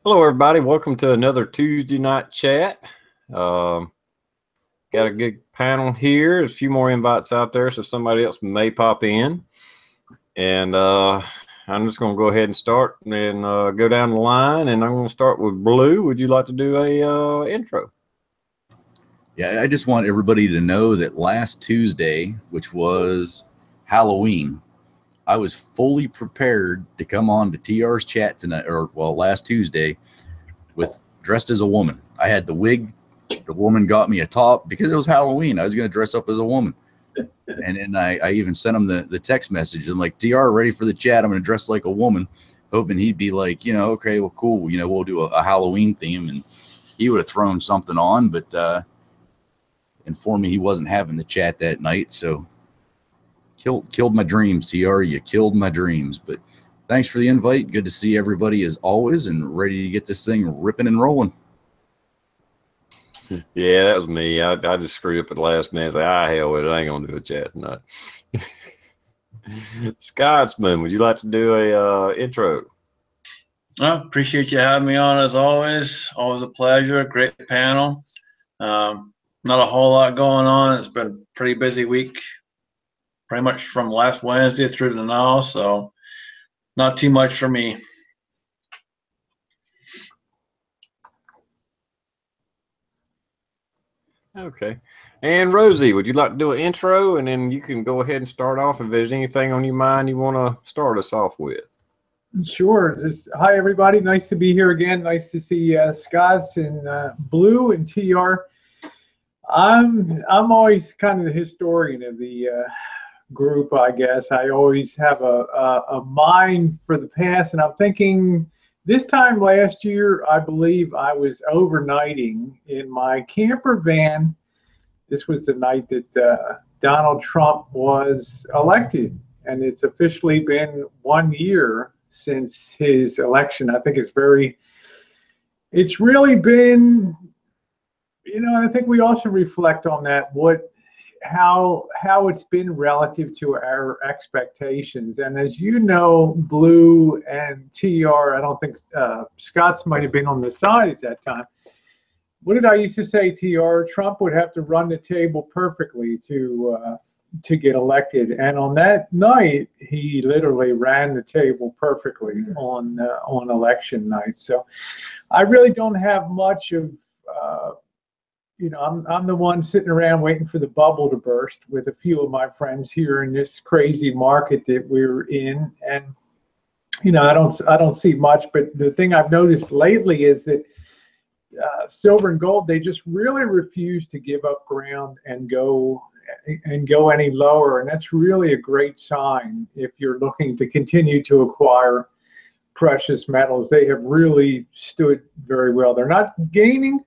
Hello, everybody. Welcome to another Tuesday night chat. Got a good panel here. There's a few more invites out there, so somebody else may pop in. And I'm just going to go ahead and start and go down the line. And I'm going to start with Blue. Would you like to do a intro? Yeah, I just want everybody to know that last Tuesday, which was Halloween, I was fully prepared to come on to TR's chat tonight, last Tuesday, dressed as a woman. I had the wig. The woman got me a top because it was Halloween. I was going to dress up as a woman. And then I even sent him the text message. I'm like, TR, ready for the chat? I'm going to dress like a woman, hoping he'd be like, okay, well, cool. We'll do a Halloween theme. And he would have thrown something on, but informed me he wasn't having the chat that night. So killed my dreams, TR. You killed my dreams. But thanks for the invite. Good to see everybody as always, and ready to get this thing ripping and rolling. Yeah, that was me. I just screwed up at the last minute. Say, hell with it. I ain't gonna do a chat tonight. Scotsman, would you like to do a intro? I appreciate you having me on as always. Always a pleasure. Great panel. Not a whole lot going on. It's been a pretty busy week, pretty much from last Wednesday through to now. So not too much for me. Okay. And Rosie, would you like to do an intro, and then you can go ahead and start off if there's anything on your mind you want to start us off with? Sure. Hi, everybody. Nice to be here again. Nice to see Scots and Blue and TR. I'm always kind of the historian of the group, I guess. I always have a mind for the past, and I'm thinking this time last year, I believe I was overnighting in my camper van. This was the night that Donald Trump was elected, and it's officially been 1 year since his election. I think it's really been, I think we all should reflect on that, how it's been relative to our expectations. And as you know, Blue and TR, I don't think Scott's might have been on the side at that time. What did I used to say, TR? Trump would have to run the table perfectly to get elected. And on that night, he literally ran the table perfectly on election night. So I really don't have much of I'm the one sitting around waiting for the bubble to burst with a few of my friends here in this crazy market that we're in. And, I don't see much, but the thing I've noticed lately is that silver and gold, they just really refuse to give up ground and go any lower. And that's really a great sign if you're looking to continue to acquire precious metals. They have really stood very well. They're not gaining,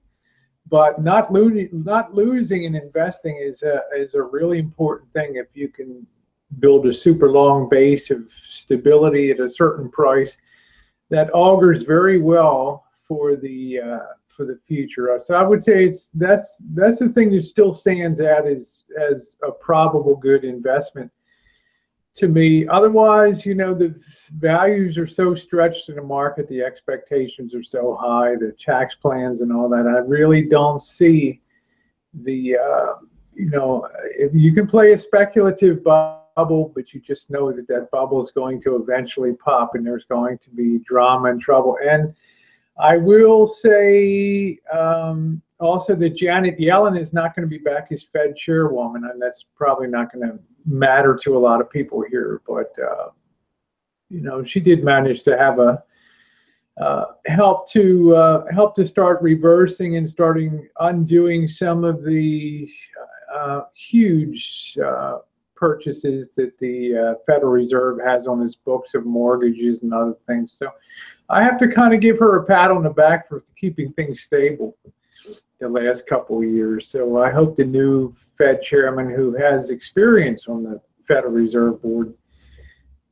but not losing and investing is a really important thing. If you can build a super long base of stability at a certain price, that augurs very well for the future. So I would say that's the thing that still stands out as a probable good investment to me. Otherwise, the values are so stretched in the market, the expectations are so high, the tax plans and all that. I really don't see the, if you can play a speculative bubble, but you just know that bubble is going to eventually pop and there's going to be drama and trouble. And I will say also that Janet Yellen is not going to be back as Fed chairwoman, and that's probably not going to matter to a lot of people here. But she did manage to have help to start reversing and undoing some of the huge purchases that the Federal Reserve has on its books of mortgages and other things. So I have to kind of give her a pat on the back for keeping things stable the last couple of years. So I hope the new Fed chairman, who has experience on the Federal Reserve Board,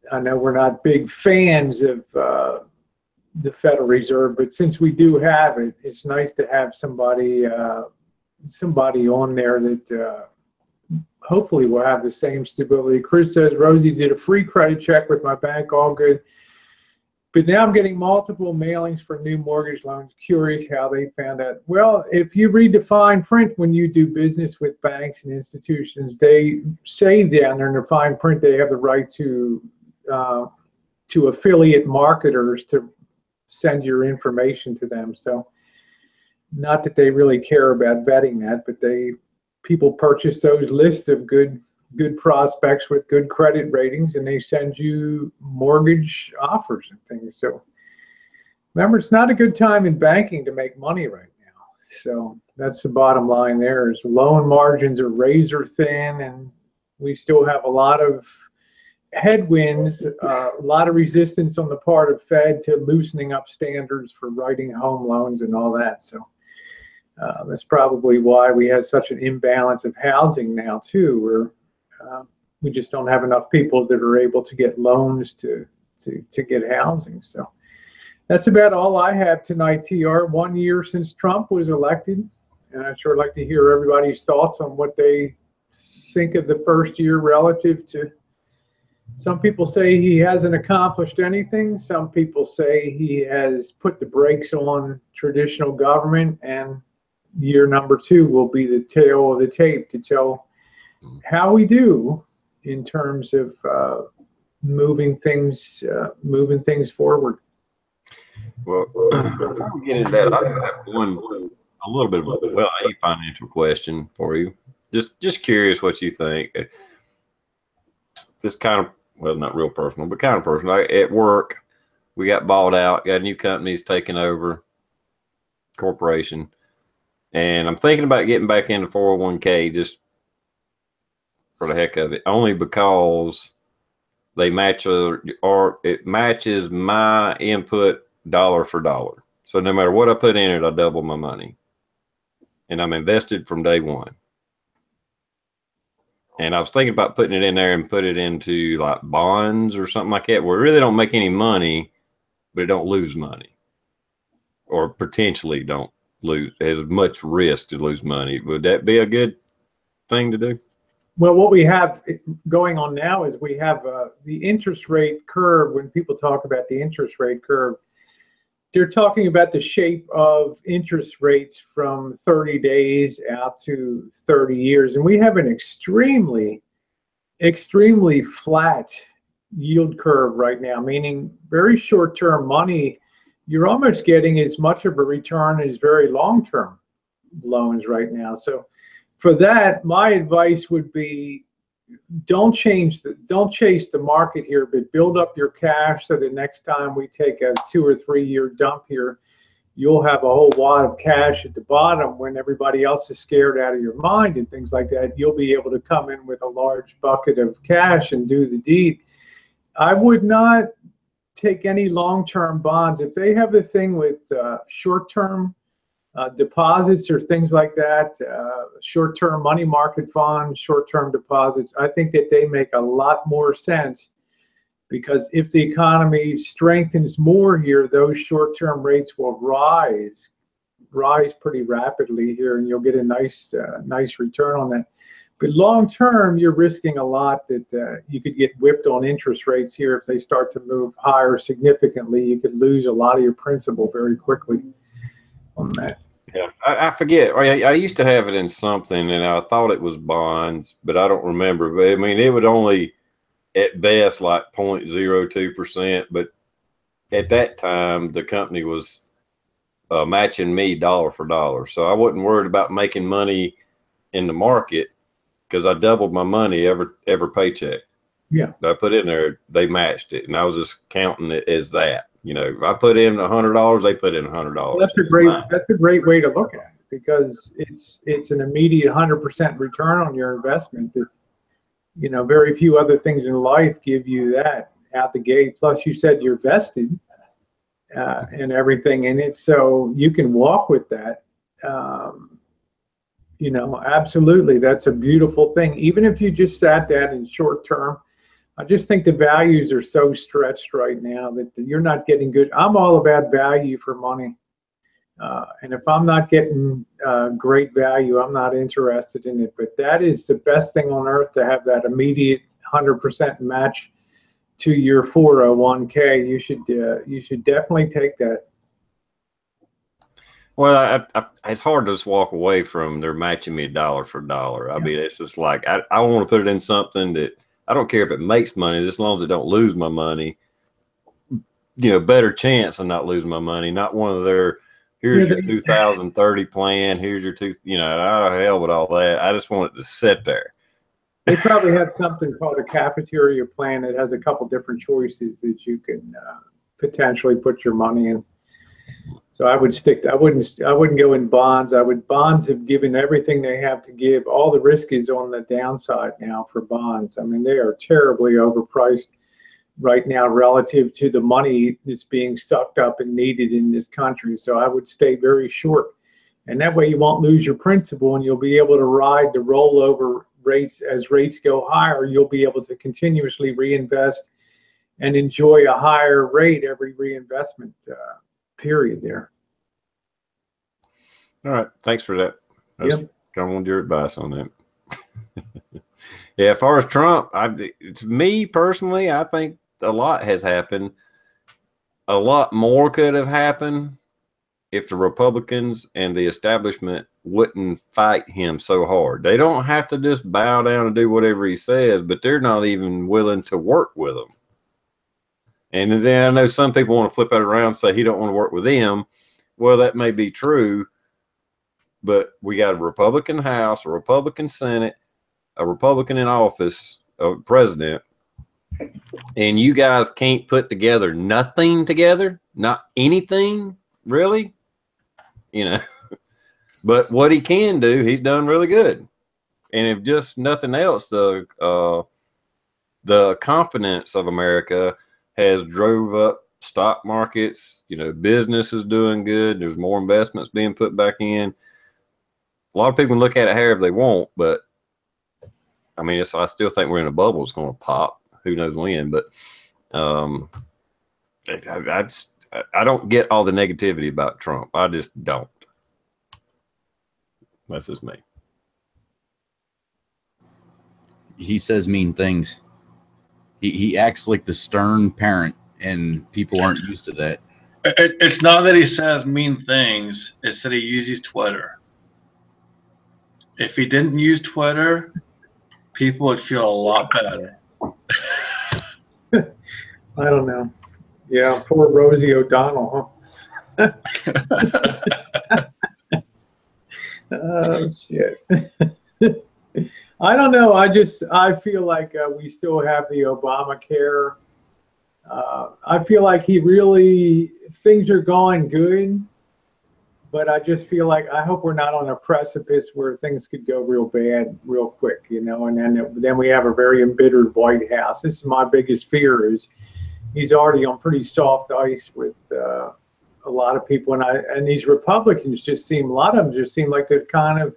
I know we're not big fans of the Federal Reserve, but since we do have it, it's nice to have somebody on there that hopefully will have the same stability. Chris says, Rosie did a free credit check with my bank, all good. But now I'm getting multiple mailings for new mortgage loans. Curious how they found out. Well, if you read the fine print when you do business with banks and institutions, they say down there in the fine print they have the right to affiliate marketers to send your information to them. So not that they really care about vetting that, but people purchase those lists of good prospects with good credit ratings, and they send you mortgage offers and things. So remember, it's not a good time in banking to make money right now. So that's the bottom line there, is loan margins are razor thin, and we still have a lot of headwinds, a lot of resistance on the part of Fed to loosening up standards for writing home loans and all that. So that's probably why we have such an imbalance of housing now too, where we just don't have enough people that are able to get loans to get housing. So that's about all I have tonight, TR. 1 year since Trump was elected, and I'd sure like to hear everybody's thoughts on what they think of the first year relative to. Some people say he hasn't accomplished anything. Some people say he has put the brakes on traditional government, and year number 2 will be the tail of the tape to tell how we do in terms of moving things forward. Well, before we get into that, I have a little bit of a financial question for you. Just curious what you think. This kind of, well, not real personal, but kind of personal. At work, we got bought out, got new companies taking over, corporation, and I'm thinking about getting back into 401k just for the heck of it, only because they match or it matches my input dollar for dollar. So no matter what I put in it, I double my money, and I'm invested from day one. And I was thinking about putting it in there and put it into like bonds or something like that, where it really don't make any money, but it don't lose money, or potentially don't lose as much risk to lose money. Would that be a good thing to do? Well, what we have going on now is we have the interest rate curve. When people talk about the interest rate curve, they're talking about the shape of interest rates from 30 days out to 30 years. And we have an extremely, extremely flat yield curve right now, meaning very short-term money, you're almost getting as much of a return as very long-term loans right now. So for that, my advice would be don't chase the market here, but build up your cash so that next time we take a 2 or 3 year dump here, you'll have a whole wad of cash at the bottom when everybody else is scared out of your mind and things like that. You'll be able to come in with a large bucket of cash and do the deed. I would not take any long-term bonds. If they have a thing with short-term deposits or things like that, short-term money market funds, short-term deposits, I think that they make a lot more sense, because if the economy strengthens more here, those short-term rates will rise pretty rapidly here, and you'll get a nice return on that. But long-term, you're risking a lot that you could get whipped on interest rates here. If they start to move higher significantly, you could lose a lot of your principal very quickly on that. Yeah, I forget. I used to have it in something, and I thought it was bonds, but I don't remember. But I mean, it would only, at best, like 0.02%. But at that time, the company was matching me dollar for dollar, so I wasn't worried about making money in the market because I doubled my money every paycheck. Yeah, I put in there, they matched it, and I was just counting it as that. You know, if I put in $100, they put in $100. Well, that's a great way to look at it, because it's an immediate 100% return on your investment. That, you know, very few other things in life give you that out the gate. Plus, you said you're vested and everything in it, so you can walk with that. You know, absolutely, that's a beautiful thing. Even if you just sat that in short term, I just think the values are so stretched right now that you're not getting good. I'm all about value for money. And if I'm not getting great value, I'm not interested in it. But that is the best thing on earth, to have that immediate 100% match to your 401k, you should definitely take that. Well, it's hard to just walk away from they're matching me dollar for dollar. I mean, it's just like I want to put it in something that I don't care if it makes money, as long as it don't lose my money. You know, better chance of not losing my money. Not one of their here's your 2030 plan. Here's your you know, oh hell with all that. I just want it to sit there. They probably have something called a cafeteria plan that has a couple different choices that you can potentially put your money in. So I would stick to, I wouldn't go in bonds. Bonds have given everything they have to give. All the risk is on the downside now for bonds. I mean, they are terribly overpriced right now relative to the money that's being sucked up and needed in this country. So I would stay very short. And that way you won't lose your principal, and you'll be able to ride the rollover rates. As rates go higher, you'll be able to continuously reinvest and enjoy a higher rate every reinvestment period there. All right. Thanks for that. I just kind of wanted your advice on that. Yeah, as far as Trump, it's me personally, I think a lot has happened. A lot more could have happened if the Republicans and the establishment wouldn't fight him so hard. They don't have to just bow down and do whatever he says, but they're not even willing to work with him. And then I know some people want to flip that around and say he don't want to work with them. Well, that may be true, but we got a Republican House, a Republican Senate, a Republican in office, a president, and you guys can't put together nothing together, not anything, really, you know. But what he can do, he's done really good. And if just nothing else, the confidence of America has drove up stock markets. You know, business is doing good. There's more investments being put back in. A lot of people can look at it however they want, but I mean, I still think we're in a bubble. It's going to pop. Who knows when? But I don't get all the negativity about Trump. I just don't. That's just me. He says mean things. He acts like the stern parent, and people aren't used to that. It's not that he says mean things. It's that he uses Twitter. If he didn't use Twitter, people would feel a lot better. I don't know. Yeah, poor Rosie O'Donnell, huh? Oh, shit. I don't know. I feel like we still have the Obamacare. I feel like things are going good, but I just feel like I hope we're not on a precipice where things could go real bad real quick, you know, and then we have a very embittered White House. This is my biggest fear, is he's already on pretty soft ice with a lot of people, and these Republicans a lot of them just seem like they're kind of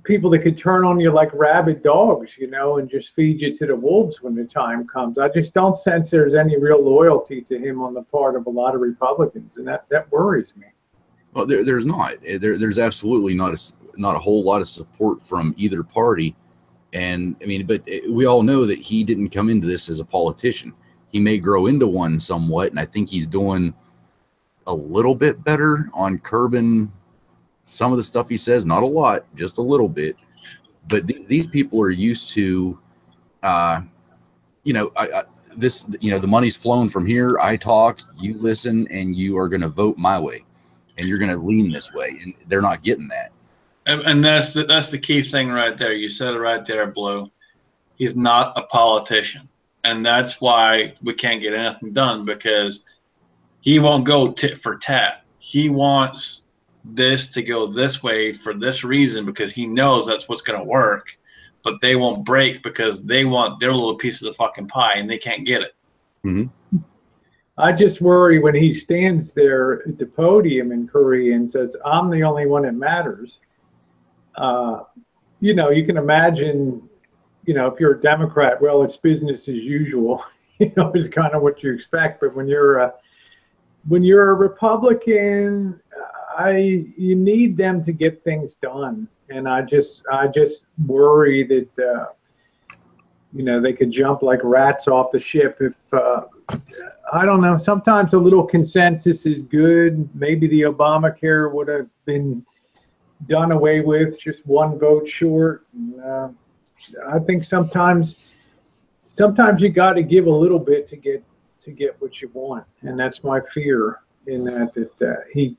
people that could turn on you like rabid dogs, you know, and just feed you to the wolves when the time comes. I just don't sense there's any real loyalty to him on the part of a lot of Republicans, and that worries me. Well, there's not. There's absolutely not a whole lot of support from either party, and I mean, but we all know that he didn't come into this as a politician. He may grow into one somewhat, and I think he's doing a little bit better on curbing some of the stuff he says. Not a lot, just a little bit. But these people are used to, you know, the money's flown from here. I talk, you listen, and you are going to vote my way, and you're going to lean this way, and they're not getting that. And that's the key thing right there. You said it right there, Blue. He's not a politician, and that's why we can't get anything done, because he won't go tit for tat. He wants this to go this way for this reason, because he knows that's what's going to work, but they won't break because they want their little piece of the fucking pie and they can't get it. Mm-hmm. I just worry when he stands there at the podium in Korea and says, I'm the only one that matters. You know, you can imagine, you know, if you're a Democrat, well, it's business as usual, you know, is kind of what you expect. But when you're a Republican, you need them to get things done, and I just worry that you know, they could jump like rats off the ship if, I don't know, sometimes a little consensus is good. Maybe the Obamacare would have been done away with, just one vote short. And, I think sometimes you got to give a little bit to get what you want, and that's my fear in that he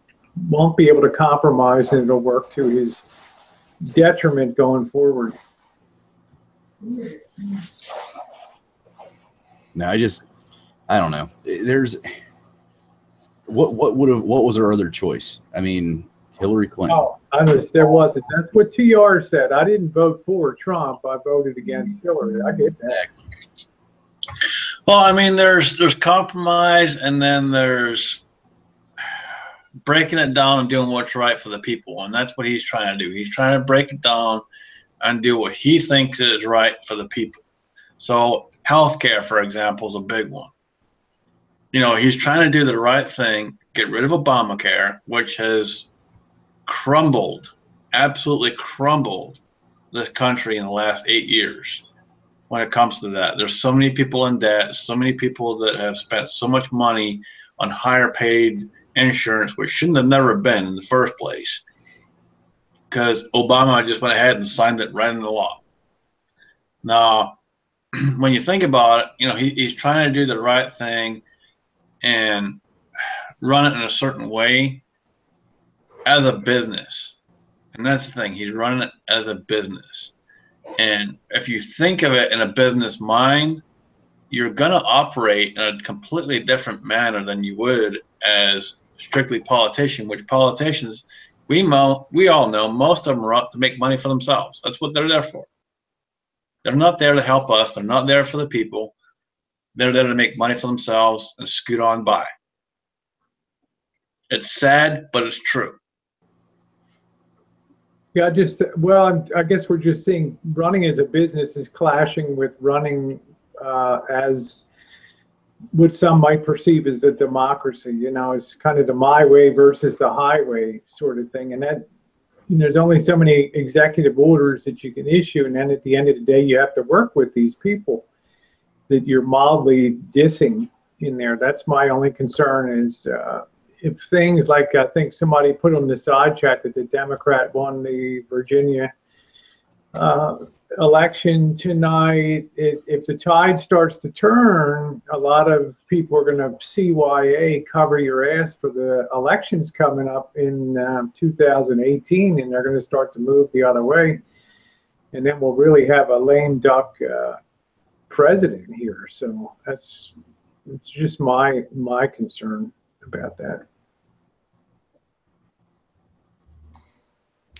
won't be able to compromise, and it'll work to his detriment going forward. No, I don't know. There's what was our other choice? I mean, Hillary Clinton. Oh, there wasn't. That's what TR said. I didn't vote for Trump. I voted against Hillary. I get that. Well, I mean, there's compromise, and then there's breaking it down and doing what's right for the people, and that's what he's trying to do. He's trying to break it down and do what he thinks is right for the people. So healthcare, for example, is a big one. You know, he's trying to do the right thing, get rid of Obamacare, which has crumbled, absolutely crumbled this country in the last 8 years when it comes to that. There's so many people in debt, so many people that have spent so much money on higher paid insurance, which shouldn't have never been in the first place, because Obama just went ahead and signed it right into law. Now, when you think about it, you know, he's trying to do the right thing and run it in a certain way as a business. And that's the thing, he's running it as a business. And if you think of it in a business mind, you're going to operate in a completely different manner than you would as strictly politician, which politicians, we all know, most of them are out to make money for themselves. That's what they're there for. They're not there to help us. They're not there for the people. They're there to make money for themselves and scoot on by. It's sad, but it's true. Yeah, I guess we're just seeing running as a business is clashing with running as what some might perceive as the democracy. You know, it's kind of the my way versus the highway sort of thing. And that, you know, there's only so many executive orders that you can issue. And then at the end of the day, you have to work with these people that you're mildly dissing in there. That's my only concern is if things like, I think somebody put on the side chat that the Democrat won the Virginia election tonight. If the tide starts to turn, a lot of people are going to CYA, cover your ass, for the elections coming up in 2018, and they're going to start to move the other way. And then we'll really have a lame duck president here. So it's just my concern about that.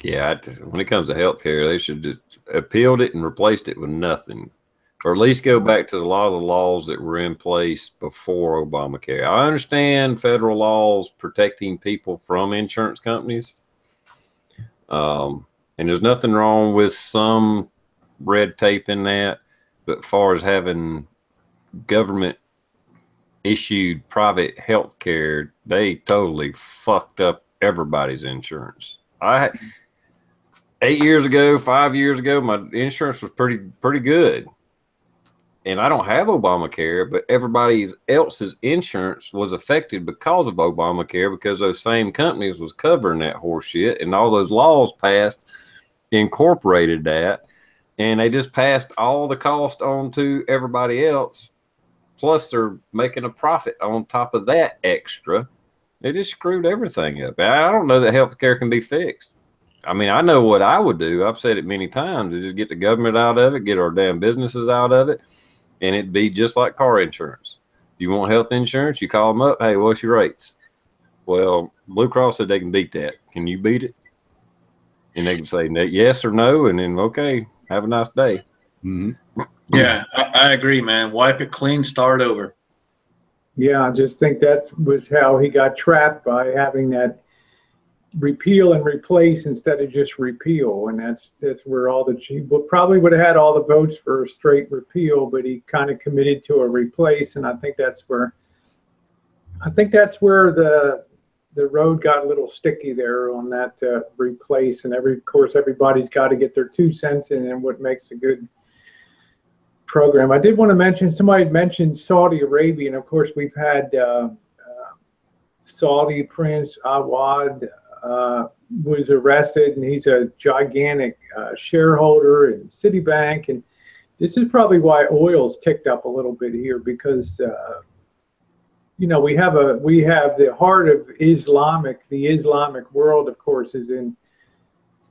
Yeah, when it comes to healthcare, they should just appealed it and replaced it with nothing, or at least go back to a lot of the laws that were in place before Obamacare. I understand federal laws protecting people from insurance companies, and there's nothing wrong with some red tape in that, but as far as having government issued private health care, they totally fucked up everybody's insurance. 8 years ago, 5 years ago, my insurance was pretty good. And I don't have Obamacare, but everybody else's insurance was affected because of Obamacare, because those same companies was covering that horse shit, and all those laws passed incorporated that, and they just passed all the cost on to everybody else. Plus they're making a profit on top of that extra. They just screwed everything up. I don't know that healthcare can be fixed. I mean, I know what I would do. I've said it many times, is just get the government out of it, get our damn businesses out of it, and it'd be just like car insurance. If you want health insurance, you call them up, hey, what's your rates? Well, Blue Cross said they can beat that. Can you beat it? And they can say yes or no, and then, okay, have a nice day. Mm-hmm. Yeah, I agree, man. Wipe it clean, start over. Yeah, I just think that was how he got trapped, by having that repeal and replace instead of just repeal. And that's where he probably would have had all the votes for a straight repeal, but he kind of committed to a replace. And I think that's where the road got a little sticky there on that replace. And of course everybody's got to get their 2 cents in, and what makes a good program. I did want to mention, somebody had mentioned Saudi Arabia, and of course we've had Saudi Prince Awad was arrested, and he's a gigantic shareholder in Citibank, and this is probably why oil's ticked up a little bit here, because you know, we have the heart of the Islamic world, of course, is in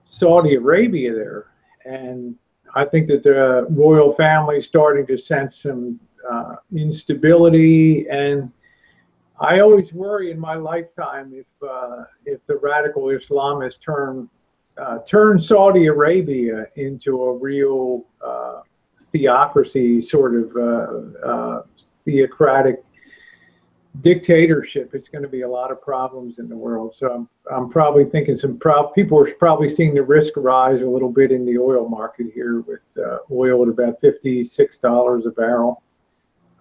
Saudi Arabia there, and I think that the royal family is starting to sense some instability, and I always worry in my lifetime if the radical Islamists turn Saudi Arabia into a real theocracy, sort of theocratic dictatorship. It's going to be a lot of problems in the world. So I'm probably thinking people are probably seeing the risk rise a little bit in the oil market here, with oil at about $56 a barrel,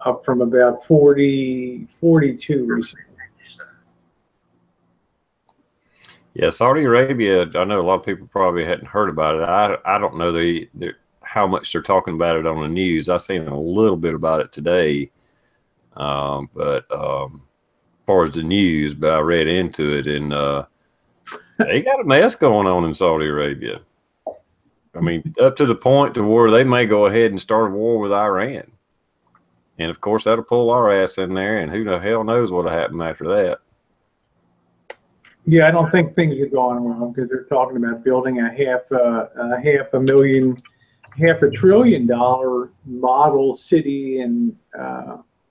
up from about 42 recently. Yeah, Saudi Arabia, I know a lot of people probably hadn't heard about it. I don't know how much they're talking about it on the news. I've seen a little bit about it today. But as far as the news, but I read into it, and they got a mess going on in Saudi Arabia. I mean, up to the point to where they may go ahead and start a war with Iran. And of course, that'll pull our ass in there, and who the hell knows what'll happen after that. Yeah, I don't think things are going well, because they're talking about building a half a trillion dollar model city, and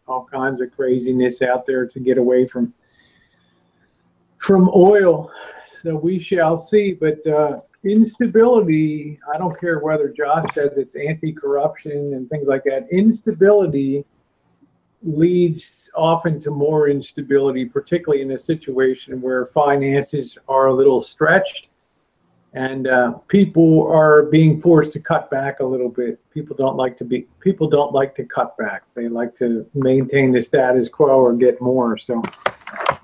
all kinds of craziness out there to get away from oil. So we shall see. But instability, I don't care whether Josh says it's anti-corruption and things like that, instability leads often to more instability, particularly in a situation where finances are a little stretched and people are being forced to cut back a little bit. People don't like to cut back. They like to maintain the status quo or get more. So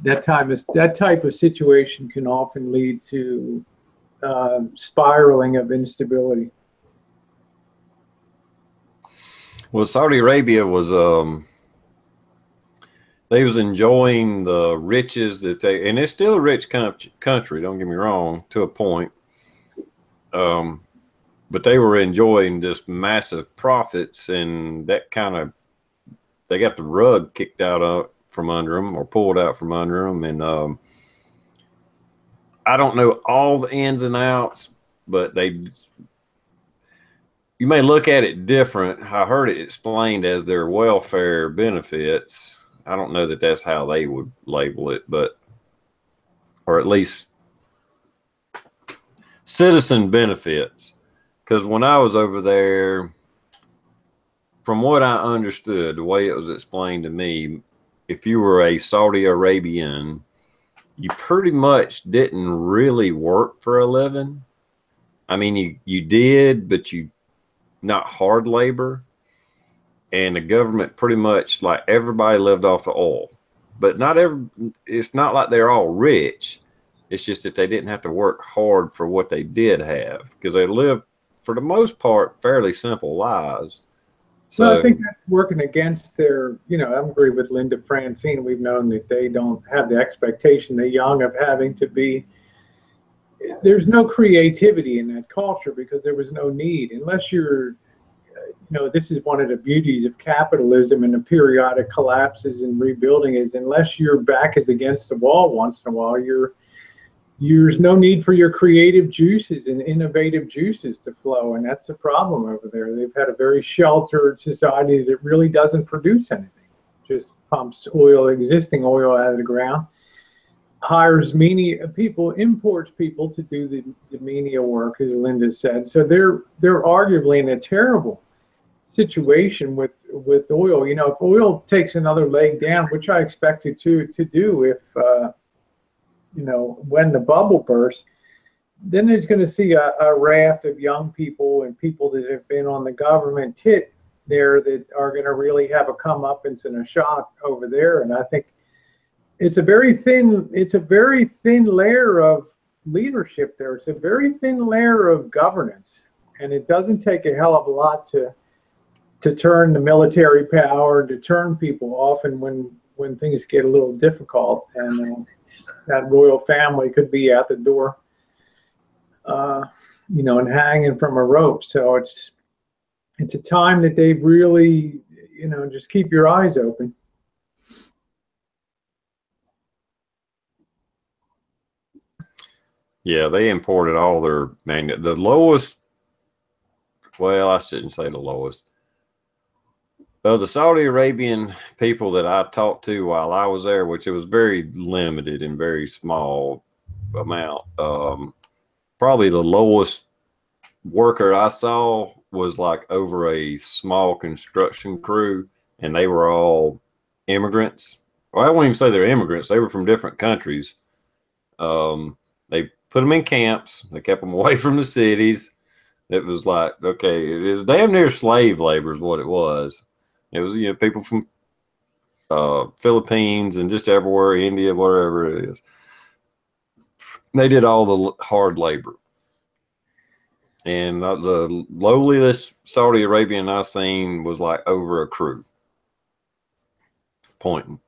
that type of situation can often lead to spiraling of instability. Well, Saudi Arabia was they was enjoying the riches that and it's still a rich country, don't get me wrong, to a point. But they were enjoying just massive profits, and that kind of, they got the rug kicked out from under them, or pulled out from under them. And I don't know all the ins and outs, but you may look at it different. I heard it explained as their welfare benefits. I don't know that that's how they would label it, but, or at least citizen benefits. Because when I was over there, from what I understood, the way it was explained to me, if you were a Saudi Arabian, you pretty much didn't really work for a living. I mean, you did, but not hard labor. And the government pretty much, like, everybody lived off the oil. But it's not like they're all rich. It's just that they didn't have to work hard for what they did have, because they lived, for the most part, fairly simple lives. So I think that's working against their, I agree with Linda Francine. We've known that they don't have the expectation, the young, of having to be, there's no creativity in that culture, because there was no need. Unless you're, this is one of the beauties of capitalism and the periodic collapses and rebuilding, is unless your back is against the wall once in a while, there's no need for your creative juices and innovative juices to flow. And that's the problem over there. They've had a very sheltered society that really doesn't produce anything, just pumps existing oil out of the ground, hires people, imports people to do the menial work, as Linda said. So they're arguably in a terrible situation with oil. If oil takes another leg down, which I expect it to do, if when the bubble bursts, then there's going to see a raft of young people and people that have been on the government tit there that are going to really have a comeuppance and a shock over there. And I think it's a very thin layer of leadership there. It's a very thin layer of governance, and it doesn't take a hell of a lot to to turn the military power, to turn people often when things get a little difficult, and that royal family could be at the door, you know, and hanging from a rope. So it's a time that they really, you know, just keep your eyes open. Yeah, they imported all their the lowest. Well, I shouldn't say the lowest. The Saudi Arabian people that I talked to while I was there, which it was very limited and very small amount, probably the lowest worker I saw was like over a small construction crew, and they were all immigrants. Well, I won't even say they're immigrants. They were from different countries. They put them in camps. They kept them away from the cities. It was like, okay, it is damn near slave labor is what it was. It was, you know, people from Philippines and just everywhere, India, whatever it is. They did all the hard labor. And the lowliest Saudi Arabian I seen was like over a crew pointing.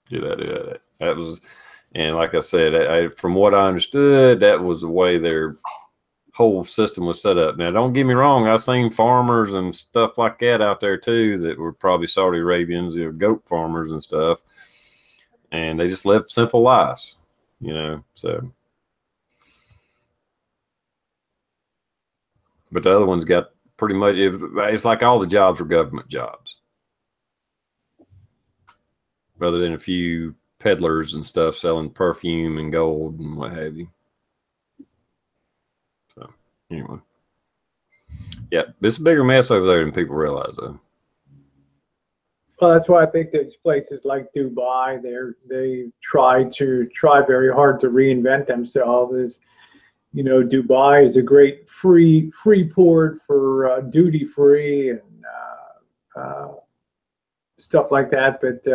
Do that. That was, and like I said, from what I understood, that was the way their whole system was set up. Now, don't get me wrong. I've seen farmers and stuff like that out there too that were probably Saudi Arabians, you know, goat farmers and stuff. And they just lived simple lives, you know, so. But the other ones got pretty much, it's like all the jobs were government jobs. Rather than a few peddlers and stuff selling perfume and gold and what have you. So, anyway. Yeah, it's a bigger mess over there than people realize, though. Well, that's why I think these places like Dubai, they try very hard to reinvent themselves. As you know, Dubai is a great free port for duty free and stuff like that. But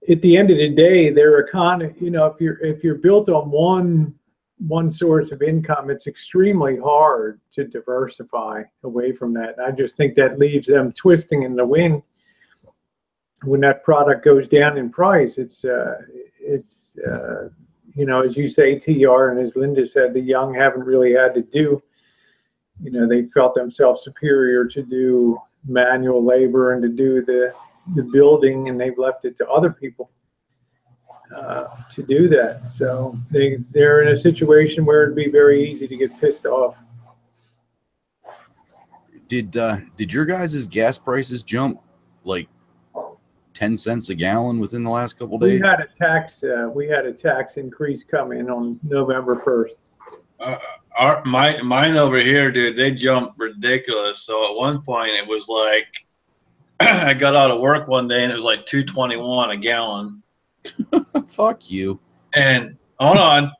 at the end of the day, their economy, you know, if you're built on one source of income, it's extremely hard to diversify away from that. And I just think that leaves them twisting in the wind when that product goes down in price. It's you know, as you say, TR, and as Linda said, the young haven't really had to do, you know, they felt themselves superior to do manual labor and to do the building, and they've left it to other people to do that. So they're in a situation where it'd be very easy to get pissed off. Did your guys' gas prices jump like 10 cents a gallon within the last couple days? We had a tax increase come in on November 1st. Mine over here, dude, they jumped ridiculous. So at one point it was like I got out of work one day and it was like $2.21 a gallon. Fuck you. And hold on,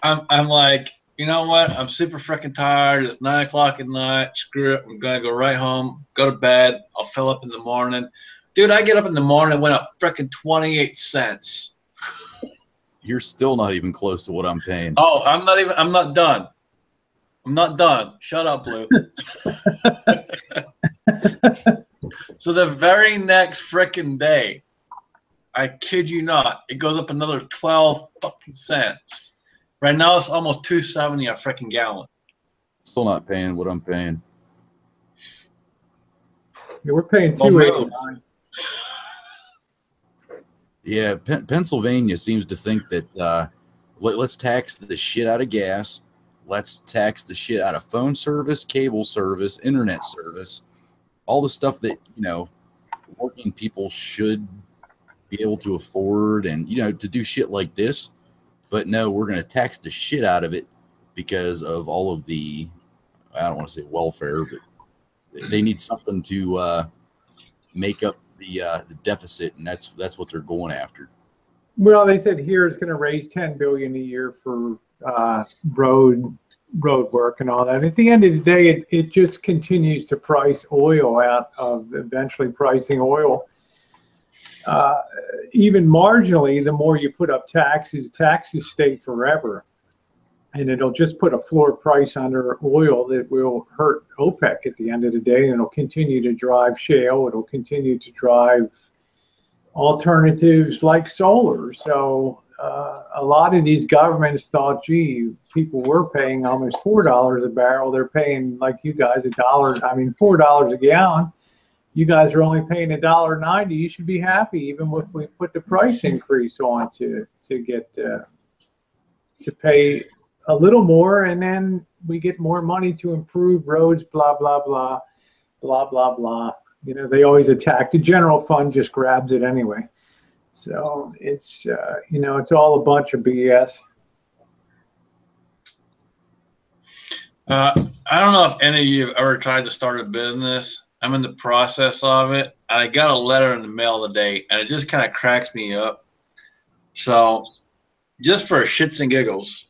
I'm like, you know what? I'm super freaking tired. It's 9 o'clock at night. Screw it. I'm gonna go right home, go to bed. I'll fill up in the morning. Dude, I get up in the morning and went up freaking 28 cents. You're still not even close to what I'm paying. Oh, I'm not done. I'm not done. Shut up, Blue. So the very next freaking day, I kid you not, it goes up another 12 fucking cents. Right now it's almost $2.70 a freaking gallon. Still not paying what I'm paying. Yeah, we're paying $2.89. Yeah, Pennsylvania seems to think that let's tax the shit out of gas. Let's tax the shit out of phone service, cable service, internet service, all the stuff that, you know, working people should be able to afford and, you know, to do shit like this. But no, we're going to tax the shit out of it because of all of the, I don't want to say welfare, but they need something to make up the deficit, and that's what they're going after. Well, they said here it's going to raise $10 billion a year for road work and all that. At the end of the day, it just continues to price oil out of eventually pricing oil. Even marginally, the more you put up taxes stay forever. and it'll just put a floor price under oil that will hurt OPEC at the end of the day, and it'll continue to drive shale. It'll continue to drive alternatives like solar. So a lot of these governments thought, gee, people were paying almost $4 a barrel. They're paying, like you guys, $4 a gallon. You guys are only paying $1.90. You should be happy, even if we put the price increase on to get to pay a little more, and then we get more money to improve roads, blah, blah, blah, blah, blah, blah. You know, they always attack. The general fund just grabs it anyway. So it's, you know, it's all a bunch of BS. I don't know if any of you have ever tried to start a business. I'm in the process of it. I got a letter in the mail today, and it just kind of cracks me up. So just for shits and giggles,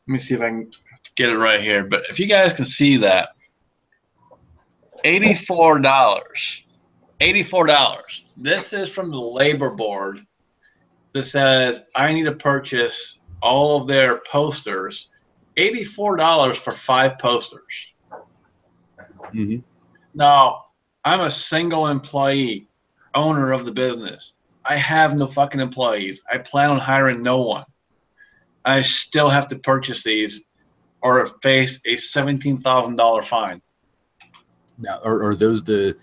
let me see if I can get it right here. But if you guys can see that, $84. This is from the labor board that says I need to purchase all of their posters. $84 for 5 posters. Mm-hmm. Now, I'm a single employee, owner of the business. I have no fucking employees. I plan on hiring no one. I still have to purchase these or face a $17,000 fine. Now, are those the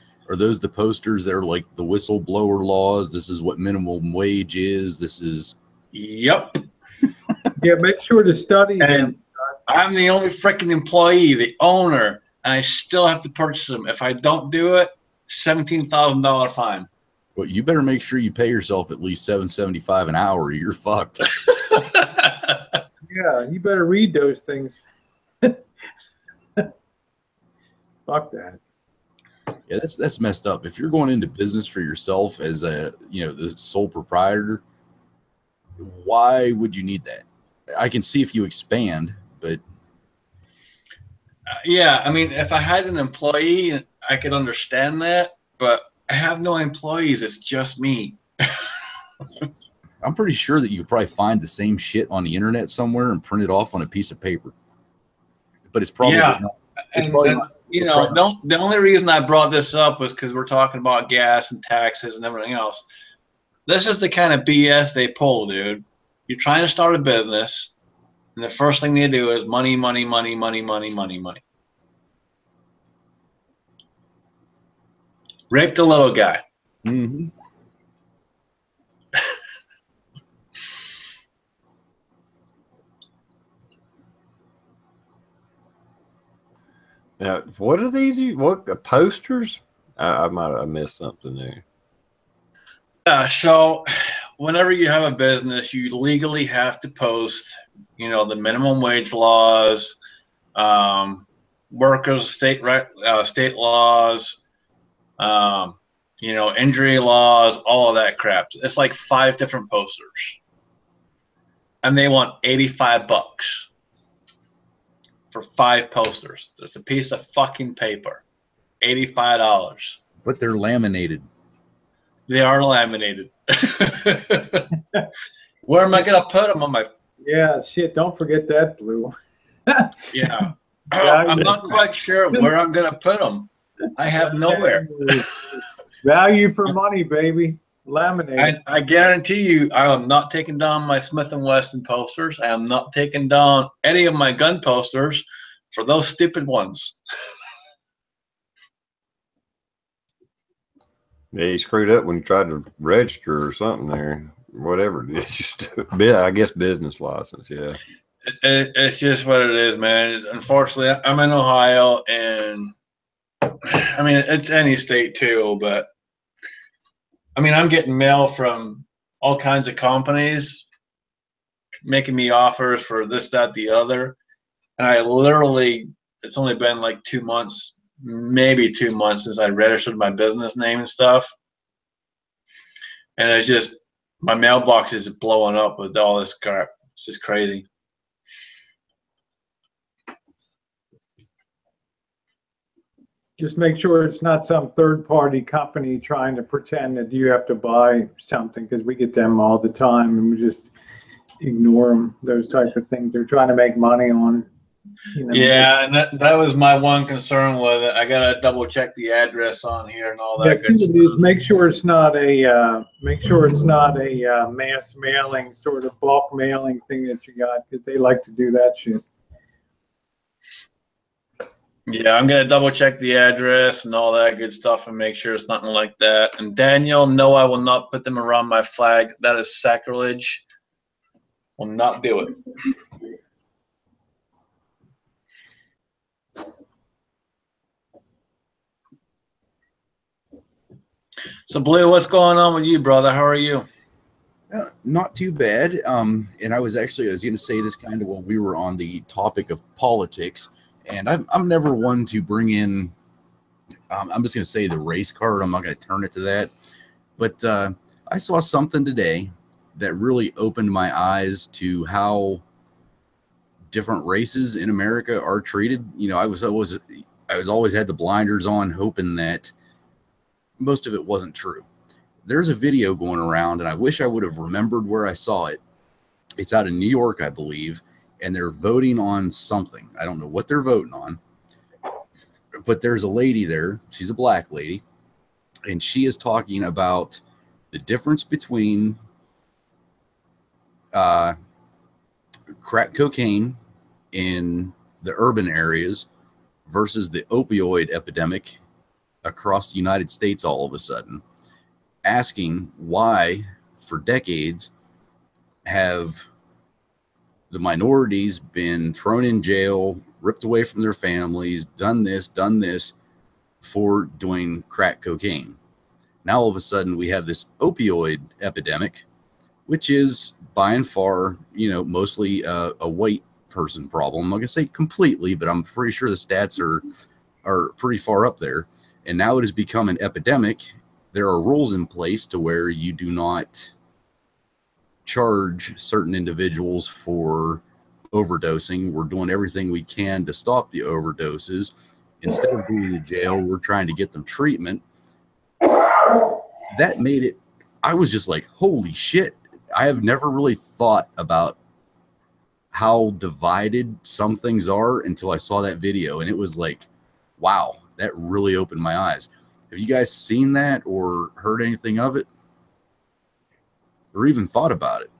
posters that are like the whistleblower laws? This is what minimum wage is. This is. Yep. Yeah, make sure to study them. I'm the only freaking employee, the owner, and I still have to purchase them. If I don't do it, $17,000 fine. Well, you better make sure you pay yourself at least $7.75 an hour. Or you're fucked. Yeah, you better read those things. Fuck that. Yeah, that's messed up. If you're going into business for yourself as a, you know, the sole proprietor, why would you need that? I can see if you expand, but yeah, I mean, if I had an employee, I could understand that, but I have no employees. It's just me. I'm pretty sure that you could probably find the same shit on the internet somewhere and print it off on a piece of paper. But it's probably not. It's probably not. You know, the only reason I brought this up was because we're talking about gas and taxes and everything else. This is the kind of BS they pull, dude. You're trying to start a business, and the first thing they do is money, money, money, money, money, money, money. Rick the little guy. Mm-hmm. Now, what are these? What posters? I might have missed something there. So whenever you have a business, you legally have to post, you know, the minimum wage laws, workers' state laws, you know, injury laws, all of that crap. It's like 5 different posters, and they want $85 for 5 posters. There's a piece of fucking paper, $85. But they're laminated. They are laminated. Where am I gonna put them on my? Yeah, shit. Don't forget that blue. Yeah, I'm not quite sure where I'm gonna put them. I have nowhere. Value for money, baby. Laminated. I guarantee you, I am not taking down my Smith & Wesson posters. I am not taking down any of my gun posters for those stupid ones. Yeah, you screwed up when you tried to register or something there. Whatever it is, just I guess business license. Yeah, it's just what it is, man. Unfortunately, I'm in Ohio, and I mean it's any state too, but I mean I'm getting mail from all kinds of companies making me offers for this, that, the other, and I literally, it's only been like 2 months. Maybe 2 months since I registered my business name and stuff. And it's just, my mailbox is blowing up with all this crap. It's just crazy. Just make sure it's not some third-party company trying to pretend that you have to buy something, because we get them all the time, and we just, ignore them, those type of things. They're trying to make money on, you know. Yeah, and that was my one concern with it. I gotta double check the address on here and all that Yeah, good see, stuff. make sure it's not a mass mailing, sort of bulk mailing thing that you got, because they like to do that shit. Yeah, I'm gonna double check the address and all that good stuff and make sure it's nothing like that. And Daniel, no, I will not put them around my flag. That is sacrilege. Will not do it. So, Blue, what's going on with you, brother? How are you? Not too bad. And I was going to say this kind of when we were on the topic of politics, and I'm never one to bring in, I'm just going to say the race card. I'm not going to turn it to that. But I saw something today that really opened my eyes to how different races in America are treated. You know, I was always had the blinders on, hoping that most of it wasn't true. There's a video going around, and I wish I would have remembered where I saw it. It's out in New York, I believe, and they're voting on something. I don't know what they're voting on, but there's a lady there. She's a black lady, and she is talking about the difference between crack cocaine in the urban areas versus the opioid epidemic across the United States all of a sudden, asking why for decades have the minorities been thrown in jail, ripped away from their families, done this for doing crack cocaine. Now all of a sudden we have this opioid epidemic, which is by and far, you know, mostly a white person problem. I'm not gonna say completely, but I'm pretty sure the stats are pretty far up there. And now it has become an epidemic. There are rules in place to where you do not charge certain individuals for overdosing. We're doing everything we can to stop the overdoses. Instead of going to jail, we're trying to get them treatment. That made it, I was just like, holy shit. I have never really thought about how divided some things are until I saw that video. And it was like, wow, that really opened my eyes. Have you guys seen that or heard anything of it? Or even thought about it?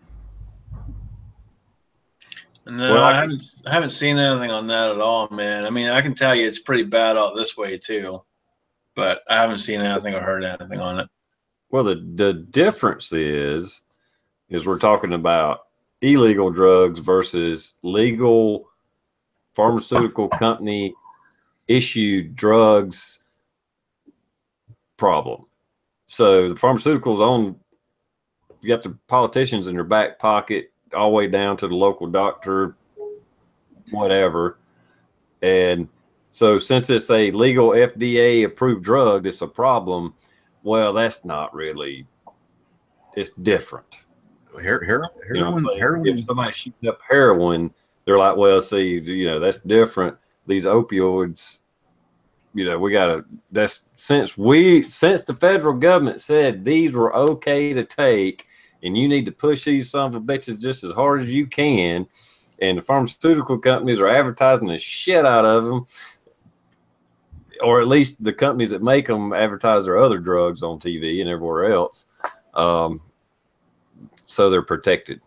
No, well, I haven't seen anything on that at all, man. I mean, I can tell you it's pretty bad out this way too, but I haven't seen anything or heard anything on it. Well, the difference is we're talking about illegal drugs versus legal pharmaceutical company issued drugs problem. So the pharmaceuticals you got the politicians in their back pocket all the way down to the local doctor, whatever. And so since it's a legal FDA approved drug, it's a problem. Well, that's not really, it's different. Heroin. If somebody shoots up heroin, they're like, well, see, you know, that's different. These opioids, you know, we gotta, that's since the federal government said these were okay to take and you need to push these sons of bitches just as hard as you can, and the pharmaceutical companies are advertising the shit out of them, or at least the companies that make them advertise their other drugs on TV and everywhere else, so they're protected.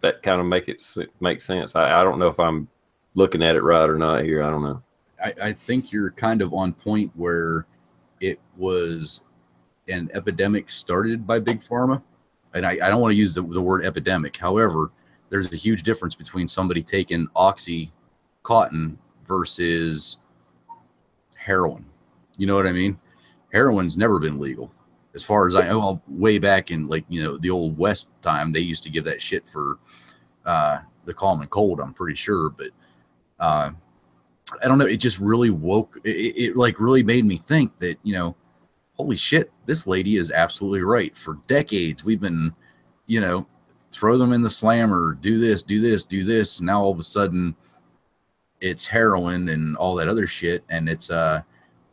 That kind of makes sense. I don't know if I'm looking at it right or not here. I don't know. I think you're kind of on point where it was an epidemic started by Big Pharma. And I don't want to use the word epidemic. However, there's a huge difference between somebody taking Oxycontin versus heroin. You know what I mean? Heroin's never been legal. As far as I know, way back in, like, you know, the old West time, they used to give that shit for the common cold, I'm pretty sure. But I don't know. It just really it like really made me think that, you know, holy shit, this lady is absolutely right. For decades, we've been, you know, throw them in the slammer, do this, do this, do this. And now all of a sudden it's heroin and all that other shit. And it's, oh,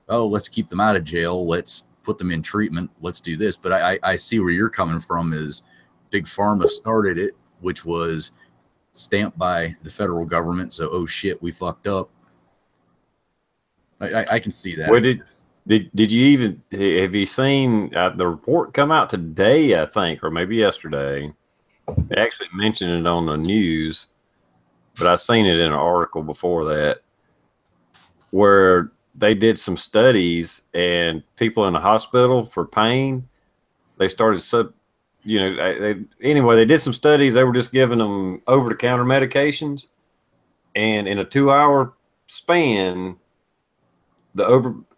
let's keep them out of jail. Let's put them in treatment. Let's do this. But I see where you're coming from is Big Pharma started it, which was stamped by the federal government. So, oh shit, we fucked up. I can see that. What did you even have you seen the report come out today? I think, or maybe yesterday. They actually mentioned it on the news, but I seen it in an article before that, where they did some studies and people in the hospital for pain, they started anyway, they did some studies. They were just giving them over-the-counter medications, and in a 2-hour span, the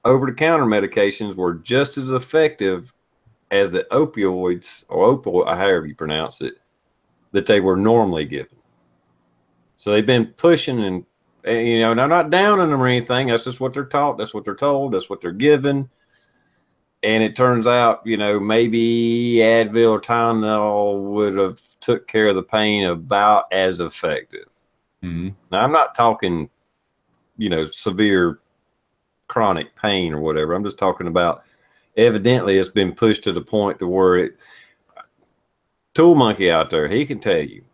over-the-counter medications were just as effective as the opioids, or opioid, however you pronounce it, that they were normally given. So they've been pushing, and they're not downing them or anything. That's just what they're taught. That's what they're told. That's what they're given. And it turns out, maybe Advil or Tylenol would have took care of the pain about as effective. Mm-hmm. Now, I'm not talking, severe chronic pain or whatever. I'm just talking about, evidently it's been pushed to the point to where Tool Monkey out there, he can tell you.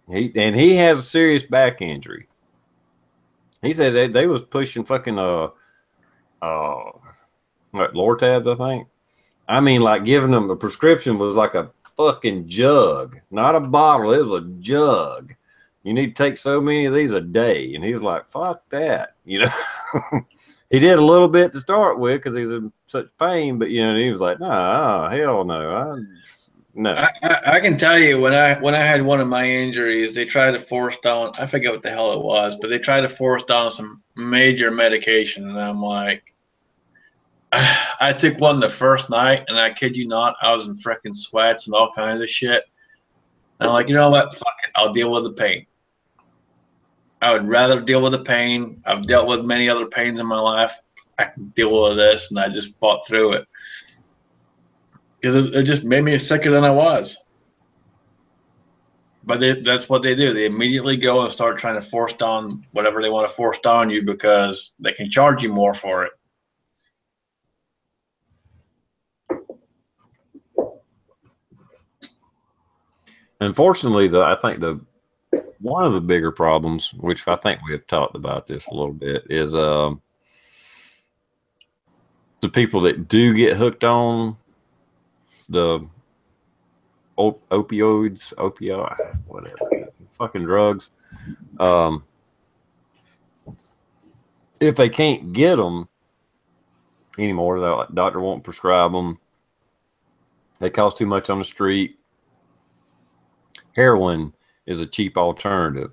He has a serious back injury. He said they was pushing fucking Lortabs, I think. I mean, like giving them the prescription was like a fucking jug, not a bottle. It was a jug. You need to take so many of these a day. And he was like, fuck that. He did a little bit to start with because he's in such pain, but he was like, nah, hell no. No. I can tell you when I had one of my injuries, they tried to force down, I forget what the hell it was, but they tried to force down some major medication, and I'm like, I took one the first night, and I kid you not, I was in freaking sweats and all kinds of shit. And I'm like, you know what? Fuck it. I'll deal with the pain. I would rather deal with the pain. I've dealt with many other pains in my life. I can deal with this, and I just fought through it. Because it just made me sicker than I was. But that's what they do. They immediately go and start trying to force down whatever they want to force down you because they can charge you more for it. Unfortunately, I think one of the bigger problems, which I think we have talked about this a little bit, is the people that do get hooked on the opioids, whatever, fucking drugs. If they can't get them anymore, the doctor won't prescribe them. They cost too much on the street. Heroin is a cheap alternative.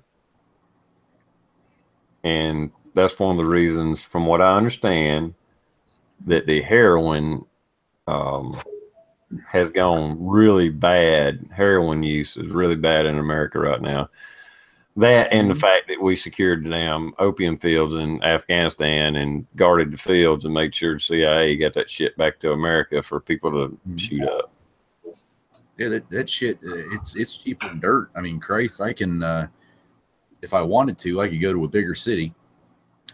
And that's one of the reasons, from what I understand, that the heroin has gone really bad. Heroin use is really bad in America right now. That and the fact that we secured the damn opium fields in Afghanistan and guarded the fields and made sure the CIA got that shit back to America for people to shoot up. Yeah, that shit, it's cheaper than dirt. I mean, Christ, I can, if I wanted to, I could go to a bigger city.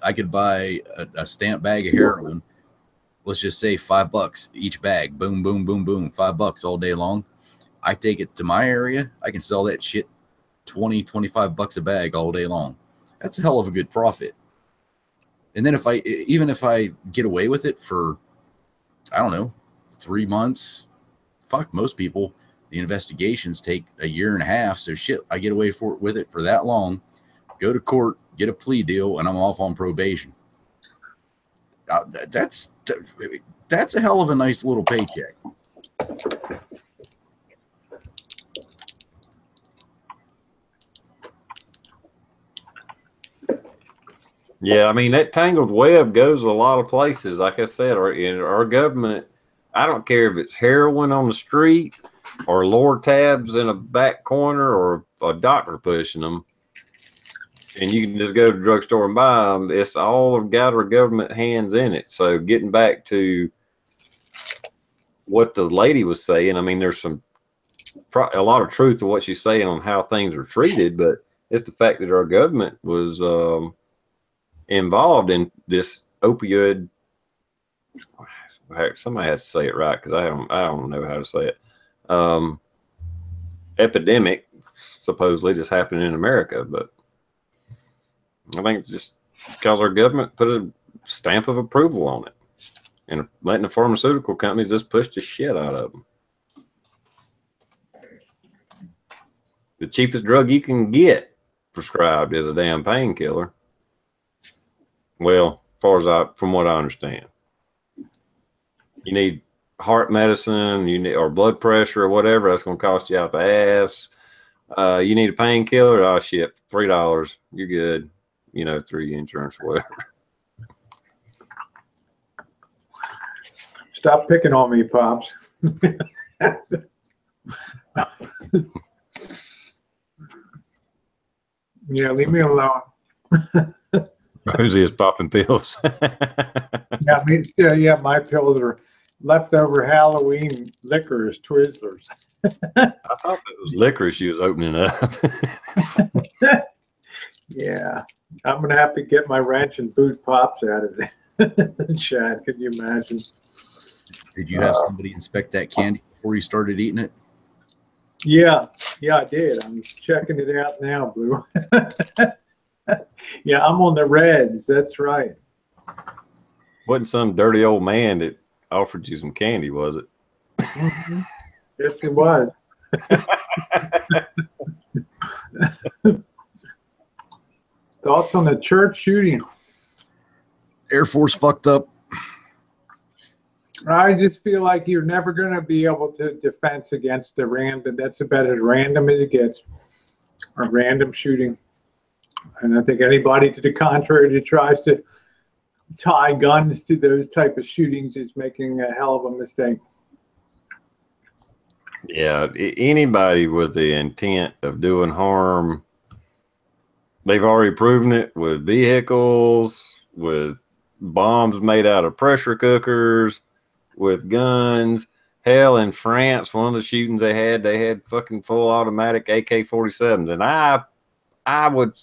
I could buy a stamp bag of heroin. Let's just say $5 each bag. Boom, boom, boom, boom. $5 all day long. I take it to my area. I can sell that shit $20-25 a bag all day long. That's a hell of a good profit. And then even if I get away with it for, I don't know, 3 months, fuck, most people, the investigations take a year and a half. So shit, I get away with it for that long, go to court, get a plea deal, and I'm off on probation. That's a hell of a nice little paycheck. Yeah, I mean, that tangled web goes a lot of places. Like I said, our government, I don't care if it's heroin on the street or Lortabs in a back corner or a doctor pushing them, and you can just go to the drugstore and buy them. It's all got our government hands in it. So getting back to what the lady was saying, I mean, there's a lot of truth to what she's saying on how things are treated, but it's the fact that our government was involved in this opioid. Somebody has to say it right because I don't know how to say it. epidemic supposedly just happened in America, but I think it's just because our government put a stamp of approval on it and letting the pharmaceutical companies just push the shit out of them. The cheapest drug you can get prescribed is a damn painkiller. Well, from what I understand, you need heart medicine, you need, or blood pressure or whatever. That's going to cost you out the ass. You need a painkiller. Oh shit, $3. You're good. You know, through your insurance or whatever. Stop picking on me, Pops. Yeah, leave me alone. Rosie is popping pills. Yeah, my pills are leftover Halloween licorice Twizzlers. I thought it was licorice she was opening up. Yeah, I'm gonna have to get my wrench and boot Pops out of it. Chad, can you imagine? Did you have somebody inspect that candy before you started eating it? Yeah, I did. I'm checking it out now, Blue. Yeah, I'm on the reds. That's right. Wasn't some dirty old man that offered you some candy, was it? Mm-hmm. Yes, it was. Thoughts on the church shooting? Air Force fucked up. I just feel like you're never going to be able to defense against a random. That's about as random as it gets. A random shooting. And I think anybody to the contrary that tries to tie guns to those type of shootings is making a hell of a mistake. Yeah, anybody with the intent of doing harm, they've already proven it with vehicles, with bombs made out of pressure cookers, with guns. Hell, in France, one of the shootings they had fucking full automatic AK-47s. And I would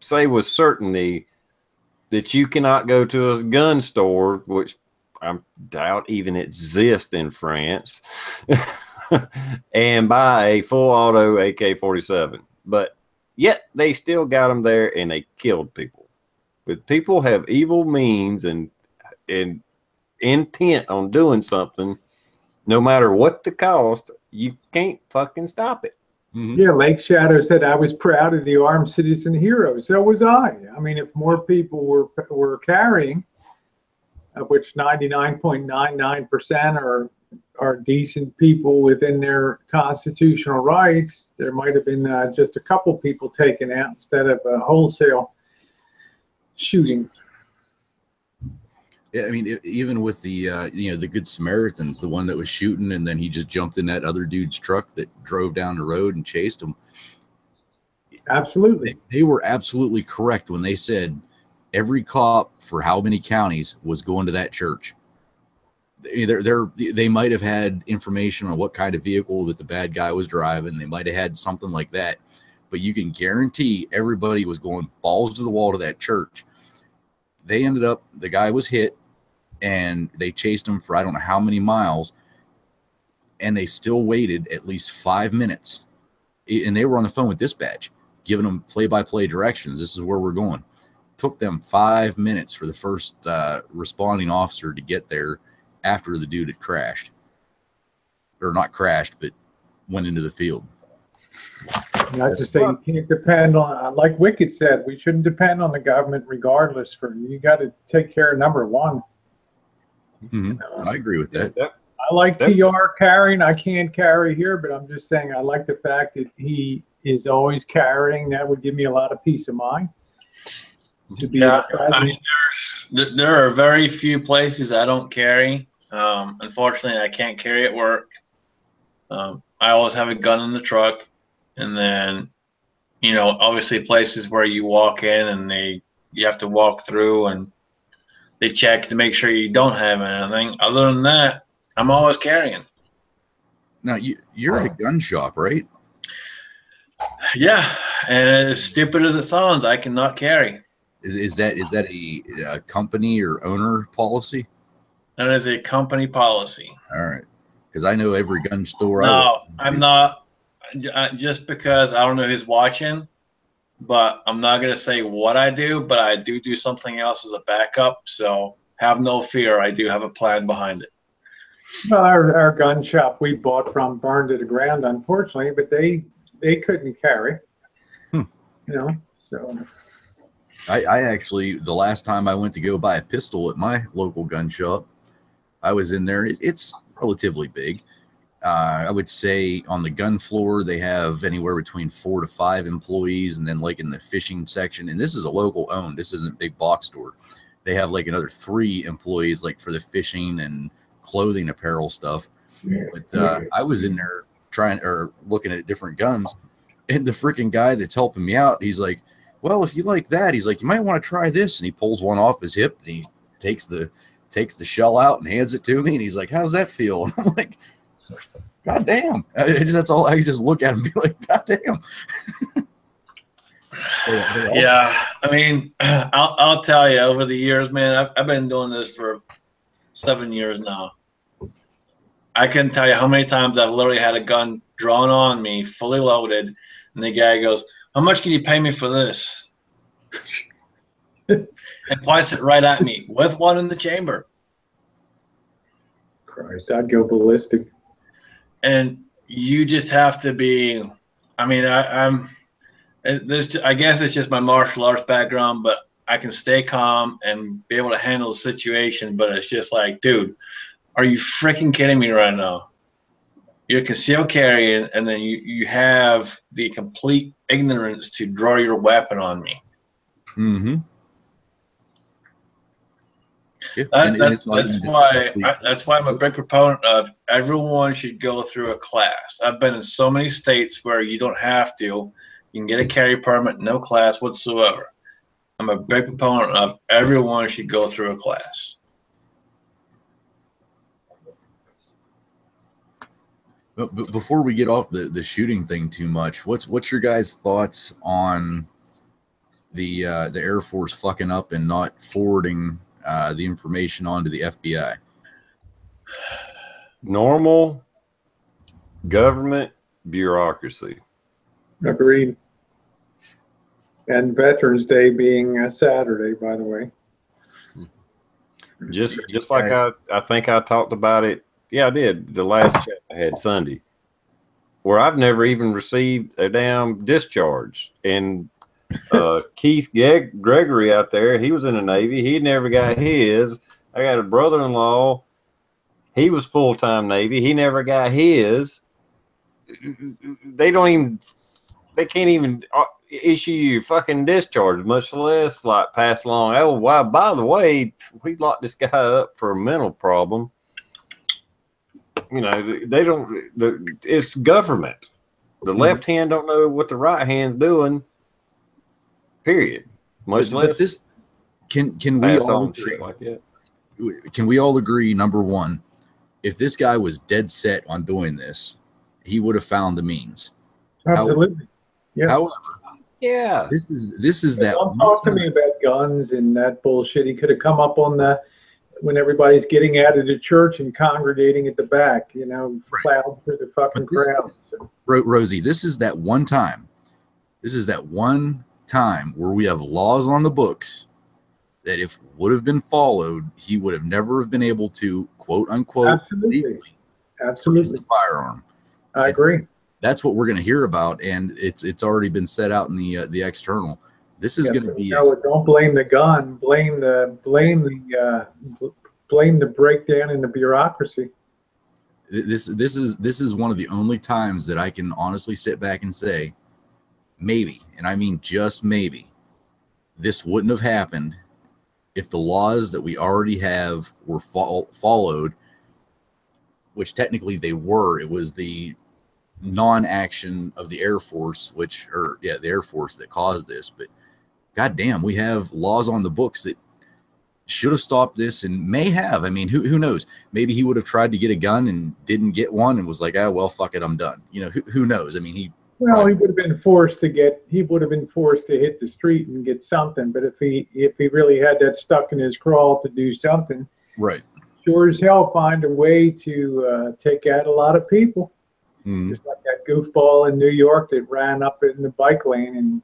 say with certainty that you cannot go to a gun store, which I doubt even exists in France, and buy a full auto AK-47. But yet they still got them there and they killed people. But people have evil means and intent on doing something, no matter what the cost, you can't fucking stop it. Mm-hmm. Yeah, Lake Shadow said, I was proud of the armed citizen heroes. So was I. I mean, if more people were carrying, of which 99.99% are decent people within their constitutional rights, there might have been just a couple people taken out instead of a wholesale shooting. Yeah, I mean, even with the the Good Samaritans, the one that was shooting, and then he just jumped in that other dude's truck that drove down the road and chased him. Absolutely, they were absolutely correct when they said every cop for how many counties was going to that church. They might have had information on what kind of vehicle that the bad guy was driving. They might have had something like that, but you can guarantee everybody was going balls to the wall to that church. They ended up, the guy was hit and they chased him for I don't know how many miles, and they still waited at least 5 minutes. And they were on the phone with dispatch, giving them play-by-play directions. This is where we're going. Took them 5 minutes for the first responding officer to get there after the dude had crashed. Or not crashed, but went into the field. I just say you can't depend on, like Wicked said, we shouldn't depend on the government regardless. You got to take care of number one. Mm-hmm. I agree with that. I like TR carrying. I can't carry here, but I'm just saying I like the fact that he is always carrying. That would give me a lot of peace of mind. I mean, there are very few places I don't carry. Unfortunately, I can't carry at work. I always have a gun in the truck. And then, obviously places where you walk in and you have to walk through and they check to make sure you don't have anything. Other than that, I'm always carrying. Now, you're at a gun shop, right? Yeah. And as stupid as it sounds, I cannot carry. Is that a company or owner policy? That is a company policy. All right. Because I know every gun store. No, I'm not. just because I don't know who's watching, but I'm not going to say what I do, but I do something else as a backup. So have no fear. I do have a plan behind it. Well, our gun shop we bought from burned to the ground, unfortunately, but they couldn't carry. You know, so. I actually, the last time I went to go buy a pistol at my local gun shop, I was in there. It's relatively big. I would say on the gun floor, they have anywhere between 4 to 5 employees. And then like in the fishing section, and this is a local owned, this isn't a big box store. They have like another 3 employees, like for the fishing and clothing apparel stuff. But I was in there looking at different guns, and the freaking guy that's helping me out, he's like, well, if you like that, he's like, you might want to try this. And he pulls one off his hip and he takes the shell out and hands it to me. And he's like, how does that feel? And I'm like, God damn. That's all. I just look at him and be like, God damn. Yeah. I mean, I'll tell you, over the years, man, I've been doing this for 7 years now. I couldn't tell you how many times I've literally had a gun drawn on me, fully loaded. And the guy goes, how much can you pay me for this? And points it right at me with one in the chamber. Christ, I'd go ballistic. And you just have to be, I mean, I guess it's just my martial arts background, but I can stay calm and be able to handle the situation. But it's just like, dude, are you freaking kidding me right now? You're concealed carrying, and then you have the complete ignorance to draw your weapon on me. Mm-hmm. Yeah. That's why I'm a big proponent of everyone should go through a class. I've been in so many states where you don't have to. You can get a carry permit, no class whatsoever. I'm a big proponent of everyone should go through a class. But before we get off the shooting thing too much, what's your guys' thoughts on the Air Force fucking up and not forwarding the information on to the FBI? Normal government bureaucracy. Agreed. And Veterans Day being Saturday, by the way. Just like I think I talked about it. Yeah, I did. The last chat I had Sunday, where I've never even received a damn discharge. And Keith Gregory out there, he was in the Navy. He never got his. I got a brother-in-law. He was full-time Navy. He never got his. They can't even issue you fucking discharge, much less like pass along. Oh, wow, by the way, we locked this guy up for a mental problem. You know, they don't. It's government. The left hand don't know what the right hand's doing. Period. Much less. But this can we all agree? Like that. Can we all agree? Number one, if this guy was dead set on doing this, he would have found the means. Absolutely. However, yeah, this is that. Don't talk to me about guns and that bullshit. He could have come up on when everybody's getting out of the church and congregating at the back, you know, plowed through the fucking crowd. So. Rosie, this is that one time. This is that one time where we have laws on the books that if would have been followed, he would have never have been able to, quote unquote, legally purchase a firearm. I agree. That's what we're going to hear about, and it's already been set out in the external. This is going to be. Don't blame the gun. Blame the breakdown in the bureaucracy. This is one of the only times that I can honestly sit back and say, maybe, and I mean just maybe, this wouldn't have happened if the laws that we already have were followed, which technically they were. It was the non-action of the Air Force, the Air Force that caused this. But goddamn, we have laws on the books that should have stopped this and may have. I mean, who knows? Maybe he would have tried to get a gun and didn't get one and was like, oh, well, fuck it, I'm done. You know, who knows? I mean, he would have been forced to hit the street and get something. But if he really had that stuck in his craw to do something, right, sure as hell find a way to take out a lot of people. Just like that goofball in New York that ran up in the bike lane and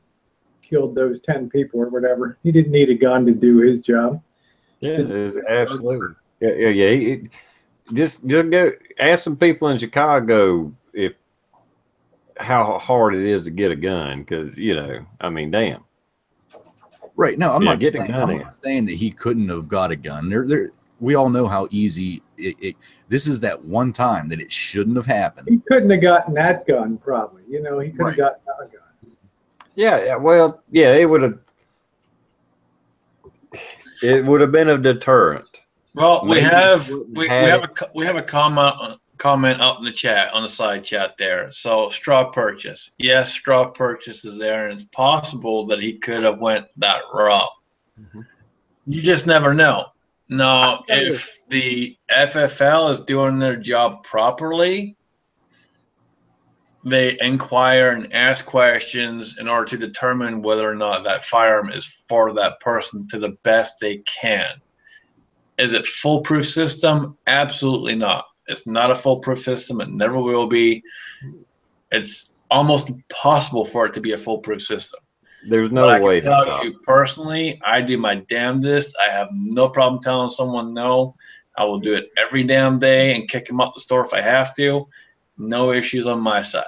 killed those 10 people or whatever. He didn't need a gun to do his job. Yeah, it is absolutely. Yeah. Just go ask some people in Chicago if how hard it is to get a gun, because I mean, damn. Right. No, I'm not getting saying that he couldn't have got a gun. We all know how easy this is. That one time that it shouldn't have happened. He couldn't have gotten that gun, probably. He could have gotten a gun. Yeah. Well, yeah, it would have been a deterrent. Well, we have a comment up in the chat, on the side chat there. So straw purchase. Yes, straw purchase is there, and it's possible that he could have went that route. You just never know. Now, if the FFL is doing their job properly, they inquire and ask questions in order to determine whether or not that firearm is for that person to the best they can. Is it foolproof system? Absolutely not. It's not a foolproof system. It never will be. It's almost impossible for it to be a foolproof system. There's no way. I can tell you personally, I do my damnedest. I have no problem telling someone no. I will do it every damn day and kick them out the store if I have to. No issues on my side.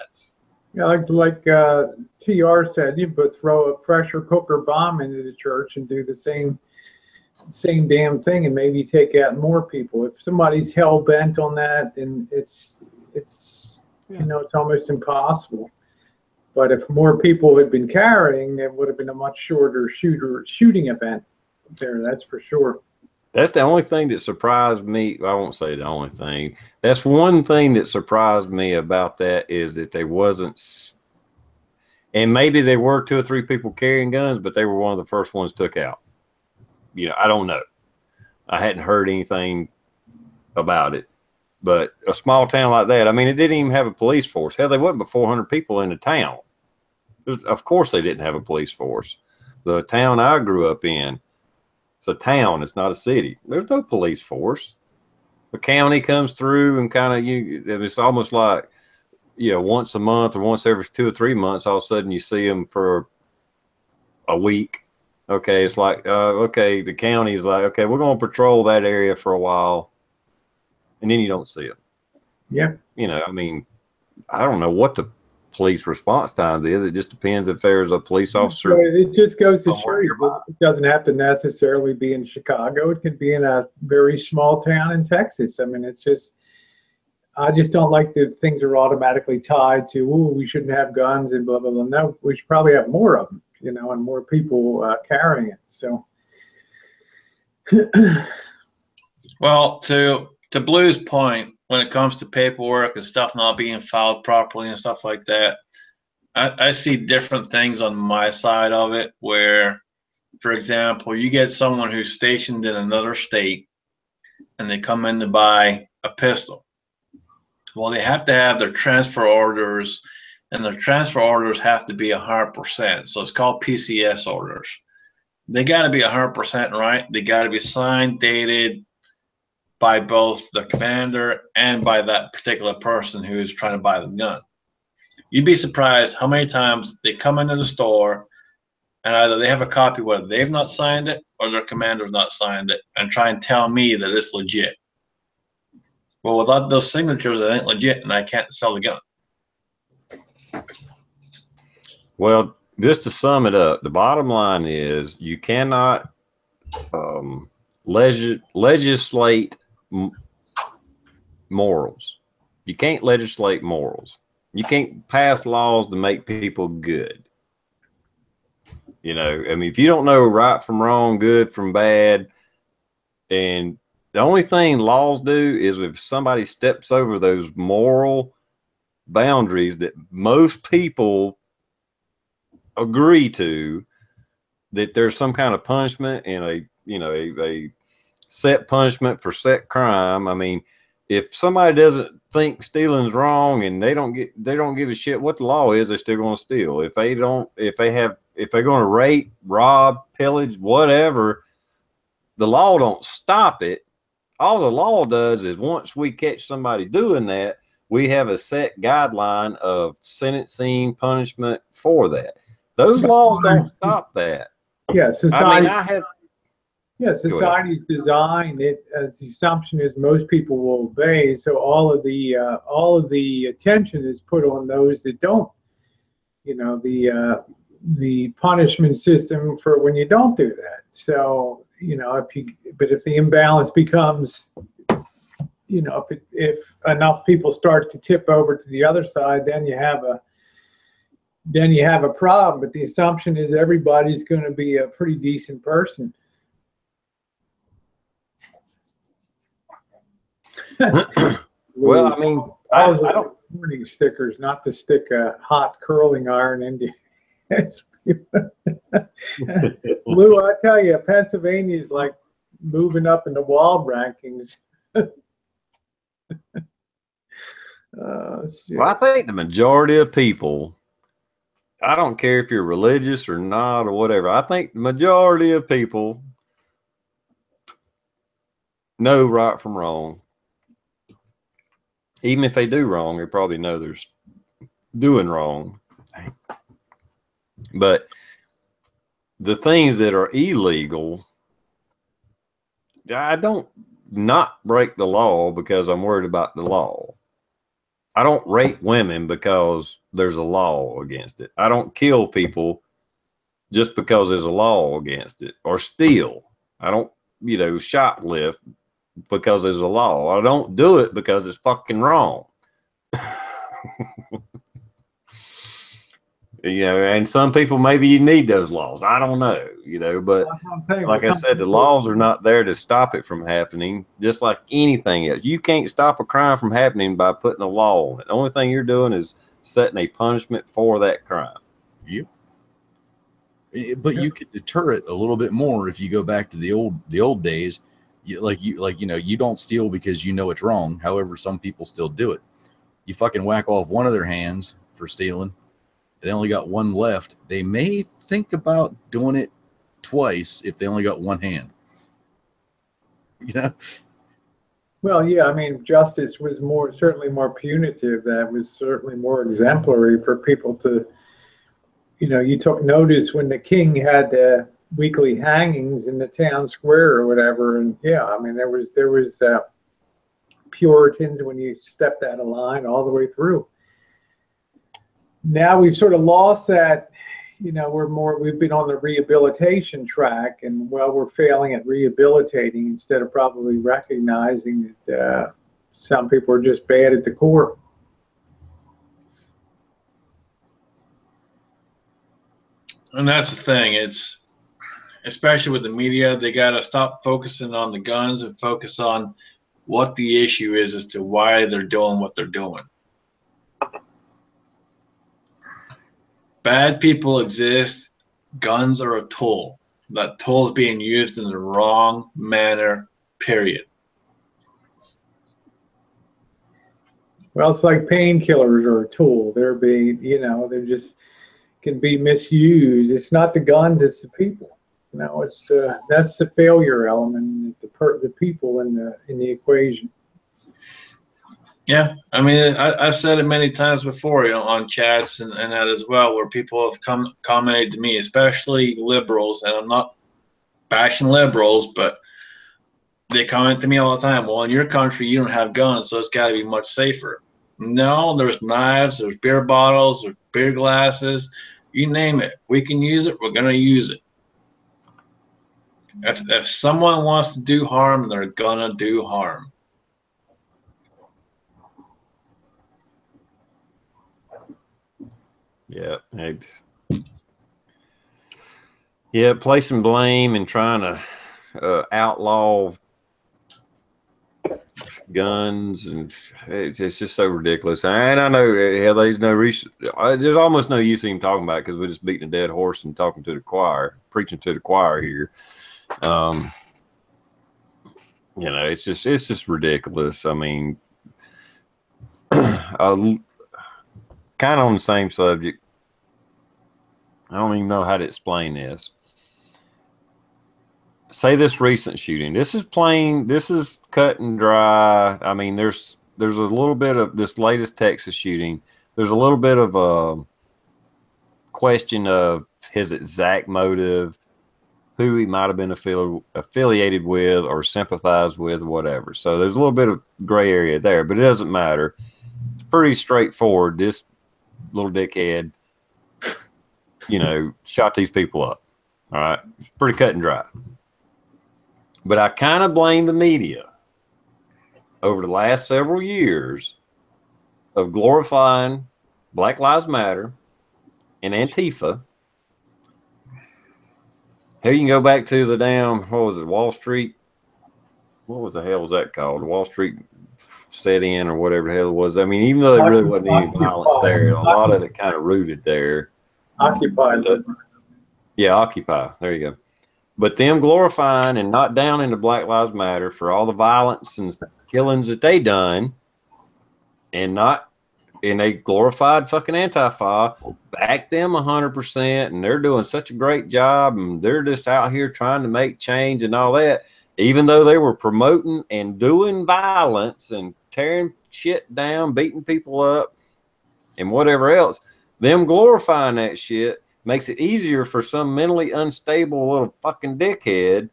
Yeah, like TR said, you could throw a pressure cooker bomb into the church and do the same damn thing, and maybe take out more people. If somebody's hell bent on that, then it's almost impossible. But if more people had been carrying, it would have been a much shorter shooting event there. That's for sure. That's the only thing that surprised me. I won't say the only thing. That's one thing that surprised me about that, is that they wasn't, and maybe there were 2 or 3 people carrying guns, but they were one of the first ones took out. I don't know. I hadn't heard anything about it. But a small town like that, I mean, it didn't even have a police force. Hell, there wasn't but 400 people in the town. Of course they didn't have a police force. The town I grew up in, it's a town, it's not a city. There's no police force. The county comes through and it's almost like, once a month or once every 2 or 3 months, all of a sudden you see them for a week. Okay, it's like, the county's like, okay, we're going to patrol that area for a while, and then you don't see it. Yeah. I mean, I don't know what the police response time is. It just depends if there's a police officer. So it just goes to show you it doesn't have to necessarily be in Chicago. It could be in a very small town in Texas. I mean, I just don't like that things are automatically tied to, we shouldn't have guns and blah, blah, blah. No, we should probably have more of them, and more people carrying it. So. Well, to Blue's point, when it comes to paperwork and stuff not being filed properly and stuff like that, I see different things on my side of it where, for example, you get someone who's stationed in another state and they come in to buy a pistol. Well, they have to have their transfer orders, and their transfer orders have to be 100%. So it's called PCS orders. They got to be 100% right. They got to be signed, dated by both the commander and by that particular person who is trying to buy the gun. You'd be surprised how many times they come into the store and either they have a copy where they've not signed it or their commander's not signed it and try and tell me that it's legit. Well, without those signatures, it ain't legit, and I can't sell the gun. Well, just to sum it up, the bottom line is you cannot legislate morals. You can't legislate morals. You can't pass laws to make people good. I mean, if you don't know right from wrong, good from bad, and the only thing laws do is if somebody steps over those moral boundaries that most people agree to, that there's some kind of punishment and a set punishment for set crime. I mean, if somebody doesn't think stealing's wrong and they don't give a shit what the law is, they're still going to steal. If they're going to rape, rob, pillage, whatever, the law don't stop it. All the law does is once we catch somebody doing that, we have a set guideline of sentencing punishment for that. Those laws don't stop that. Yeah, society. I have. Yeah, society's designed it as the assumption is most people will obey. So all of the attention is put on those that don't. You know, the punishment system for when you don't do that. So, you know, if the imbalance becomes, you know, if enough people start to tip over to the other side, then you have a problem. But the assumption is everybody's going to be a pretty decent person. Well, I mean, I don't. Warning stickers, not to stick a hot curling iron into. Lou, I tell you, Pennsylvania is like moving up in the wall rankings. Well, I think the majority of people, I don't care if you're religious or not or whatever, I think the majority of people know right from wrong. Even if they do wrong, they probably know they're doing wrong. But the things that are illegal, I don't not break the law because I'm worried about the law. I don't rape women because there's a law against it. I don't kill people just because there's a law against it, or steal. I don't, you know, shoplift because there's a law. I don't do it because it's fucking wrong. You know, and some people, maybe you need those laws. I don't know, you know, but like I said, the laws are not there to stop it from happening, just like anything else. You can't stop a crime from happening by putting a law on it. The only thing you're doing is setting a punishment for that crime. Yep. But you could deter it a little bit more if you go back to the old days. You don't steal because you know it's wrong. However, some people still do it. You fucking whack off one of their hands for stealing. They only got one left. They may think about doing it twice if they only got one hand. You know? Well, yeah, I mean, justice was certainly more punitive. That was certainly more exemplary for people to, you know, you took notice when the king had the weekly hangings in the town square or whatever. And yeah, I mean, there was Puritans when you stepped out of line all the way through. Now we've sort of lost that, you know, we've been on the rehabilitation track, and well, we're failing at rehabilitating instead of probably recognizing that some people are just bad at the core. And that's the thing. It's, especially with the media, they got to stop focusing on the guns and focus on what the issue is as to why they're doing what they're doing. Bad people exist. Guns are a tool. That tool is being used in the wrong manner, period. Well, it's like painkillers are a tool. They're being, you know, they're just can be misused. It's not the guns, it's the people. You know, it's that's the failure element, the people in the equation. Yeah, I mean, I've said it many times before, you know, on chats and that as well, where people have commented to me, especially liberals, and I'm not bashing liberals, but they comment to me all the time, well, in your country, you don't have guns, so it's got to be much safer. No, there's knives, there's beer bottles, there's beer glasses, you name it. If we can use it, we're going to use it. If someone wants to do harm, they're going to do harm. Yeah, placing blame and trying to outlaw guns, and it's just so ridiculous. And I know there's no reason. There's almost no use even talking about it because we're just beating a dead horse and talking to the choir, preaching to the choir here. You know, it's just ridiculous. I mean, kind of on the same subject. I don't even know how to explain this. Say this recent shooting. This is plain. This is cut and dry. I mean, there's there's a little bit of this latest Texas shooting. There's a little bit of a question of his exact motive, who he might have been affiliated with or sympathized with, whatever. So there's a little bit of gray area there, but it doesn't matter. It's pretty straightforward. This little dickhead, you know, shot these people up. All right. It's pretty cut and dry. But I kind of blame the media over the last several years of glorifying Black Lives Matter and Antifa. Here you can go back to the damn, what was it, Wall Street? What the hell was that called? Wall Street set in or whatever the hell it was. I mean, even though there really wasn't any violence there, a lot of it kind of rooted there. Occupy. Yeah, Occupy. There you go. But them glorifying and not down into Black Lives Matter for all the violence and killings that they done, and they glorified fucking Antifa, back them 100%, and they're doing such a great job, and they're just out here trying to make change and all that, even though they were promoting and doing violence and tearing shit down, beating people up, and whatever else. Them glorifying that shit makes it easier for some mentally unstable little fucking dickhead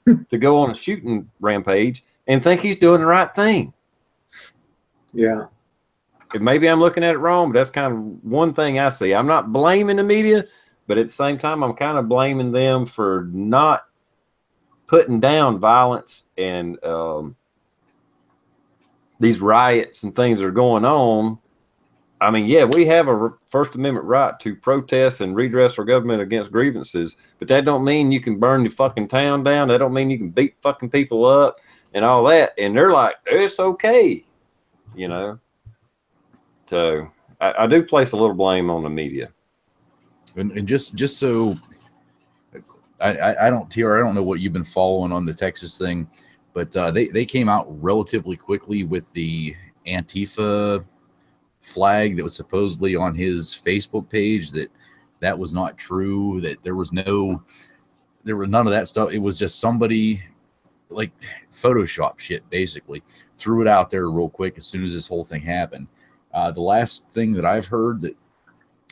to go on a shooting rampage and think he's doing the right thing. Yeah. Maybe I'm looking at it wrong, but that's kind of one thing I see. I'm not blaming the media, but at the same time, I'm kind of blaming them for not putting down violence and these riots and things that are going on. I mean, yeah, we have a First Amendment right to protest and redress our government against grievances, but that don't mean you can burn the fucking town down. That don't mean you can beat fucking people up and all that. And they're like, it's okay, you know. So I do place a little blame on the media. And just so I don't, TR, I don't know what you've been following on the Texas thing, but they came out relatively quickly with the Antifa flag that was supposedly on his Facebook page, that was not true, that there was none of that stuff. It was just somebody like Photoshop shit, basically threw it out there real quick as soon as this whole thing happened. The last thing that I've heard that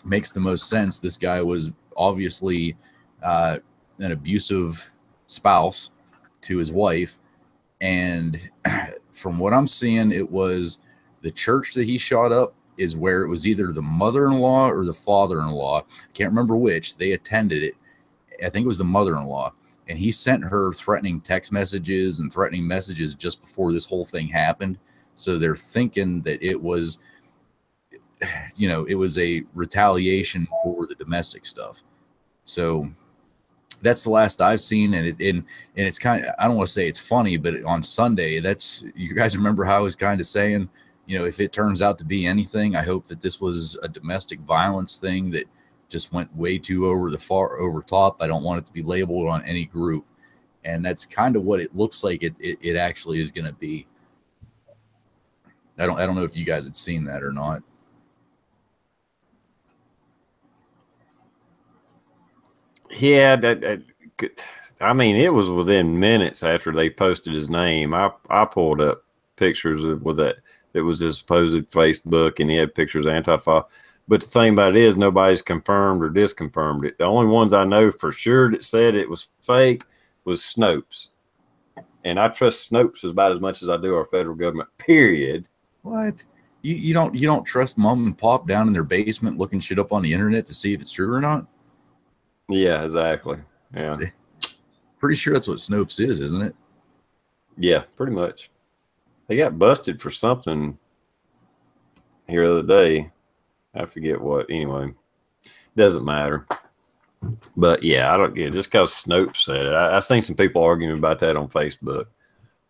makes the most sense, this guy was obviously an abusive spouse to his wife, and from what I'm seeing, it was the church that he shot up is where it was either the mother-in-law or the father-in-law. I can't remember which. They attended it. I think it was the mother-in-law. And he sent her threatening text messages and threatening messages just before this whole thing happened. So they're thinking that it was, you know, it was a retaliation for the domestic stuff. So that's the last I've seen. And it's kind of, I don't want to say it's funny, but on Sunday, you guys remember how I was kind of saying, you know, if it turns out to be anything, I hope that this was a domestic violence thing that just went way too over top. I don't want it to be labeled on any group. And that's kind of what it looks like it actually is going to be. I don't know if you guys had seen that or not. Yeah, I mean, it was within minutes after they posted his name. I pulled up pictures with that. It was his supposed Facebook, and he had pictures of Antifa. But the thing about it is, nobody's confirmed or disconfirmed it. The only ones I know for sure that said it was fake was Snopes. And I trust Snopes about as much as I do our federal government, period. What? You don't trust mom and pop down in their basement looking shit up on the internet to see if it's true or not? Yeah, exactly. Yeah. Pretty sure that's what Snopes is, isn't it? Yeah, pretty much. They got busted for something here the other day. I forget what. Anyway, doesn't matter. But yeah, just because Snopes said it. I've seen some people arguing about that on Facebook.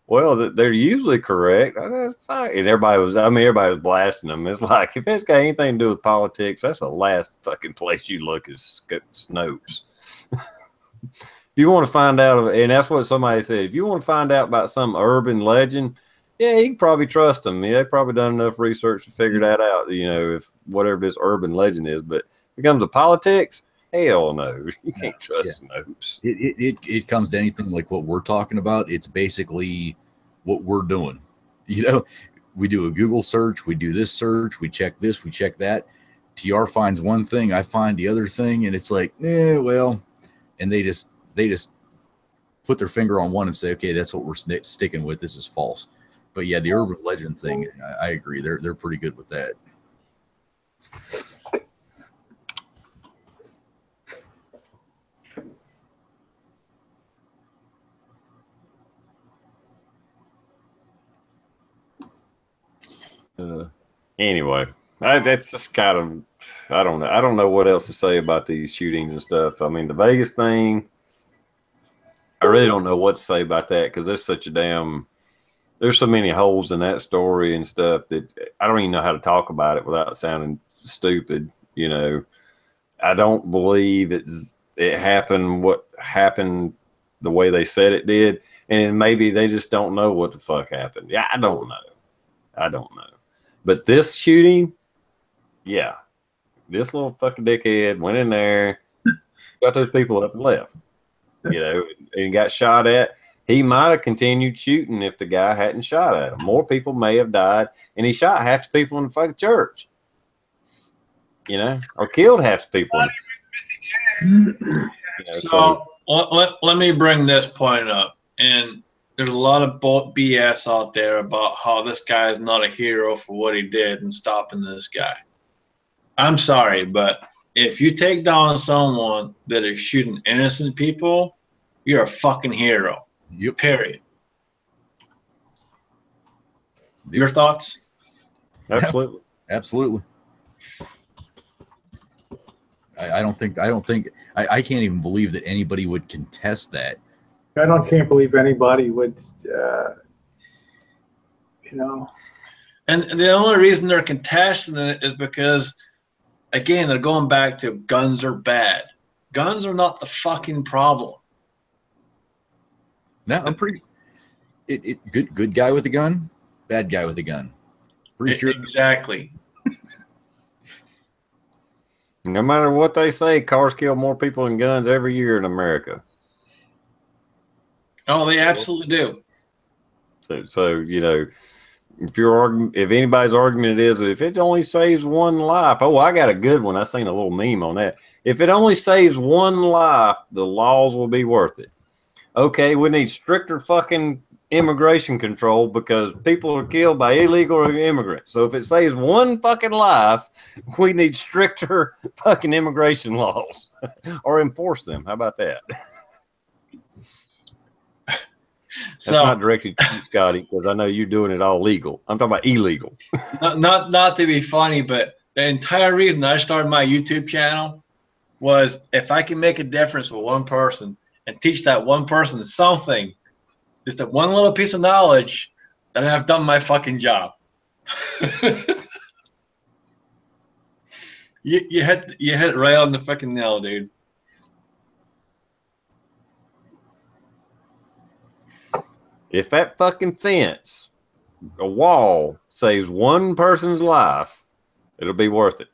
Well, they're usually correct. And everybody was blasting them. It's like, if it's got anything to do with politics, that's the last fucking place you look is Snopes. If you want to find out, and that's what somebody said, if you want to find out about some urban legend, yeah, you can probably trust them. Yeah, they've probably done enough research to figure that out, you know, if whatever this urban legend is. But if it comes to politics, hell no. You can't trust Snopes. It comes to anything like what we're talking about. It's basically what we're doing. You know, we do a Google search, we do this search, we check this, we check that. TR finds one thing, I find the other thing, and it's like, well, and they just put their finger on one and say, okay, that's what we're sticking with. This is false. But yeah, the urban legend thing, I agree. They're pretty good with that. Anyway, that's just kind of, I don't know. I don't know what else to say about these shootings and stuff. I mean, the Vegas thing, I really don't know what to say about that because there's such a there's so many holes in that story and stuff that I don't even know how to talk about it without sounding stupid. You know, I don't believe it happened what happened the way they said it did, and maybe they just don't know what the fuck happened. Yeah, I don't know. But this shooting, yeah, this little fucking dickhead went in there, got those people up and left, you know, and got shot at. He might have continued shooting if the guy hadn't shot at him. More people may have died, and he shot half the people in the fucking church, you know, or killed half the people. So let me bring this point up. And there's a lot of BS out there about how this guy is not a hero for what he did in stopping this guy. I'm sorry, but if you take down someone that is shooting innocent people, you're a fucking hero. Yep. Period. Your thoughts? Absolutely. Absolutely. I can't even believe that anybody would contest that. Can't believe anybody would, you know. And the only reason they're contesting it is because, again, they're going back to guns are bad. Guns are not the fucking problem. No, I'm pretty. Good guy with a gun, bad guy with a gun. Pretty sure. Exactly. No matter what they say, cars kill more people than guns every year in America. Oh, they absolutely do. So you know, if anybody's argument is if it only saves one life, oh, I got a good one. I seen a little meme on that. If it only saves one life, the laws will be worth it. Okay, we need stricter fucking immigration control because people are killed by illegal immigrants. So if it saves one fucking life, we need stricter fucking immigration laws or enforce them. How about that? That's not directed to you, Scotty, because I know you're doing it all legal. I'm talking about illegal. Not to be funny, but the entire reason I started my YouTube channel was if I can make a difference with one person and teach that one person something, just that one little piece of knowledge, then I've done my fucking job. you hit it right on the fucking nail, dude. If that fucking fence, a wall, saves one person's life, it'll be worth it.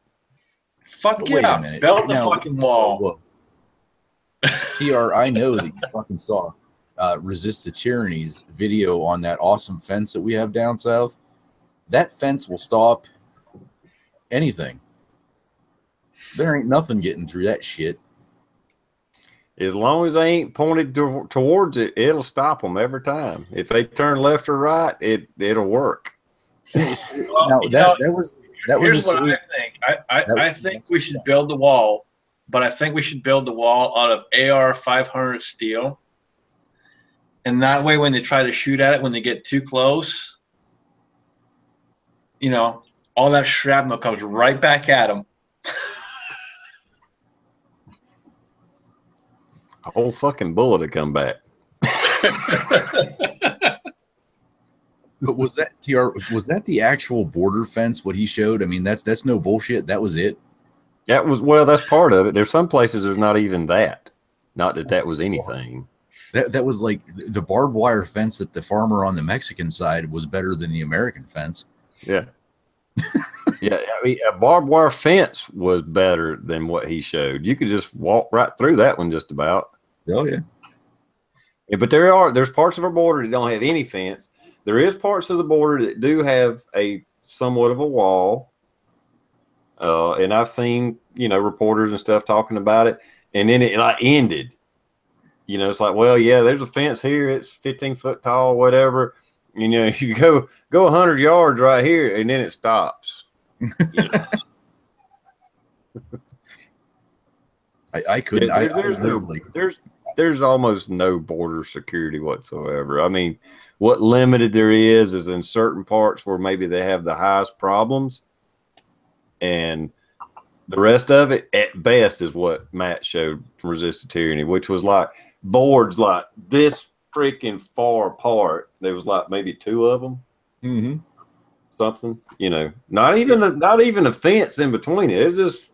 Fuck but yeah, wait a minute. build the fucking wall. Whoa. TR, I know that you fucking saw Resist the Tyranny's video on that awesome fence that we have down south. That fence will stop anything. There ain't nothing getting through that shit. As long as they ain't pointed towards it, it'll stop them every time. If they turn left or right, it'll work. Now that was Here's what I think. I think we should build the wall, but I think we should build the wall out of AR 500 steel. And that way, when they try to shoot at it, when they get too close, you know, all that shrapnel comes right back at them. A whole fucking bullet to come back. But was that TR? Was that the actual border fence? What he showed? I mean, that's no bullshit. That was it. That's part of it. There's some places there's not even that. Not that was anything. That was like the barbed wire fence that the farmer on the Mexican side was better than the American fence. Yeah. Yeah, I mean, a barbed wire fence was better than what he showed. You could just walk right through that one just about. Oh yeah. Yeah, but there's parts of our border that don't have any fence. there is parts of the border that do have a somewhat of a wall. And I've seen, you know, reporters and stuff talking about it, and then it like ended. You know, it's like, well, yeah, there's a fence here. It's 15 foot tall, whatever. You know, you go 100 yards right here, and then it stops. You know? I couldn't. Yeah, there's almost no border security whatsoever. I mean, what limited there is in certain parts where maybe they have the highest problems, and the rest of it, at best, is what Matt showed from Resisted Tyranny, which was like boards like this freaking far apart. There was like maybe 2 of them, something. You know, not even a fence in between it. It was just,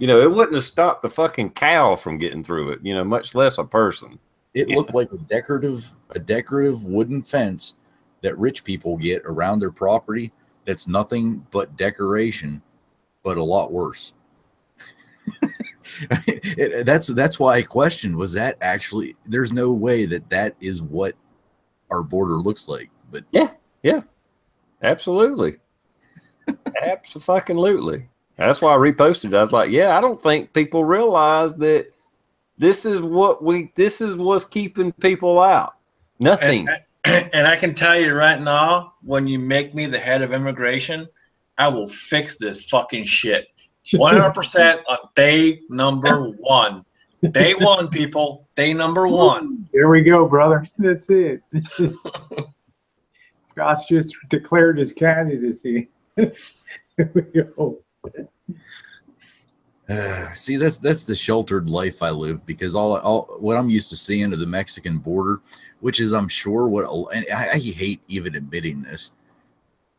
you know, it wouldn't have stopped the fucking cow from getting through it. You know, much less a person. It looked like a decorative wooden fence that rich people get around their property. That's nothing but decoration, but a lot worse. That's why I questioned, was that actually, there's no way that is what our border looks like. But yeah, absolutely. Absolutely. That's why I reposted it. I was like, yeah, I don't think people realize that this is what's keeping people out. Nothing. And I can tell you right now, when you make me the head of immigration, I will fix this fucking shit. 100% on day number 1. Day 1, people. Day number 1. There we go, brother. That's it. Scott's just declared his candidacy. There we go. See, that's the sheltered life I live, because all what I'm used to seeing of the Mexican border, which is, I'm sure, and I hate even admitting this,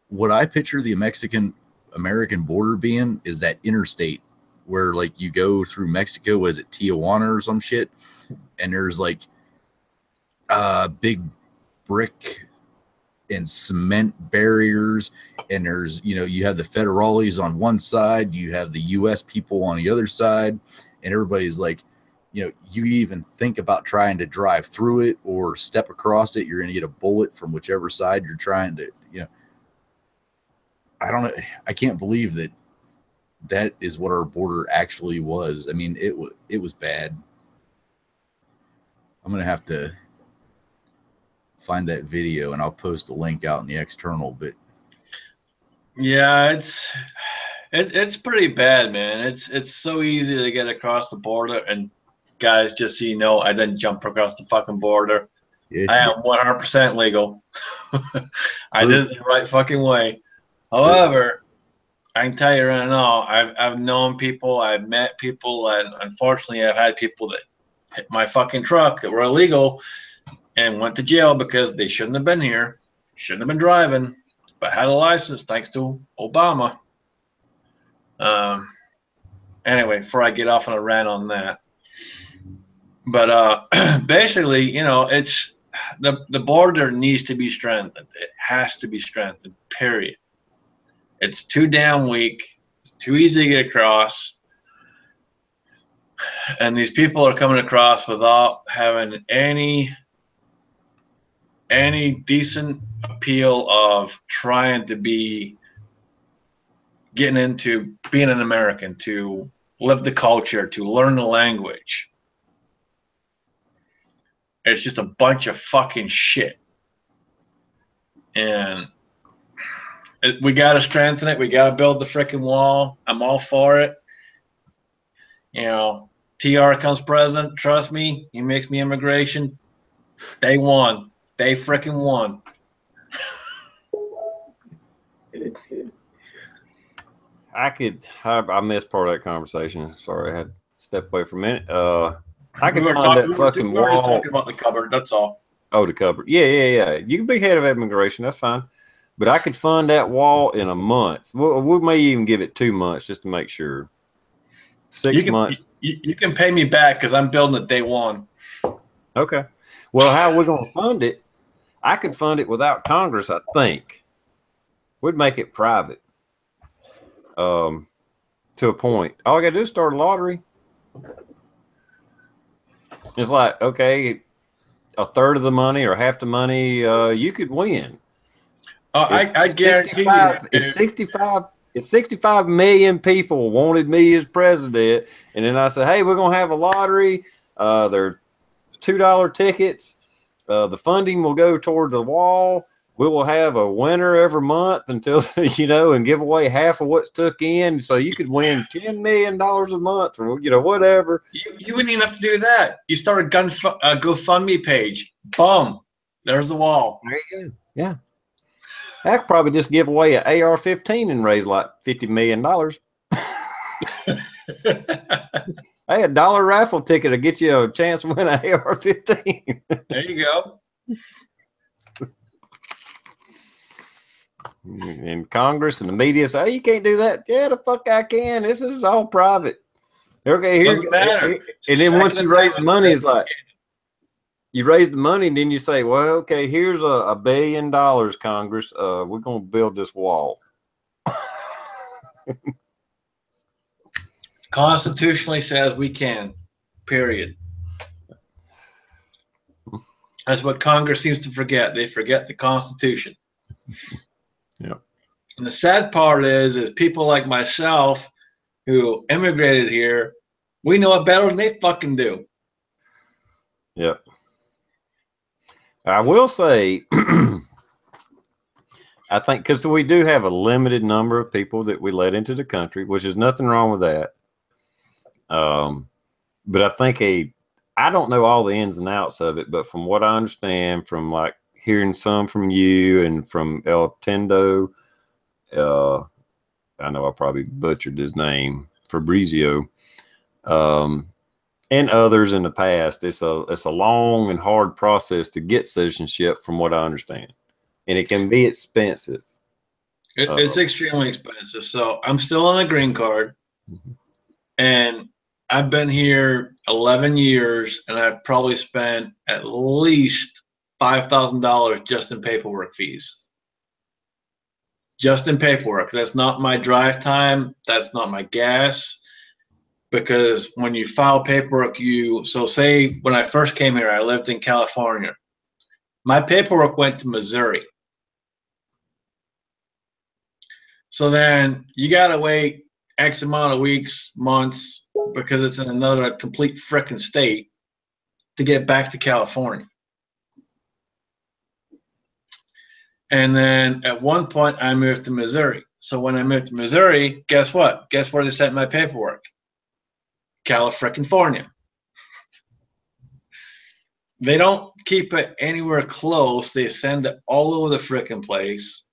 what I picture the Mexican-American border being is that interstate where, like, you go through Mexico, is it Tijuana or some shit, and there's like big brick and cement barriers, and there's, you know, you have the federales on one side, you have the US people on the other side, and everybody's like, you know, you even think about trying to drive through it or step across it, you're going to get a bullet from whichever side you're trying to, you know. I don't know. I can't believe that is what our border actually was. I mean, it was bad. I'm going to have to find that video, and I'll post a link out in the external. But yeah, it's pretty bad, man. It's so easy to get across the border, and guys, just so you know, I didn't jump across the fucking border. yes, I am 100% legal. I did it the right fucking way. However, I can tell you right now, I've known people, I've met people, and unfortunately, I've had people that hit my fucking truck that were illegal and went to jail because they shouldn't have been here, shouldn't have been driving, but had a license thanks to Obama. Anyway, before I get off on a rant on that, but basically, you know, it's the border needs to be strengthened. It has to be strengthened. Period. It's too damn weak. It's too easy to get across. And these people are coming across without having any decent appeal of trying to be getting into being an American, to live the culture, to learn the language. It's just a bunch of fucking shit. And we got to strengthen it. We got to build the freaking wall. I'm all for it. You know, TR comes president. Trust me, he makes me immigration. Day 1. Day freaking 1. I missed part of that conversation. Sorry, I had to step away for a minute. I can find that fucking wall. We were just talking about the cupboard. That's all. Oh, the cupboard. Yeah. You can be head of immigration. That's fine. But I could fund that wall in a month. We may even give it 2 months just to make sure. 6 months. You can pay me back because I'm building it day 1. Okay. Well, how are we going to fund it? I could fund it without Congress, I think. We'd make it private. To a point. All I got to do is start a lottery. It's like, okay, a third of the money or half the money, you could win. I guarantee you. If 65 million people wanted me as president, and then I said, hey, we're going to have a lottery. They're $2 tickets. The funding will go toward the wall. We will have a winner every month until, and give away half of what's took in. So you could win $10 million a month or, whatever. You wouldn't even have to do that. You start a GoFundMe page. Boom. There's the wall. There you go. Yeah. I could probably just give away an AR-15 and raise like $50 million. Hey, a $1 raffle ticket will get you a chance to win an AR-15. There you go. And Congress and the media say, hey, you can't do that. Yeah, the fuck I can. This is all private. Okay, here's Doesn't matter. And then once you raise the money, it's like, you raise the money, and then you say, well, okay, here's $1 billion, Congress. We're going to build this wall. Constitutionally says we can, period. That's what Congress seems to forget. They forget the Constitution. Yeah. And the sad part is people like myself who immigrated here, we know it better than they fucking do. Yeah. I will say, I think, because we do have a limited number of people that we let into the country, which is nothing wrong with that. But I think I don't know all the ins and outs of it, but from what I understand, from like hearing some from you and from El Tendo, I know I probably butchered his name, Fabrizio, and others in the past, it's a long and hard process to get citizenship, from what I understand, and it can be expensive. It's extremely expensive. So I'm still on a green card, and I've been here 11 years, and I've probably spent at least $5,000 just in paperwork fees. Just in paperwork. That's not my drive time. That's not my gas. Because when you file paperwork, so say when I first came here, I lived in California. My paperwork went to Missouri. So then you got to wait X amount of weeks, months, because it's in another complete frickin' state to get back to California. And then at one point I moved to Missouri. So when I moved to Missouri, guess what? Guess where they sent my paperwork? California. They don't keep it anywhere close. They send it all over the frickin' place.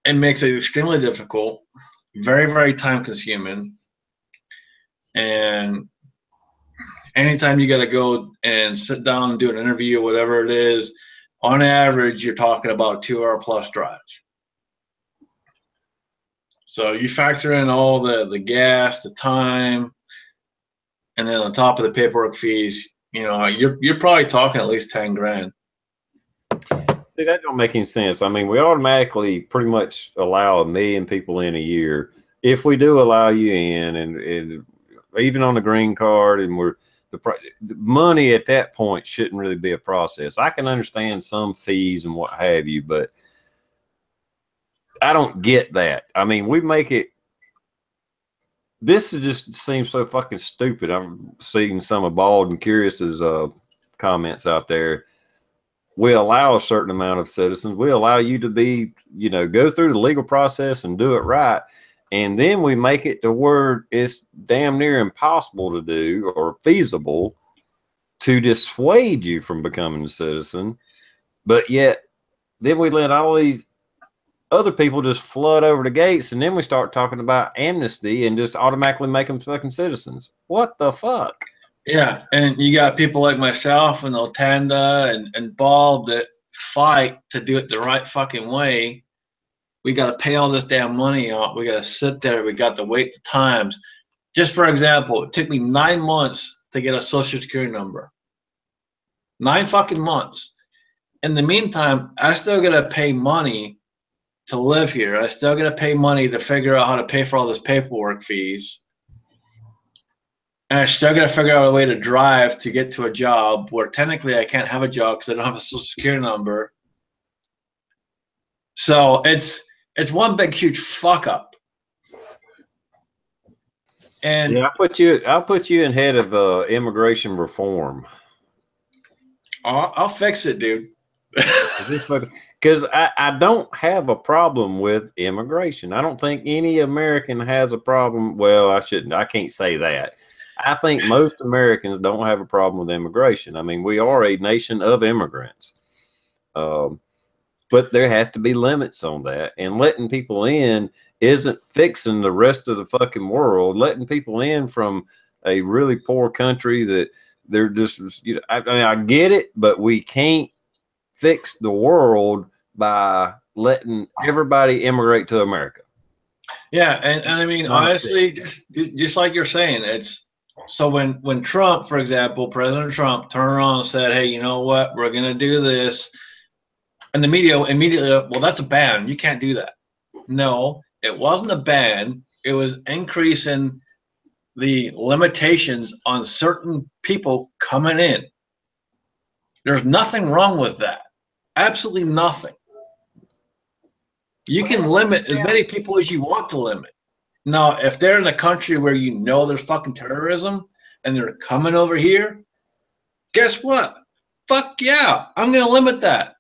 It makes it extremely difficult, very, very time consuming. And anytime you got to go and sit down and do an interview or whatever it is, on average, you're talking about a 2-hour plus drive. So you factor in all the gas, the time, and then on top of the paperwork fees, you're probably talking at least 10 grand. See, that don't make any sense. I mean, we automatically pretty much allow 1 million people in a year. If we do allow you in, and even on the green card, and the money at that point shouldn't really be a process. I can understand some fees and what have you, but I don't get that. I mean, we make it. This just seems so fucking stupid. I'm seeing some of Bald and Curious's comments out there. We allow a certain amount of citizens. We allow you to be, go through the legal process and do it right. And then we make it to where it's damn near impossible to do or feasible to dissuade you from becoming a citizen. But yet then we let all these other people just flood over the gates, and then we start talking about amnesty and just automatically make them fucking citizens. What the fuck? Yeah, and you got people like myself and Otanda and Bald that fight to do it the right fucking way. We got to pay all this damn money out. We got to sit there. We got to wait the times. Just for example, it took me 9 months to get a social security number. 9 fucking months. In the meantime, I still got to pay money to live here. I still got to pay money to figure out how to pay for all this paperwork fees. And I still got to figure out a way to drive to get to a job where technically I can't have a job because I don't have a social security number. So it's one big huge fuck up. And yeah, I'll put you in head of immigration reform. I'll fix it, dude. Because I don't have a problem with immigration. I don't think any American has a problem. Well, I can't say that. I think most Americans don't have a problem with immigration. I mean, we are a nation of immigrants. But there has to be limits on that. And letting people in isn't fixing the rest of the fucking world. Letting people in from a really poor country that they're just, you know, I mean, I get it, but we can't fix the world by letting everybody immigrate to America. Yeah, and I mean, honestly, just like you're saying, it's so when Trump, for example, President Trump turned around and said, hey, you know what, we're going to do this. And the media immediately, well, that's a ban. You can't do that. No, it wasn't a ban. It was increasing the limitations on certain people coming in. There's nothing wrong with that. Absolutely nothing. You can limit as many people as you want to limit. Now, if they're in a country where you know there's fucking terrorism and they're coming over here, guess what? Fuck yeah, I'm going to limit that.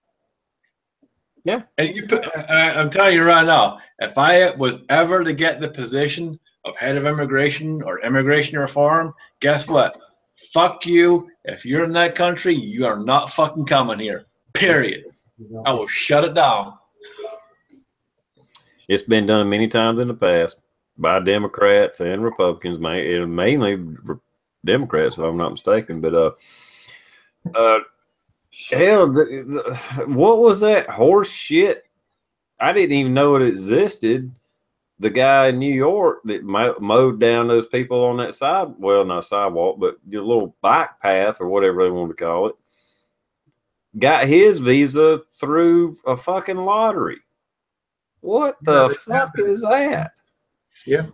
Yeah. And I'm telling you right now, if I was ever to get in the position of head of immigration or immigration reform, guess what? Fuck you. If you're in that country, you are not fucking coming here. Period. I will shut it down. It's been done many times in the past by Democrats and Republicans, mainly Democrats, if I'm not mistaken. But hell, what was that horse shit? I didn't even know it existed. The guy in New York that mowed down those people on that not sidewalk, but your little bike path or whatever they want to call it, got his visa through a fucking lottery. What the fuck is that? Yeah.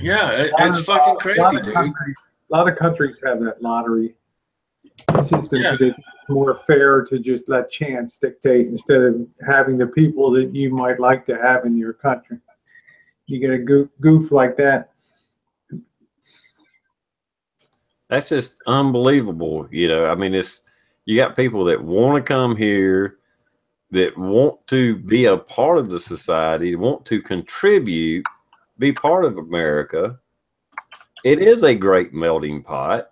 Yeah, it's fucking crazy, dude. A lot of countries have that lottery system because it's more fair to just let chance dictate instead of having the people that you might like to have in your country. You get a goof like that. That's just unbelievable. You know, I mean, you got people that want to come here, that want to be a part of the society, want to contribute, be part of America. It is a great melting pot,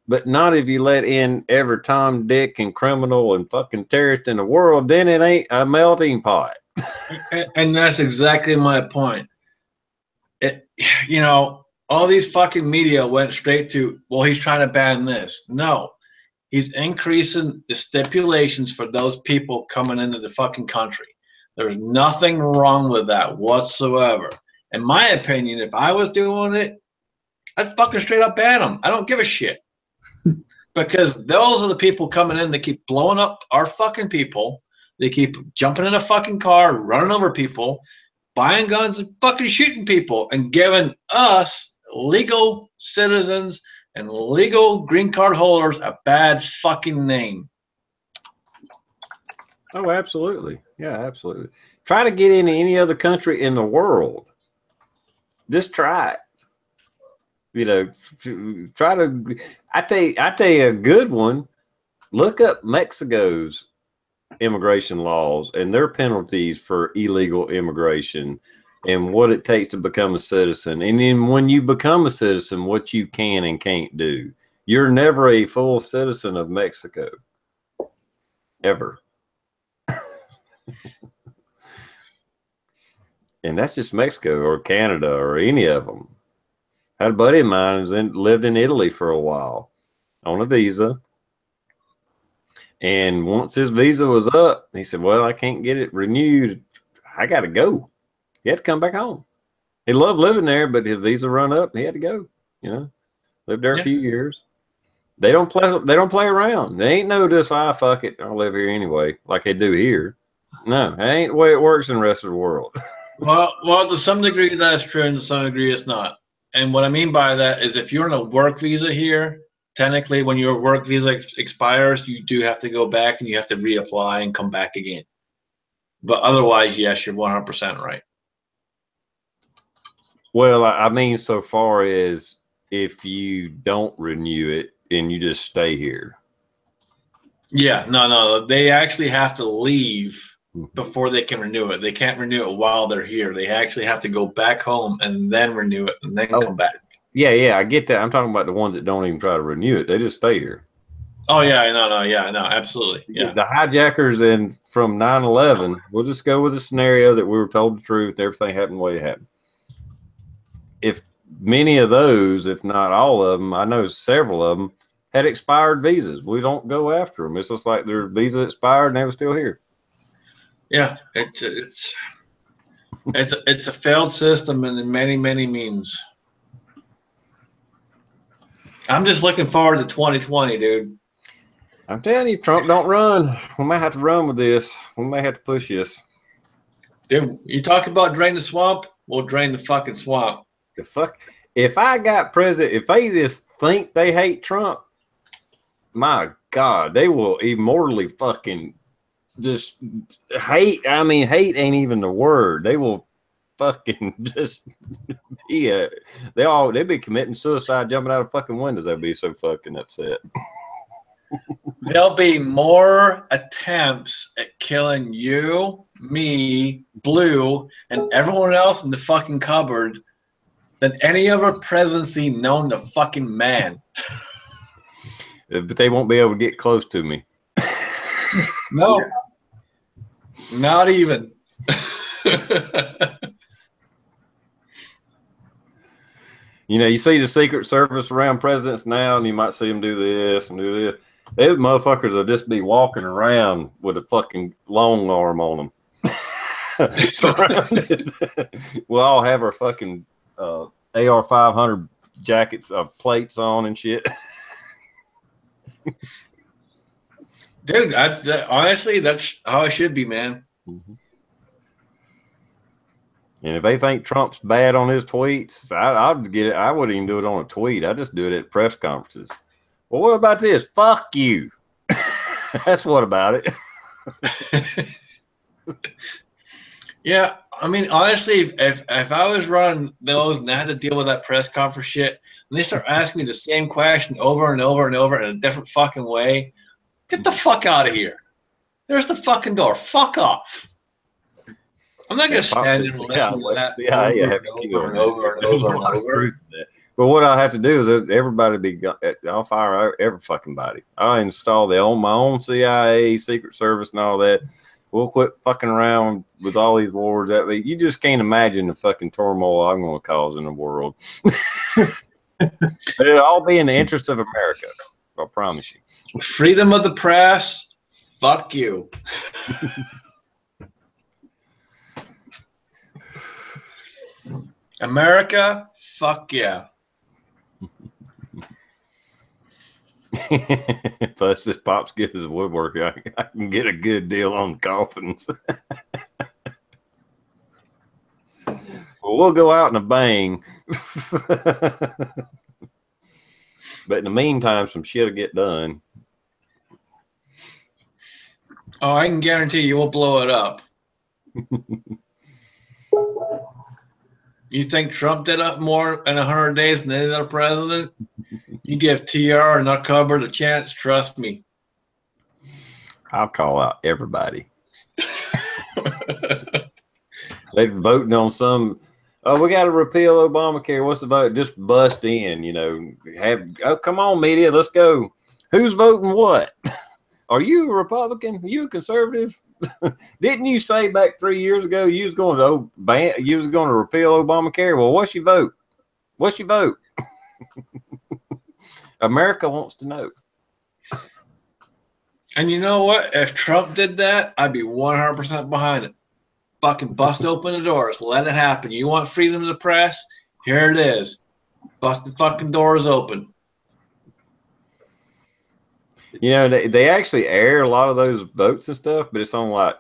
but not if you let in every Tom, Dick, and criminal and fucking terrorist in the world. Then it ain't a melting pot. And that's exactly my point. You know, all these fucking media went straight to, well, he's trying to ban this. No, he's increasing the stipulations for those people coming into the fucking country. There's nothing wrong with that whatsoever. In my opinion, if I was doing it, I'd fucking straight up ban them. I don't give a shit. Because those are the people coming in that keep blowing up our fucking people. They keep jumping in a fucking car, running over people, buying guns and fucking shooting people, and giving us legal citizens and legal green card holders a bad fucking name. Oh, absolutely. Yeah, absolutely. Try to get into any other country in the world. Just try it. You know, try to. I tell you a good one. Look up Mexico's immigration laws and their penalties for illegal immigration and what it takes to become a citizen. And then when you become a citizen, what you can and can't do. You're never a full citizen of Mexico. Ever. And that's just Mexico or Canada or any of them. I had a buddy of mine who lived in Italy for a while on a visa. And once his visa was up, he said, well, I can't get it renewed. I got to go. He had to come back home. He loved living there, but his visa run up and he had to go. You know, lived there a few years. They don't play around. They ain't no this, fuck it, I'll live here anyway, like they do here. No, that ain't the way it works in the rest of the world. Well, to some degree that's true, and to some degree it's not. And what I mean by that is if you're on a work visa here, technically when your work visa expires, you do have to go back and you have to reapply and come back again. But otherwise, yes, you're 100% right. Well, I mean, so far as if you don't renew it and you just stay here. Yeah, no. They actually have to leave before they can renew it. They can't renew it while they're here. They actually have to go back home and then renew it and then come back. Yeah, I get that. I'm talking about the ones that don't even try to renew it. They just stay here. Oh, yeah, no, absolutely. Yeah. The hijackers and from 9/11, we'll just go with the scenario that we were told the truth. Everything happened the way it happened. If many of those, if not all of them, I know several of them, had expired visas. We don't go after them. It's just like their visa expired and they were still here. Yeah, it's a failed system in many means. I'm just looking forward to 2020, dude. I'm telling you, Trump don't run. We might have to run with this. We may have to push this. Dude, you talk about drain the swamp, we'll drain the fucking swamp. The fuck? If I got president, if they just think they hate Trump, my God, they will immortally fucking just hate. I mean, hate ain't even the word. They will fucking just be they'd be committing suicide, jumping out of fucking windows. They'd be so fucking upset. There'll be more attempts at killing you, me, Blue, and everyone else in the fucking cupboard than any other presidency known to fucking man. But they won't be able to get close to me. No. Not even. You know, you see the Secret Service around presidents now, and you might see them do this and do this. Those motherfuckers will just be walking around with a fucking long arm on them. Surrounded. We'll all have our fucking AR-500 jackets of plates on and shit. Dude, honestly, that's how it should be, man. Mm-hmm. And if they think Trump's bad on his tweets, I'd get it. I wouldn't even do it on a tweet. I just do it at press conferences. Well, what about this? Fuck you. That's what about it. Yeah, I mean, honestly, if I was running those and I had to deal with that press conference shit, and they start asking me the same question over and over and over in a different fucking way, get the fuck out of here. There's the fucking door. Fuck off. I'm not going to stand there and listen to that over and over and over and over. But what I have to do is everybody I'll fire every fucking body. I'll install my own CIA, Secret Service, and all that. We'll quit fucking around with all these wars. You just can't imagine the fucking turmoil I'm going to cause in the world. But it'll all be in the interest of America. I promise you. Freedom of the press. Fuck you. America. Fuck yeah. Plus, this Pop's good as a woodworker. I can get a good deal on coffins. Well, we'll go out in a bang. But in the meantime, some shit will get done. Oh, I can guarantee you will blow it up. You think Trump did up more in 100 days than any other president? You give TR and our cupboard a chance, trust me. I'll call out everybody. They're voting on some. Oh, we got to repeal Obamacare. What's the vote? Just bust in, you know. Come on, media, let's go. Who's voting what? Are you a Republican? Are you a conservative? Didn't you say back 3 years ago you was going to repeal Obamacare? Well, what's your vote? What's your vote? America wants to know. And you know what? If Trump did that, I'd be 100% behind it. Fucking bust open the doors. Let it happen. You want freedom of the press? Here it is. Bust the fucking doors open. You know, they actually air a lot of those votes and stuff, but it's on like,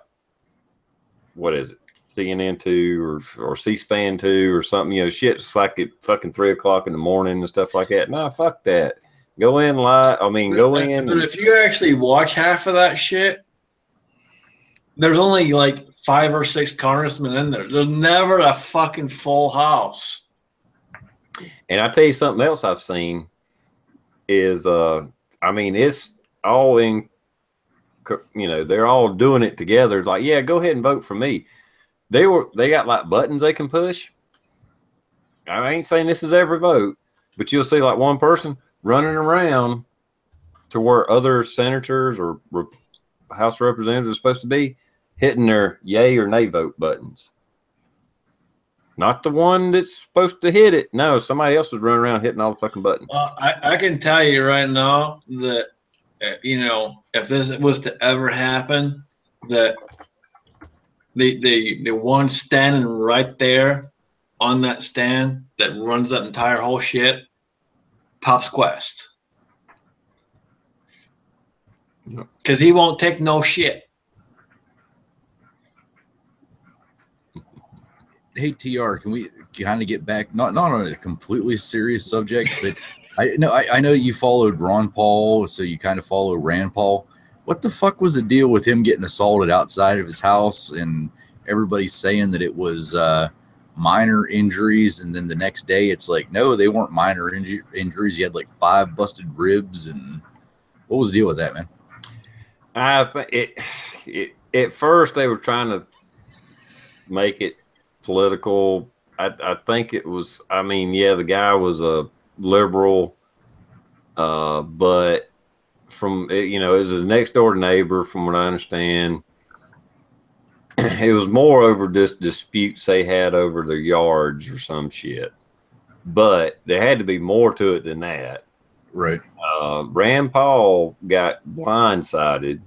what is it, CNN 2 or C-SPAN 2 or something, you know, shit's like at fucking 3 o'clock in the morning and stuff like that. Nah, fuck that. Go in live. I mean, go in. But if you actually watch half of that shit, there's only like 5 or 6 congressmen in there. There's never a fucking full house. And I tell you something else I've seen is, I mean, it's all in, you know, they're all doing it together. It's like, yeah, go ahead and vote for me. They got like buttons they can push. I ain't saying this is every vote, but you'll see like one person running around to where other senators or House representatives are supposed to be hitting their yay or nay vote buttons. Not the one that's supposed to hit it. No, somebody else is running around hitting all the fucking buttons. Well, I can tell you right now that, you know, if this was to ever happen, that the one standing right there on that stand that runs that entire whole shit, Pops Quest. Because he won't take no shit. Hey TR, can we kind of get back not on a completely serious subject, but I know you followed Ron Paul, so you kind of follow Rand Paul. What the fuck was the deal with him getting assaulted outside of his house and everybody's saying that it was minor injuries, and then the next day it's like, no, they weren't minor injuries. He had like 5 busted ribs. And what was the deal with that, man? I think at first they were trying to make it political. I think it was, I mean, yeah, the guy was a liberal, but from, you know, it was his next door neighbor, from what I understand. It was more over just disputes they had over their yards or some shit. But there had to be more to it than that. Right. Rand Paul got blindsided.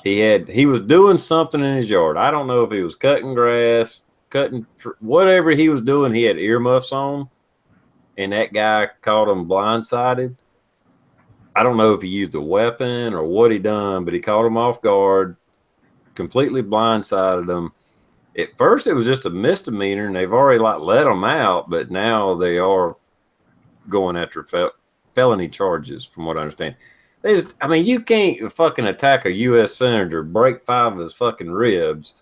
He was doing something in his yard. I don't know if he was cutting grass, whatever he was doing. He had earmuffs on, and that guy caught him blindsided. I don't know if he used a weapon or what he done, but he caught him off guard, completely blindsided him. At first, it was just a misdemeanor, and they've already like let him out, but now they are going after felony charges, from what I understand. I mean, you can't fucking attack a U.S. senator, break 5 of his fucking ribs,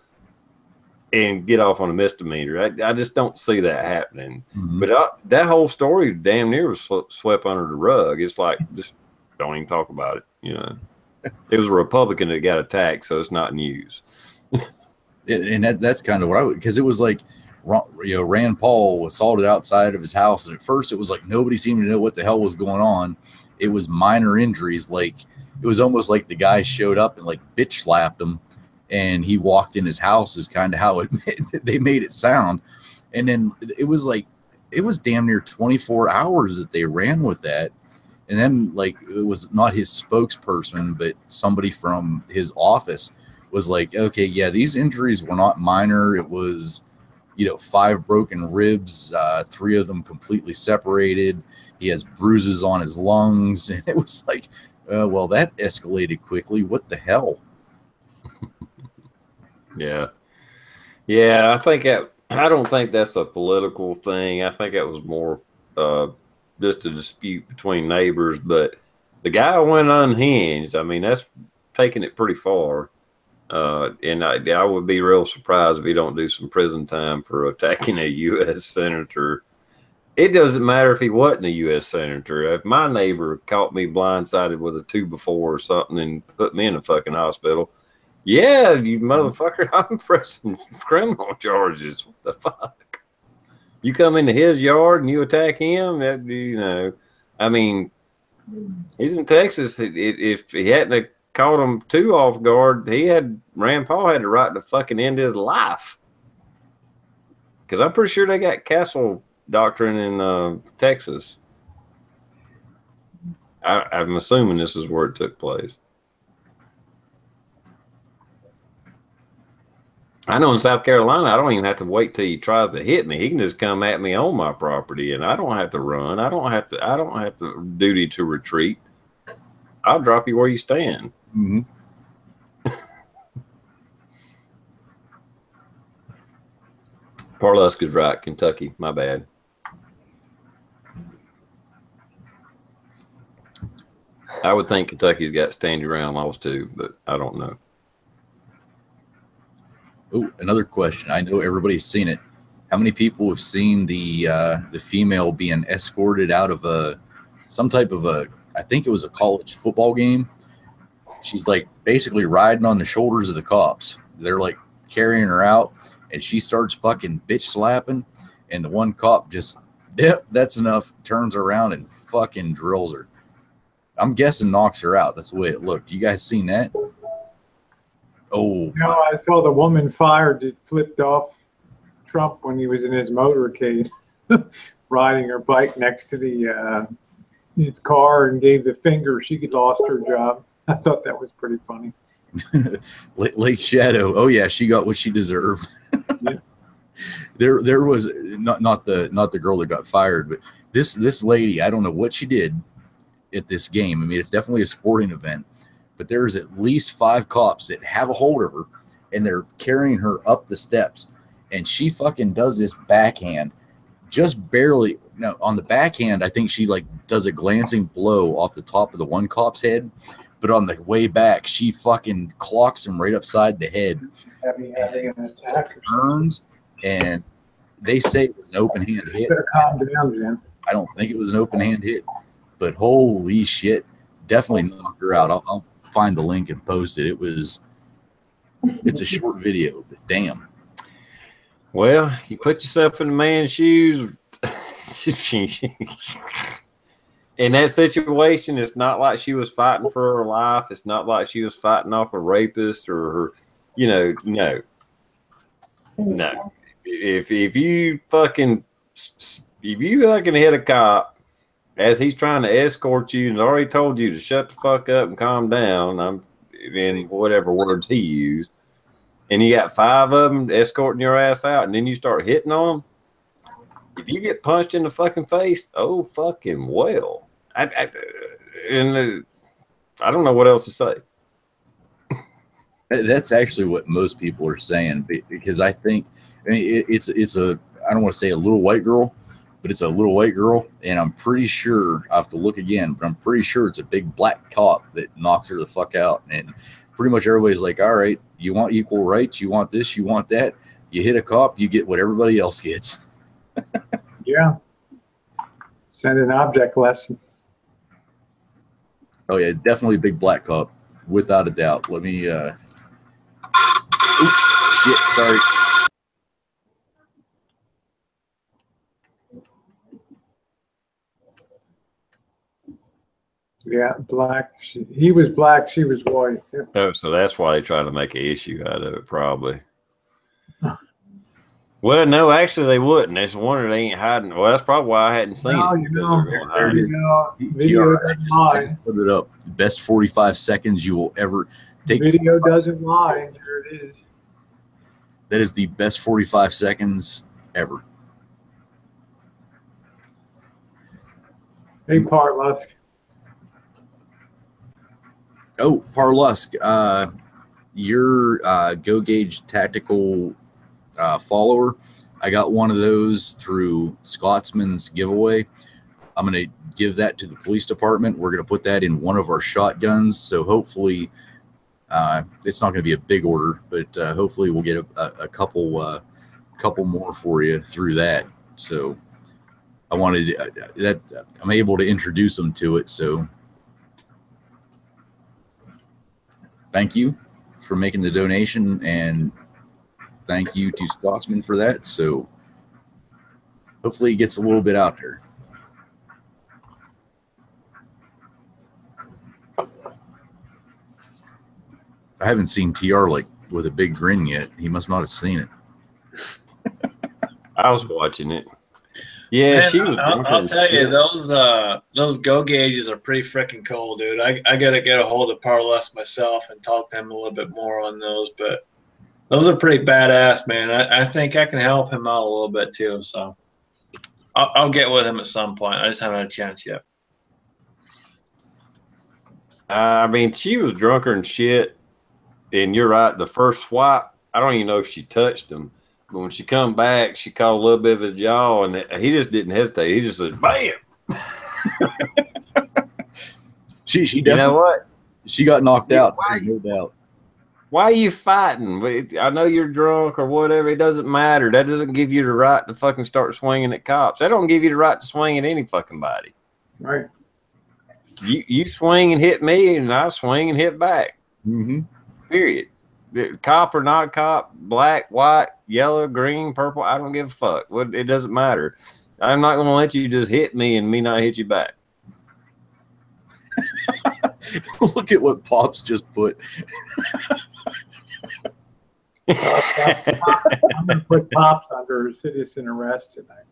and get off on a misdemeanor. I just don't see that happening. Mm-hmm. But that whole story damn near was swept under the rug. It's like, just don't even talk about it. You know, it was a Republican that got attacked, so it's not news. And that's kind of what because it was like, you know, Rand Paul was assaulted outside of his house, and at first it was like nobody seemed to know what the hell was going on. It was minor injuries. Like, it was almost like the guy showed up and like bitch slapped him, and he walked in his house, is kind of how they made it sound. And then it was like, it was damn near 24 hours that they ran with that. And then, like, it was not his spokesperson, but somebody from his office was like, okay, yeah, these injuries were not minor. It was, you know, 5 broken ribs, 3 of them completely separated. He has bruises on his lungs. And it was like, well, that escalated quickly. What the hell? Yeah. Yeah, I don't think that's a political thing. I think that was more just a dispute between neighbors. But the guy went unhinged. I mean, that's taking it pretty far. And I would be real surprised if he don't do some prison time for attacking a U.S. senator. It doesn't matter if he wasn't a U.S. senator. If my neighbor caught me blindsided with a 2x4 or something and put me in a fucking hospital, yeah, you motherfucker, I'm pressing criminal charges. What the fuck? You come into his yard and you attack him, that, you know, I mean, he's in Texas. If he hadn't caught him too off guard, Rand Paul had the right to fucking end his life. Because I'm pretty sure they got castle doctrine in Texas. I'm assuming this is where it took place. I know in South Carolina, I don't even have to wait till he tries to hit me. He can just come at me on my property, and I don't have to run. I don't have to duty to retreat. I'll drop you where you stand. Mm-hmm. Parlusk is right. Kentucky. My bad. I would think Kentucky's got standing ground laws too, but I don't know. Oh, another question. I know everybody's seen it. How many people have seen the female being escorted out of some type of I think it was a college football game. She's like basically riding on the shoulders of the cops. They're like carrying her out, and she starts fucking bitch slapping, and the one cop just, yep, that's enough, turns around and fucking drills her. I'm guessing knocks her out. That's the way it looked. You guys seen that? Oh, No, I saw the woman fired that flipped off Trump when he was in his motorcade, riding her bike next to his car and gave the finger. She lost her job. I thought that was pretty funny. Lake Shadow. Oh yeah, she got what she deserved. Yeah. There was not the girl that got fired, but this lady. I don't know what she did at this game. I mean, it's definitely a sporting event, but there's at least 5 cops that have a hold of her, and they're carrying her up the steps, and she fucking does this backhand, just barely. No, on the backhand, I think she like does a glancing blow off the top of the one cop's head. But on the way back, she fucking clocks him right upside the head. Having an attack. Turns, and they say it was an open hand hit. Better calm down, Jim. I don't think it was an open hand hit, but holy shit, definitely knocked her out. I'll find the link and post it. It's a short video, but damn. Well, you put yourself in the man's shoes. In that situation, it's not like she was fighting for her life. It's not like she was fighting off a rapist or her, no. If you fucking hit a cop as he's trying to escort you and already told you to shut the fuck up and calm down, I'm in whatever words he used, and you got 5 of them escorting your ass out, and then you start hitting on them. If you get punched in the fucking face, oh fucking well. I don't know what else to say. That's actually what most people are saying, because I think, I mean, it's a, I don't want to say a little white girl, but it's a little white girl, and I'm pretty sure, I have to look again, but I'm pretty sure it's a big black cop that knocks her the fuck out. And pretty much everybody's like, all right, you want equal rights, you want this, you want that, you hit a cop, you get what everybody else gets. Yeah. Send an object lesson. Oh yeah, definitely a big black cop, without a doubt. Let me shit, sorry. Yeah, black. He was black, she was white. Yeah. Oh, so that's why they try to make an issue out of it, probably. Well, no, actually they wouldn't. It's one they ain't hiding. Well, that's probably why I hadn't seen it. Video I doesn't just lie. put it up. The best 45 seconds you will ever take. Video doesn't lie. There it is. That is the best 45 seconds ever. Hey, Parlusk. Oh, Parlusk, your Go Gauge tactical follower. I got one of those through Scotsman's giveaway. I'm going to give that to the police department. We're going to put that in one of our shotguns. So hopefully it's not going to be a big order, but hopefully we'll get a couple more for you through that. So I wanted that I'm able to introduce them to it. So thank you for making the donation, and thank you to Scotsman for that. So hopefully it gets a little bit out there. I haven't seen TR like with a big grin yet. He must not have seen it. I was watching it. Yeah, Man, she was. I'll tell you, those Go Gauges are pretty freaking cool, dude. I gotta get a hold of Parlusk myself and talk to him a little bit more on those, but those are pretty badass, man. I think I can help him out a little bit too. So I'll get with him at some point. I just haven't had a chance yet. I mean, she was drunker and shit. And you're right. The first swipe, I don't even know if she touched him, But when she come back, she caught a little bit of his jaw, and he just didn't hesitate. He just said, "Bam!" She definitely, you know what? She got knocked out. There's no doubt. Why are you fighting? I know you're drunk or whatever. It doesn't matter. That doesn't give you the right to fucking start swinging at cops. That don't give you the right to swing at any fucking body. Right. You swing and hit me, and I swing and hit back. Mm-hmm. Period. Cop or not cop, black, white, yellow, green, purple, I don't give a fuck. It doesn't matter. I'm not going to let you just hit me and me not hit you back. Look at what Pops just put. I'm going to put Pops under a citizen arrest tonight.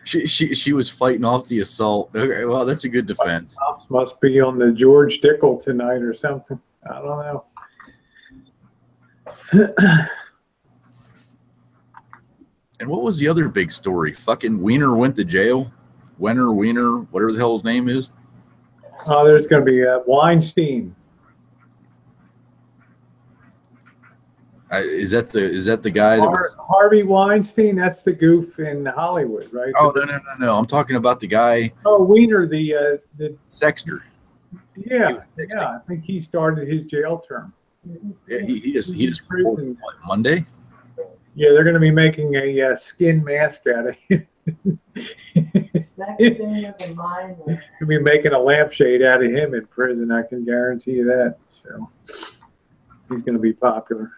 She was fighting off the assault. Okay, well, that's a good defense. Pops must be on the George Dickel tonight or something. I don't know. And what was the other big story? Fucking Wiener went to jail. Wiener, whatever the hell his name is. Oh, there's going to be Weinstein. Is that the guy that was Harvey Weinstein? That's the goof in Hollywood, right? Oh no! I'm talking about the guy. Oh, Wiener, the Sexter. Yeah, I think he started his jail term. Yeah, he just reported, what, Monday. Yeah, they're going to be making a skin mask out of him. They'll be making a lampshade out of him in prison. I can guarantee you that. So he's going to be popular.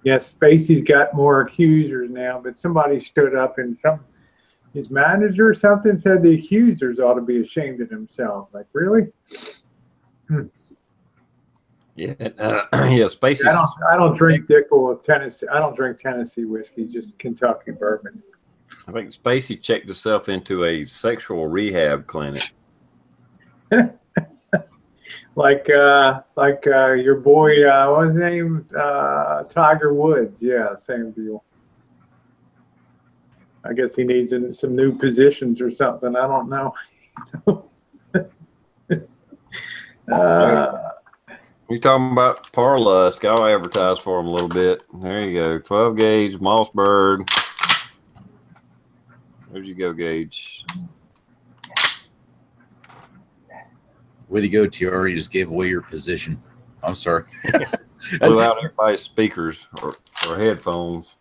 Yes, Spacey's got more accusers now, but somebody stood up and his manager or something said the accusers ought to be ashamed of themselves. Like, really? Yeah, Spacey. I don't drink Dickel of Tennessee. I don't drink Tennessee whiskey, just Kentucky bourbon. I think Spacey checked himself into a sexual rehab clinic. like your boy, what's his name? Tiger Woods. Yeah, same deal. I guess he needs some new positions or something. I don't know. You're talking about Parlusk. I'll advertise for him a little bit. There you go. 12 gauge, Mossberg. Where'd you go, Gage? Way to go, TR. You just gave away your position. I'm sorry. Blew out everybody's speakers or headphones.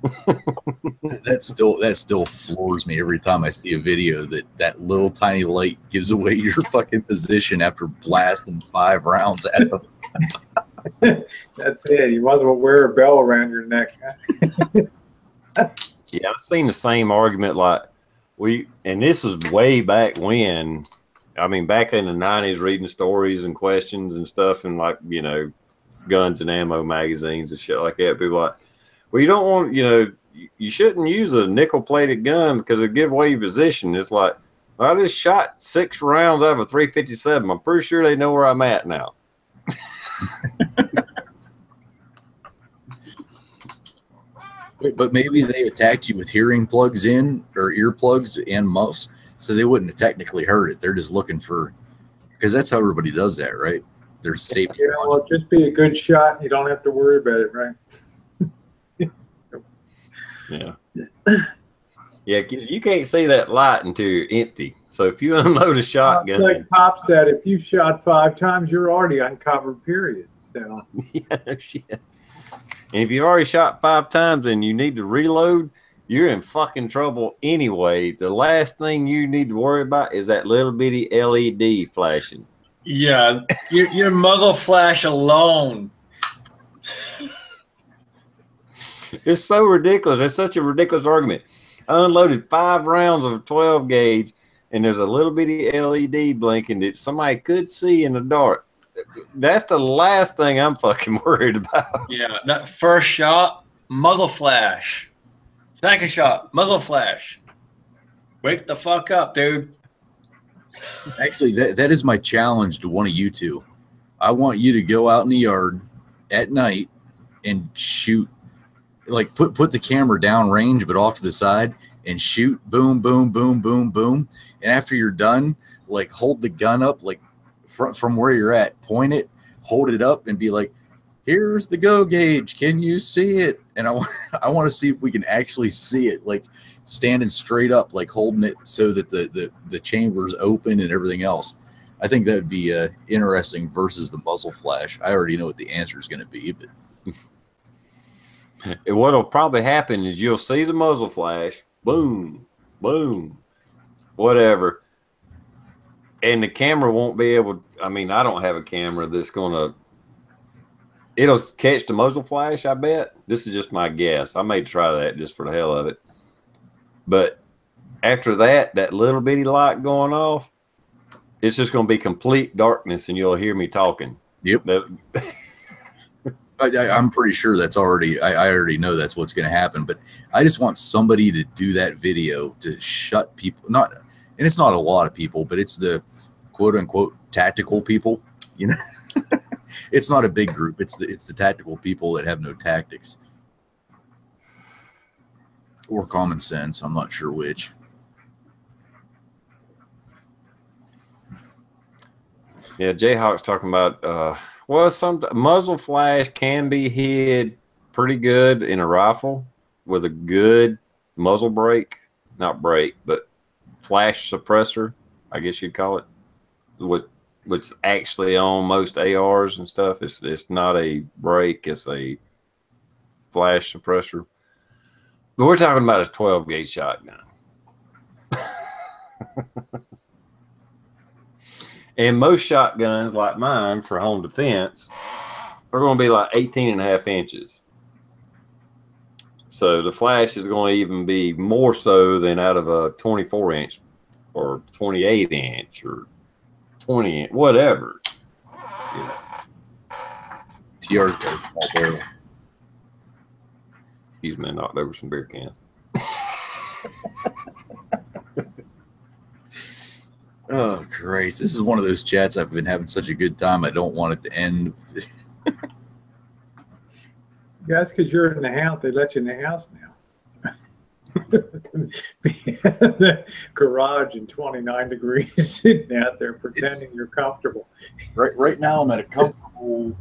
That still floors me every time I see a video that little tiny light gives away your fucking position after blasting 5 rounds at them. That's it. You might as well wear a bell around your neck. Yeah, I've seen the same argument. Like and this was way back when. I mean, back in the 90s, reading stories and questions and stuff, and like, you know, guns and ammo magazines and shit like that. People are like, well, you don't want, you know, you shouldn't use a nickel-plated gun because it'll give away your position. It's like, I just shot 6 rounds out of a 357. I'm pretty sure they know where I'm at now. But maybe they attacked you with hearing plugs in or earplugs and muffs, so they wouldn't have technically heard it. They're just looking for, because that's how everybody does that, right? There's safety. Yeah, well, just be a good shot. You don't have to worry about it, right? Yeah. Yeah, you can't see that light until you're empty. So if you unload a shotgun, like Pop said, if you shot 5 times, you're already uncovered. Period. So yeah, shit. And if you've already shot 5 times and you need to reload, you're in fucking trouble anyway. The last thing you need to worry about is that little bitty LED flashing. Yeah, your muzzle flash alone. It's so ridiculous. It's such a ridiculous argument. I unloaded 5 rounds of 12 gauge, and there's a little bitty LED blinking that somebody could see in the dark. That's the last thing I'm fucking worried about. Yeah, that first shot, muzzle flash. Second shot, muzzle flash. Wake the fuck up, dude. Actually, that is my challenge to one of you two. I want you to go out in the yard at night and shoot. Like put the camera down range, but off to the side, and shoot. Boom, boom, boom, boom, boom. And after you're done, like hold the gun up, like from where you're at, point it, hold it up and be like, here's the go gauge. Can you see it? And I want to see if we can actually see it, like standing straight up, like holding it so that the chamber's open and everything else. I think that would be interesting versus the muzzle flash. I already know what the answer is going to be, but what'll probably happen is you'll see the muzzle flash, boom, boom, whatever, and the camera won't be able. I mean, I don't have a camera that's gonna. It'll catch the muzzle flash, I bet. This is just my guess. I may try that just for the hell of it. But after that, that little bitty light going off, it's just going to be complete darkness, and you'll hear me talking. Yep. I'm pretty sure that's already, I already know that's what's going to happen, but I just want somebody to do that video to shut people, not, and it's not a lot of people, but it's the quote unquote tactical people, you know. It's not a big group. It's the tactical people that have no tactics or common sense. I'm not sure which. Yeah, Jayhawk's talking about well, some muzzle flash can be hid pretty good in a rifle with a good muzzle brake, not brake, but flash suppressor, I guess you'd call it. What's actually on most ARs and stuff. It's not a brake, it's a flash suppressor. But we're talking about a 12 gauge shotgun. And most shotguns like mine for home defense are going to be like 18.5 inches. So the flash is going to even be more so than out of a 24 inch or 28 inch or 20 inch, whatever. Yeah. TR's got a small barrel. Excuse me, I knocked over some beer cans. Oh, Christ. This is one of those chats I've been having such a good time. I don't want it to end. Yeah, that's because you're in the house. They let you in the house now. The garage in 29 degrees, sitting out there pretending you're comfortable. Right now, I'm at a comfortable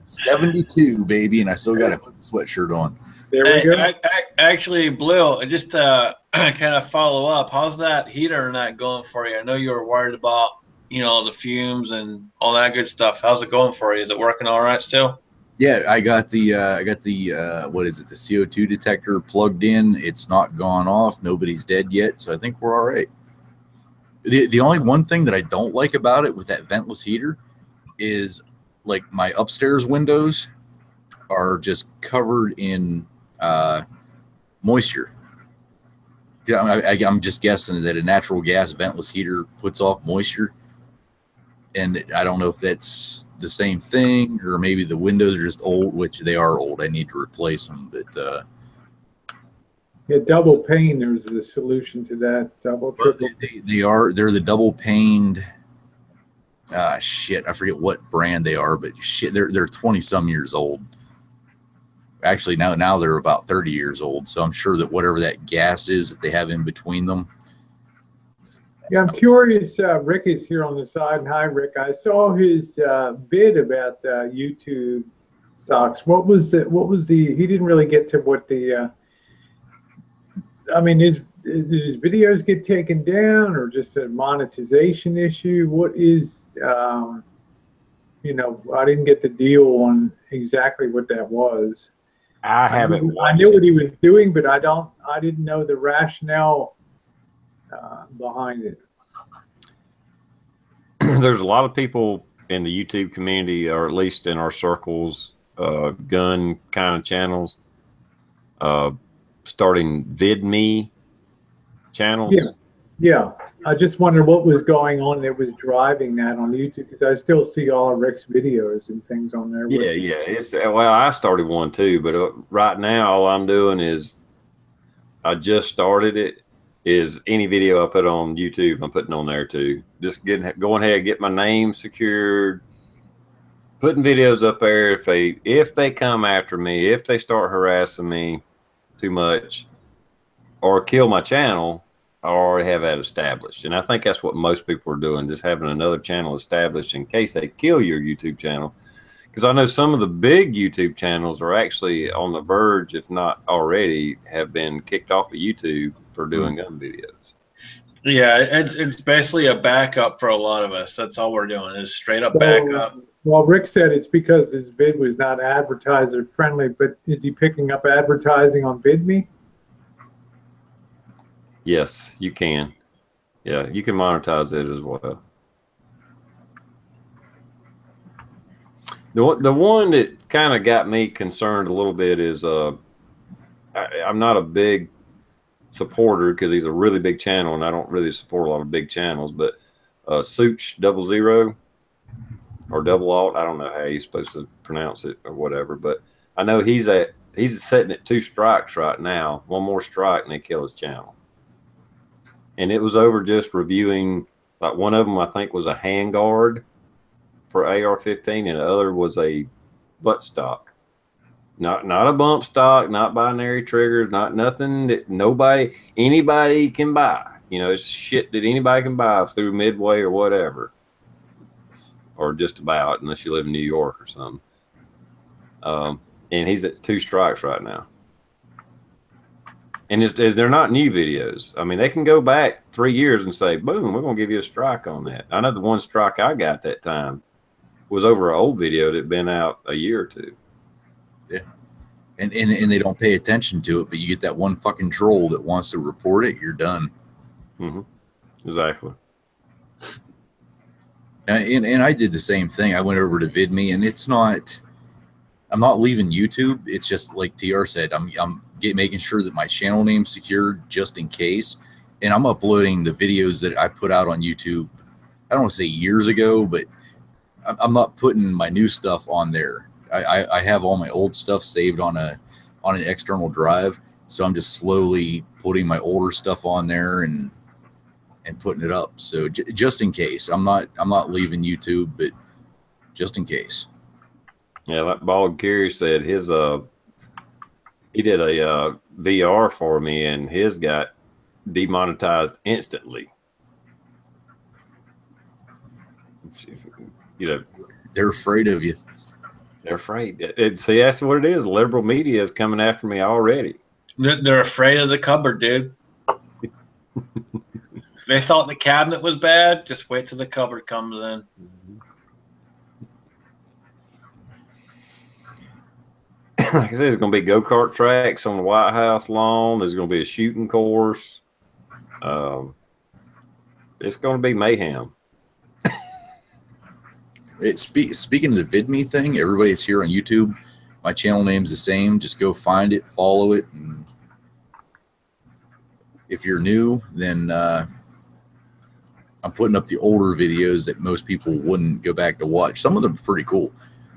72, baby, and I still got a sweatshirt on. There we go. Actually, Blue, just kind of follow up. How's that heater not going for you? I know you were worried about, you know, the fumes and all that good stuff. How's it going for you? Is it working all right still? Yeah, I got the what is it? The CO2 detector plugged in. It's not gone off. Nobody's dead yet, so I think we're all right. The only one thing that I don't like about it with that ventless heater is like my upstairs windows are just covered in moisture. I'm just guessing that a natural gas ventless heater puts off moisture, and I don't know if that's the same thing or maybe the windows are just old, which they are old. I need to replace them, but yeah, double pane. There's the solution to that. Double, triple. They're the double paned. Shit, I forget what brand they are, but shit, they're 20 some years old. Actually, now they're about 30 years old. So I'm sure that whatever that gas is that they have in between them. Yeah, I'm curious. Rick is here on the side. Hi, Rick. I saw his bid about YouTube stocks. What was the? He didn't really get to what the. I mean, did his videos get taken down, or just a monetization issue? What is? You know, I didn't get the deal on exactly what that was. I haven't. I knew what he was doing, but I didn't know the rationale behind it. There's a lot of people in the YouTube community, or at least in our circles, gun kind of channels, starting VidMe channels. Yeah. I just wondered what was going on that was driving that on YouTube, because I still see all of Rick's videos and things on there. Yeah. It's well, I started one too, but right now all I'm doing is I just started it. Is any video I put on YouTube, I'm putting on there too. Just going ahead, get my name secured, putting videos up there. If they come after me, if they start harassing me too much or kill my channel, I already have that established. And I think that's what most people are doing, just having another channel established in case they kill your YouTube channel. Because I know some of the big YouTube channels are actually on the verge, if not already, have been kicked off of YouTube for doing gun videos. Yeah, it's basically a backup for a lot of us. That's all we're doing is straight up backup. Well, Rick said it's because his vid was not advertiser friendly, but is he picking up advertising on VidMe? Yes, you can. Yeah, you can monetize it as well. The one that kind of got me concerned a little bit is I'm not a big supporter because he's a really big channel and I don't really support a lot of big channels, but Such00 or Double Alt, I don't know how you're supposed to pronounce it or whatever, but I know he's sitting at 2 strikes right now. One more strike and they kill his channel. And it was over just reviewing, like one of them I think was a handguard for AR-15 and the other was a butt stock. Not a bump stock, not binary triggers, not nothing that anybody can buy. You know, it's shit that anybody can buy through Midway or whatever. Or just about, unless you live in New York or something. And he's at 2 strikes right now. And they're not new videos. I mean, they can go back 3 years and say, boom, we're going to give you a strike on that. I know the one strike I got that time was over an old video that had been out a year or 2. Yeah. And they don't pay attention to it, but you get that one fucking troll that wants to report it, you're done. Mm-hmm. Exactly. And I did the same thing. I went over to VidMe, and I'm not leaving YouTube. It's just like TR said, I'm making sure that my channel name's secured just in case. And I'm uploading the videos that I put out on YouTube. I don't want to say years ago, but I'm not putting my new stuff on there. I have all my old stuff saved on an external drive. So I'm just slowly putting my older stuff on there and putting it up. So just in case, I'm not leaving YouTube, but just in case. Yeah, like Bald Gary said, he did a VR for me, and his got demonetized instantly. You know, they're afraid of you. They're afraid. See, that's what it is. Liberal media is coming after me already. They're afraid of the cupboard, dude. They thought the cabinet was bad. Just wait till the cupboard comes in. Like I said, there's going to be go-kart tracks on the White House lawn. There's going to be a shooting course. It's going to be mayhem. Speaking of the VidMe thing, everybody that's here on YouTube, my channel name's the same. Just go find it, follow it. And if you're new, then I'm putting up the older videos that most people wouldn't go back to watch. Some of them are pretty cool.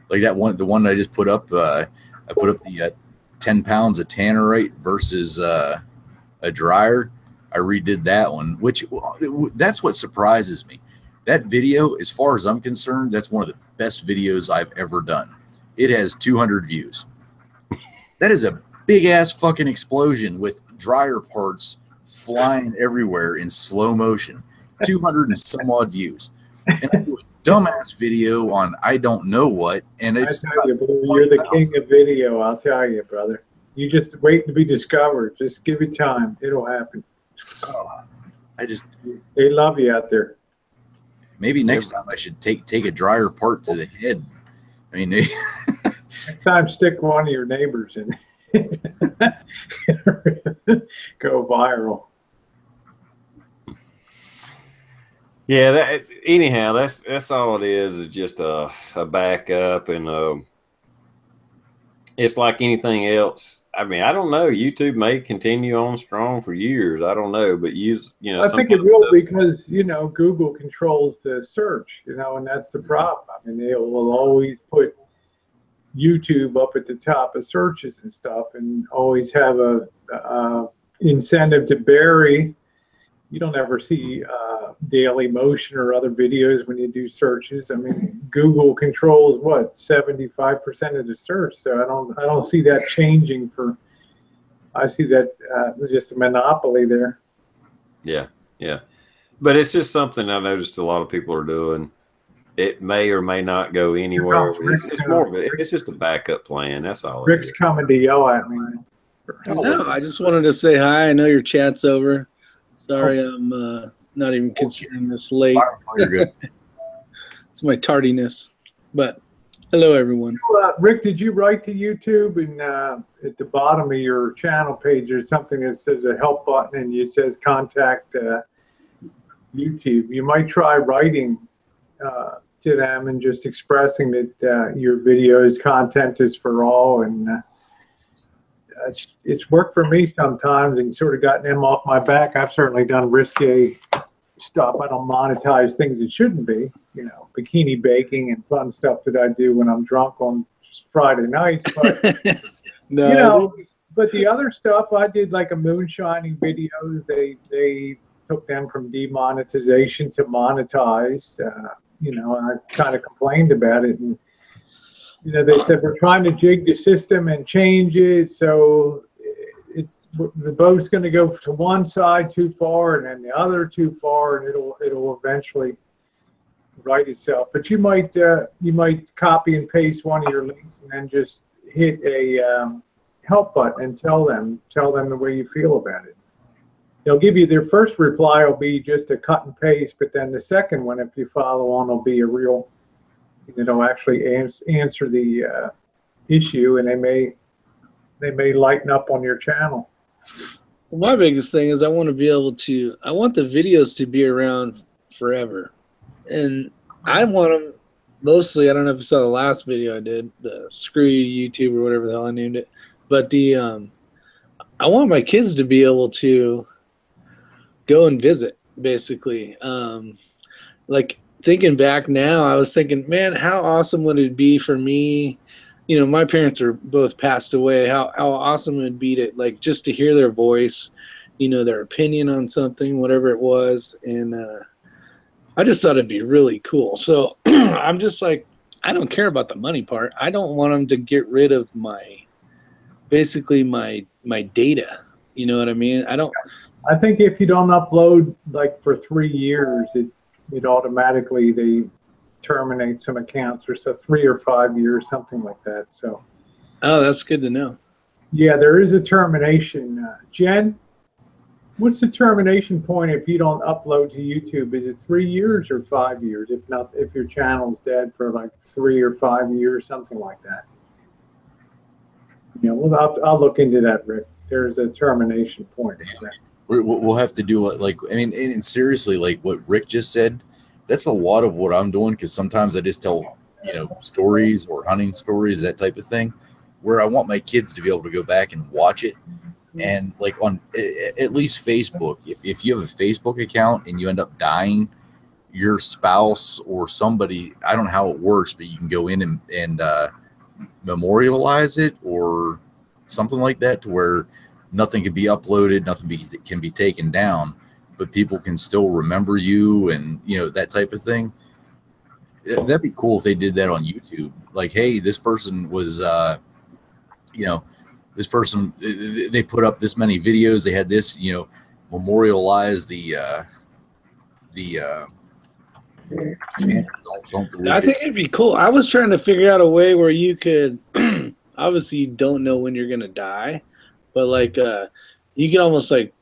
Like the one I just put up, I put up the 10 pounds of tannerite versus a dryer. I redid that one, which that's what surprises me. That video, as far as I'm concerned, that's one of the best videos I've ever done. It has 200 views. That is a big ass fucking explosion with dryer parts flying everywhere in slow motion. 200 and some odd views. And I do a dumbass video on I don't know what, and it's you're the king of video. I'll tell you, brother. You just wait to be discovered. Just give it time. It'll happen. They love you out there. Maybe next time I should take a dryer part to the head. I mean, next time stick one of your neighbors in. Go viral. Yeah. Anyhow, that's all it is just a backup, and it's like anything else. I mean, I don't know. YouTube may continue on strong for years. I don't know, but I think it will because Google controls the search, and that's the problem. I mean, they will always put YouTube up at the top of searches and stuff, and always have a incentive to bury. You don't ever see Daily Motion or other videos when you do searches. I mean, Google controls what 75% of the search, so I don't see that changing. I see that just a monopoly there. Yeah, yeah. But it's just something I noticed a lot of people are doing. It may or may not go anywhere. It's more of it's just a backup plan. That's all. Rick's coming to yell at me. No, I just wanted to say hi. I know your chat's over. Sorry, I'm not even considering this late. You're good. It's my tardiness. But hello, everyone. Rick, did you write to YouTube and at the bottom of your channel page there's something that says a help button and it says contact YouTube? You might try writing to them and just expressing that your video's content is for all, and it's worked for me sometimes and sort of gotten them off my back. I've certainly done risque stuff. I don't monetize things that shouldn't be, you know, bikini baking and fun stuff that I do when I'm drunk on Friday nights. But No, you know, but the other stuff I did, like a moonshining videos, they took them from demonetization to monetize. You know, I kind of complained about it, and you know, they said we're trying to jig the system and change it, so it's the boat's going to go to one side too far and then the other too far, and it'll eventually right itself. But you might copy and paste one of your links and then just hit a help button and tell them the way you feel about it. They'll give you their first reply will be just a cut and paste, but then the second one, if you follow on, will be a real, it'll actually answer the issue, and they may lighten up on your channel. my biggest thing is I want to be able to, I want the videos to be around forever. And I want them mostly, I don't know if you saw the last video I did, the Screw You YouTube or whatever the hell I named it. But the I want my kids to be able to go and visit, basically. Like thinking back now, I was thinking, man, how awesome would it be for me? You know, my parents are both passed away. How awesome it would be to, like, just to hear their voice, you know, their opinion on something, whatever it was. And I just thought it'd be really cool. So I'm just like, I don't care about the money part. I don't want them to get rid of basically my data. You know what I mean? I think if you don't upload like for 3 years, it automatically they terminate some accounts, or so 3 or 5 years, something like that. So, oh, that's good to know. Yeah, there is a termination. Jen, what's the termination point if you don't upload to YouTube? Is it 3 years or 5 years? If not, if your channel's dead for like 3 or 5 years, something like that. Yeah, well, I'll look into that, Rick. There's a termination point. We'll have to do like, I mean, and seriously, like what Rick just said, that's a lot of what I'm doing, because sometimes I just tell, you know, stories or hunting stories, that type of thing, where I want my kids to be able to go back and watch it. And like on at least Facebook, if you have a Facebook account and you end up dying, your spouse or somebody, I don't know how it works, but you can go in and memorialize it or something like that, to where nothing can be uploaded, nothing can be taken down, but people can still remember you, and you know, that type of thing. That'd be cool if they did that on YouTube. Like, hey, this person was, you know, this person, they put up this many videos, they had this, you know, memorialize the I think it'd be cool. I was trying to figure out a way where you could, obviously you don't know when you're gonna die, but like you could almost like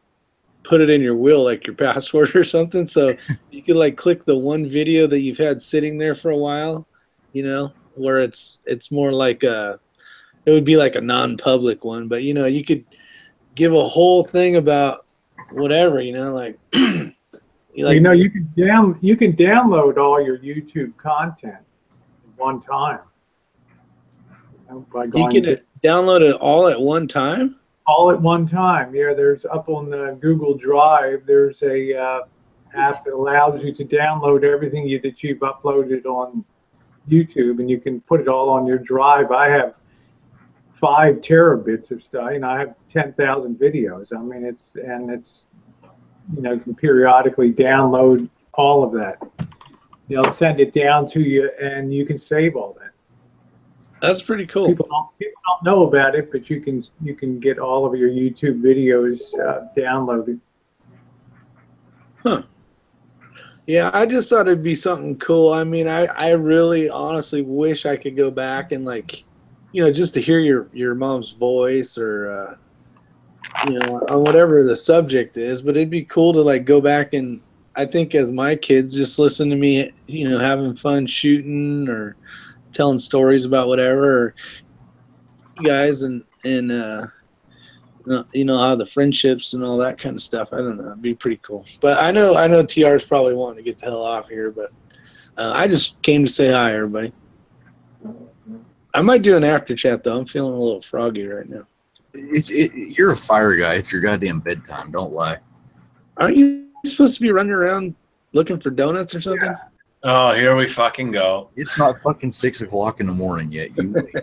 put it in your will, like your password or something. So you could like click the one video that you've had sitting there for a while, you know, where it's more like it would be like a non-public one, but you know, you could give a whole thing about whatever, you know, like you know, you can download all your YouTube content at one time. By going you can download it all at one time? All at one time. Yeah, there's up on the Google Drive, there's a app that allows you to download everything that you've uploaded on YouTube, and you can put it all on your drive. I have 5 terabits of stuff, and I have 10,000 videos. I mean, it's you know, you can periodically download all of that. They'll send it down to you, and you can save all that. That's pretty cool. People don't know about it, but you can get all of your YouTube videos downloaded. Huh. Yeah, I just thought it'd be something cool. I mean, I really honestly wish I could go back and like, you know, just to hear your mom's voice or you know, on whatever the subject is, but it'd be cool to like go back and I think as my kids just listen to me, you know, having fun shooting or telling stories about whatever, or you guys and you know how the friendships and all that kind of stuff. I don't know. It'd be pretty cool. But I know TR's probably wanting to get the hell off here, but I just came to say hi, everybody. I might do an after chat though. I'm feeling a little froggy right now. You're a fire guy. It's your goddamn bedtime. Don't lie. Aren't you supposed to be running around looking for donuts or something? Yeah. Oh, here we fucking go. It's not fucking 6 o'clock in the morning yet. You wait.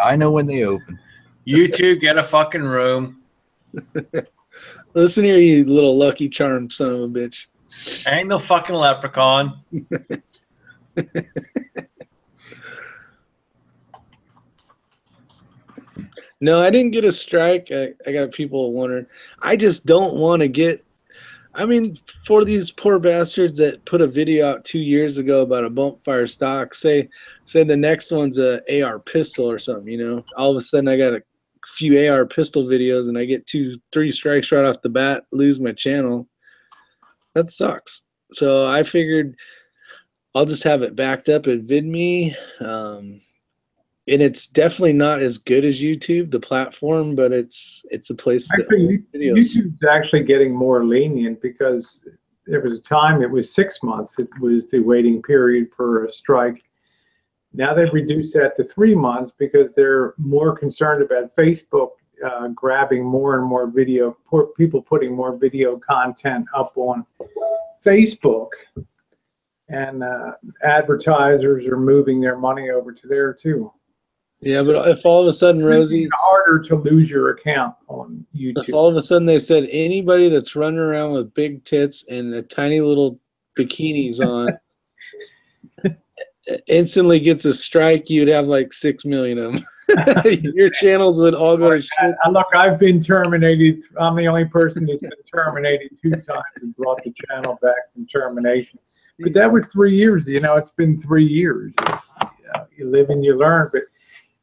I know when they open. You two get a fucking room. Listen here, you little Lucky Charm son of a bitch. Ain't no fucking leprechaun. No, I didn't get a strike. I got people wondering. I just don't want to get. I mean, for these poor bastards that put a video out 2 years ago about a bump fire stock, say the next one's a AR pistol or something, you know, all of a sudden I got a few AR pistol videos and I get 2-3 strikes right off the bat, lose my channel. That sucks. So I figured I'll just have it backed up at VidMe. And it's definitely not as good as YouTube, the platform, but it's a place to Actually, videos. YouTube's actually getting more lenient because there was a time it was 6 months. It was the waiting period for a strike. Now they've reduced that to 3 months because they're more concerned about Facebook grabbing more and more video, people putting more video content up on Facebook. And advertisers are moving their money over to there too. Yeah, but if all of a sudden, Rosie, it's harder to lose your account on YouTube. if all of a sudden they said anybody that's running around with big tits and a tiny little bikinis on instantly gets a strike, you'd have like 6 million of them. Your channels would all go to shit. Look, I've been terminated. I'm the only person that's been terminated 2 times and brought the channel back from termination. But that was 3 years. You know, it's been 3 years. You live and you learn. But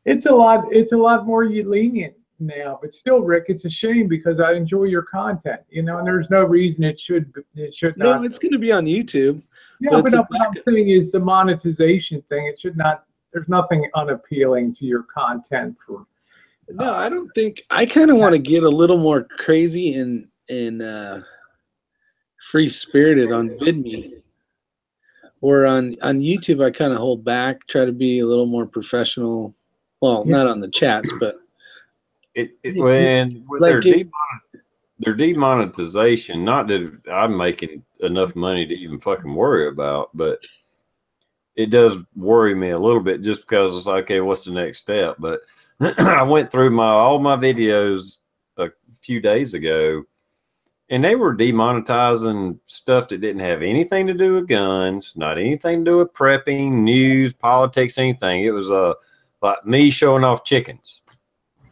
it's a lot more lenient now. But still, Rick, it's a shame because I enjoy your content. You know, and there's no reason it should not. No, it's going to be on YouTube. Yeah, but what I'm saying is the monetization thing. It should not. There's nothing unappealing to your content for. No, I don't think. I kind of want to get a little more crazy and free spirited on VidMe. Or on YouTube, I kind of hold back, try to be a little more professional. Well, not on the chats, but when like their demonetization, not that I'm making enough money to even fucking worry about, but it does worry me a little bit just because it's like, okay, what's the next step? But I went through all my videos a few days ago, and they were demonetizing stuff that didn't have anything to do with guns, not anything to do with prepping, news, politics, anything. It was like me showing off chickens.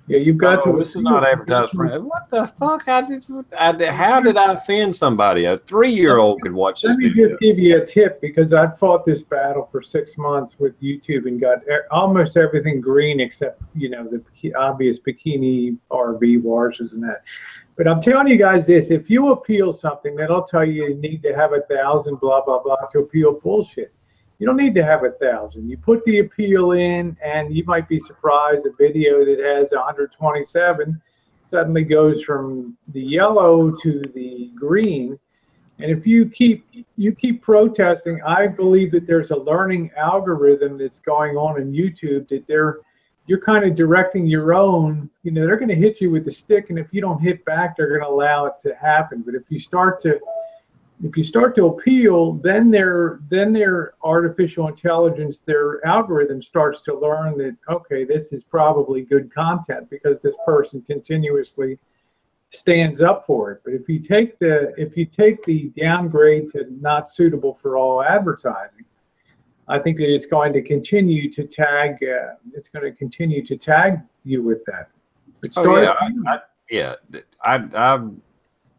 Yeah, you've got to. This is not advertised for. What the fuck? How did I offend somebody? A 3-year-old could watch this. Let me just give you a tip because I fought this battle for 6 months with YouTube and got almost everything green except, you know, the obvious bikini RV washes and that. But I'm telling you guys this: if you appeal something, that'll tell you need to have 1,000 blah blah blah to appeal bullshit. You don't need to have 1,000. You put the appeal in, and you might be surprised a video that has 127 suddenly goes from the yellow to the green. And if you keep protesting, I believe that there's a learning algorithm that's going on in YouTube that you're kind of directing your own. You know, they're going to hit you with the stick, and if you don't hit back, they're going to allow it to happen. But if you start to appeal, then their artificial intelligence, their algorithm starts to learn that, okay, this is probably good content because this person continuously stands up for it. But if you take the downgrade to not suitable for all advertising, I think that it's going to continue to tag. It's going to continue to tag you with that.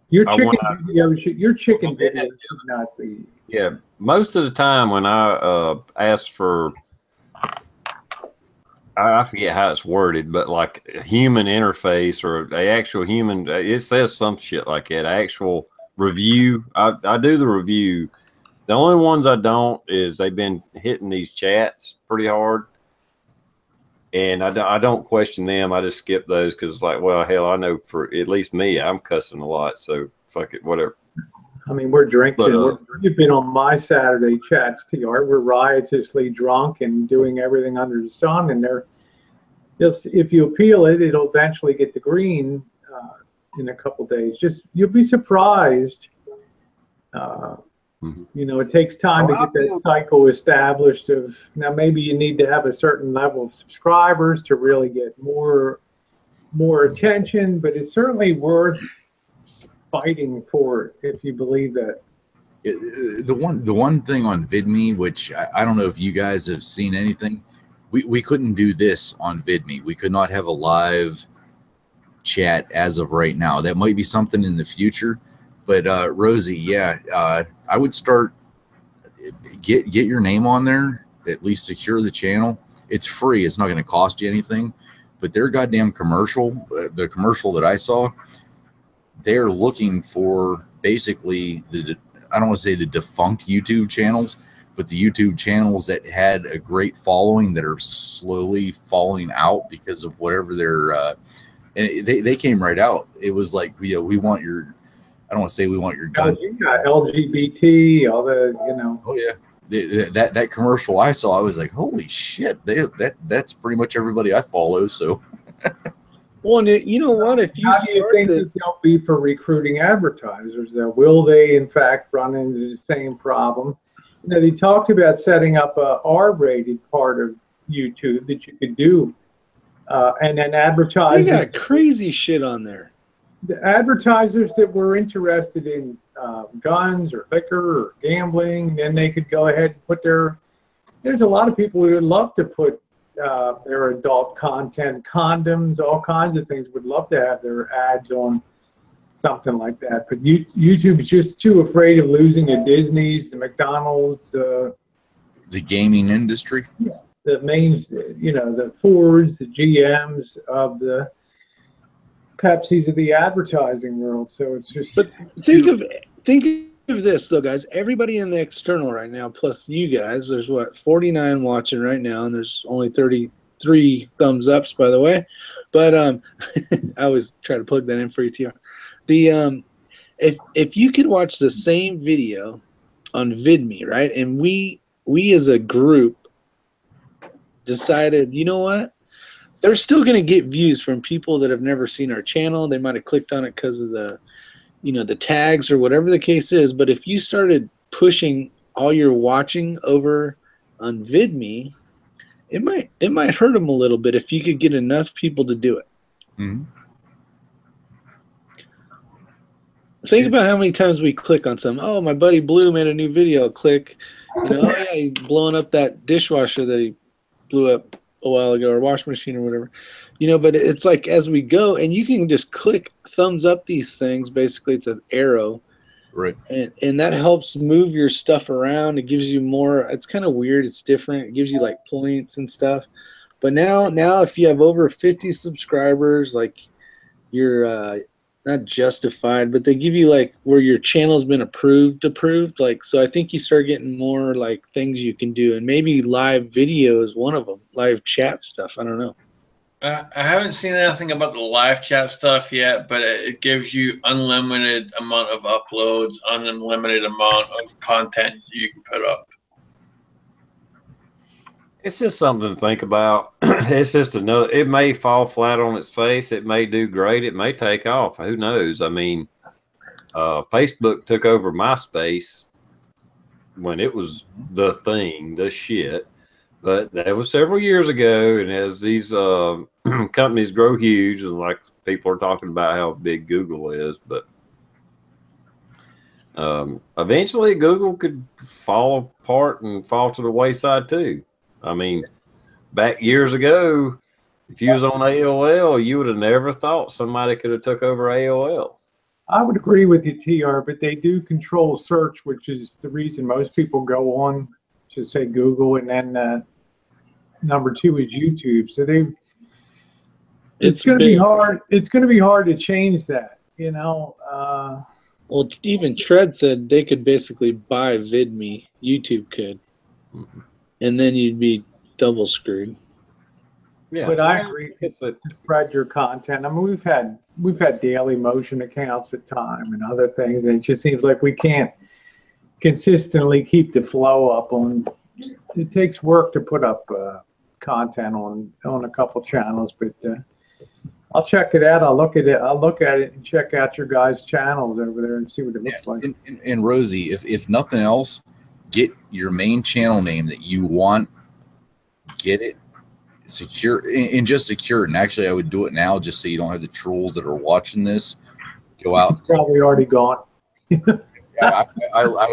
Your I chicken want video, your chicken video should not be. Yeah, most of the time when I ask for, I forget how it's worded, but like a human interface or a actual human, it says some shit like that. Actual review. I do the review. The only ones I don't is they've been hitting these chats pretty hard, and I don't question them. I just skip those because it's like, well, hell, I know for at least me, I'm cussing a lot, so fuck it, whatever. I mean, we're drinking. But, You've been on my Saturday chats, TR. We're riotously drunk and doing everything under the sun. And if you appeal it, it'll eventually get the green in a couple days. You'll be surprised. You know, it takes time to get that cycle established. Now, maybe you need to have a certain level of subscribers to really get more attention, but it's certainly worth fighting for if you believe that. The one thing on VidMe, which I don't know if you guys have seen anything, we couldn't do this on VidMe. We could not have a live chat as of right now. That might be something in the future, but Rosie, yeah, I would start get your name on there, at least secure the channel. It's free. It's not going to cost you anything, but their goddamn commercial, the commercial that I saw, they're looking for basically I don't want to say the defunct YouTube channels, but the YouTube channels that had a great following that are slowly falling out because of whatever their and they came right out. It was like, you know, we want your, I don't want to say we want your gun. You got LGBT, all the, you know. Oh yeah, that commercial I saw, I was like, holy shit, that's pretty much everybody I follow. So. Well, you know what? If you how do you think this will be for recruiting advertisers? Will they, in fact, run into the same problem? You know, they talked about setting up a R-rated part of YouTube that you could do, and then advertisers. They got crazy shit on there. The advertisers that were interested in guns or liquor or gambling, then they could go ahead and put their. There's a lot of people who would love to put their adult content, condoms, all kinds of things, would love to have their ads on something like that. But YouTube is just too afraid of losing the Disneys, the McDonald's, the gaming industry. Yeah, the main, you know, the Fords, the GMs of the Pepsis of the advertising world. So it's just. But think of this though, guys. Everybody in the external right now, plus you guys, there's what, 49 watching right now, and there's only 33 thumbs ups, by the way. But I always try to plug that in for you, TR. The if you could watch the same video on VidMe, right, and we as a group decided, you know what, they're still going to get views from people that have never seen our channel. They might have clicked on it because of the, you know, the tags or whatever the case is. But if you started pushing all your watching over on VidMe, it might hurt them a little bit if you could get enough people to do it. Mm-hmm. Think about how many times we click on some. Oh, my buddy Blue made a new video. Click. You know, oh yeah, he's blowing up that dishwasher that he blew up a while ago, or washing machine or whatever. You know, but it's like as we go, and you can just click thumbs up these things. Basically, it's an arrow, right? And that helps move your stuff around. It gives you more. It's kind of weird. It's different. It gives you like points and stuff. But now if you have over 50 subscribers, like you're not justified, but they give you like where your channel's been approved. Like, so I think you start getting more like things you can do, and maybe live video is one of them. Live chat stuff. I don't know. I haven't seen anything about the live chat stuff yet, but it gives you unlimited amount of uploads, unlimited amount of content you can put up. It's just something to think about. It's just another, it may fall flat on its face. It may do great. It may take off. Who knows? I mean, Facebook took over MySpace when it was the thing, the shit. But that was several years ago. And as these companies grow huge, and like people are talking about how big Google is, but eventually Google could fall apart and fall to the wayside too. I mean, back years ago, if you was on AOL, you would have never thought somebody could have took over AOL. I would agree with you, TR, but they do control search, which is the reason most people go on to say Google, and then number 2 is YouTube. So it's going to be hard. It's going to be hard to change that, you know. Well, even Tread said they could basically buy VidMe. YouTube could, and then you'd be double screwed. Yeah, but I agree to spread your content. I mean, we've had daily motion accounts at time and other things, and it just seems like we can't consistently keep the flow up on. It takes work to put up content on a couple channels, but I'll check it out. I'll look at it and check out your guys' channels over there and see what it looks like. And Rosie, if nothing else, get your main channel name that you want. Get it secure and just secure it. And actually, I would do it now just so you don't have the trolls that are watching this go out. It's probably already gone. I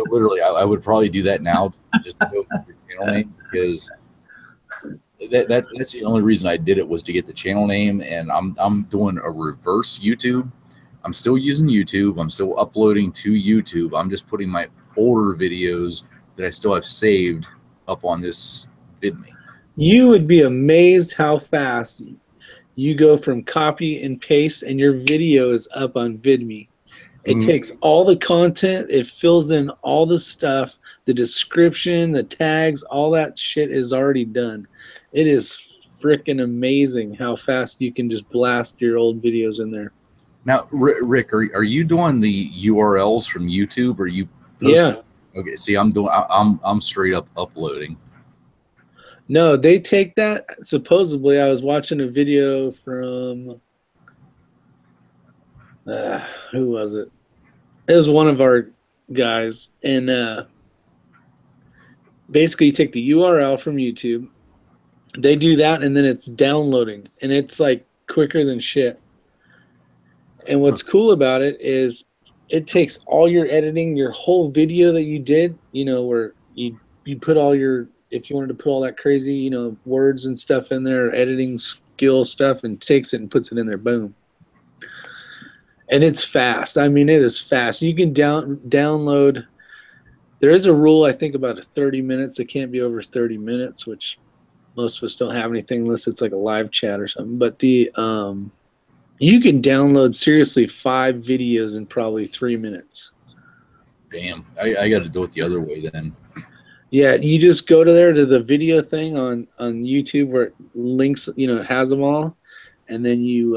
literally would probably do that now just to go with your channel name, because that's the only reason I did it, was to get the channel name. And I'm doing a reverse YouTube. I'm still using YouTube. I'm still uploading to YouTube. I'm just putting my older videos that I still have saved up on this VidMe. You would be amazed how fast you go from copy and paste and your video is up on VidMe. It takes all the content, it fills in all the stuff, the description, the tags, all that shit is already done. It is freaking amazing how fast you can just blast your old videos in there. Now, Rick, are you doing the URLs from YouTube? Or are you posting? Yeah. Okay, see, I'm straight up uploading. No, they take that. Supposedly, I was watching a video from who was it? It was one of our guys, and basically, you take the URL from YouTube. They do that, and then it's downloading, and it's like quicker than shit. And what's cool about it is it takes all your editing, your whole video that you did, you know, where you put all your, if you wanted to put all that crazy, you know, words and stuff in there, editing skill stuff, and takes it and puts it in there, boom. And it's fast. I mean, it is fast. You can download. There is a rule, I think, about 30 minutes. It can't be over 30 minutes, which most of us don't have anything unless it's like a live chat or something. But the you can download seriously 5 videos in probably 3 minutes. Damn, I got to do it the other way then. Yeah, you just go to the video thing on YouTube where it links, you know, it has them all, and then you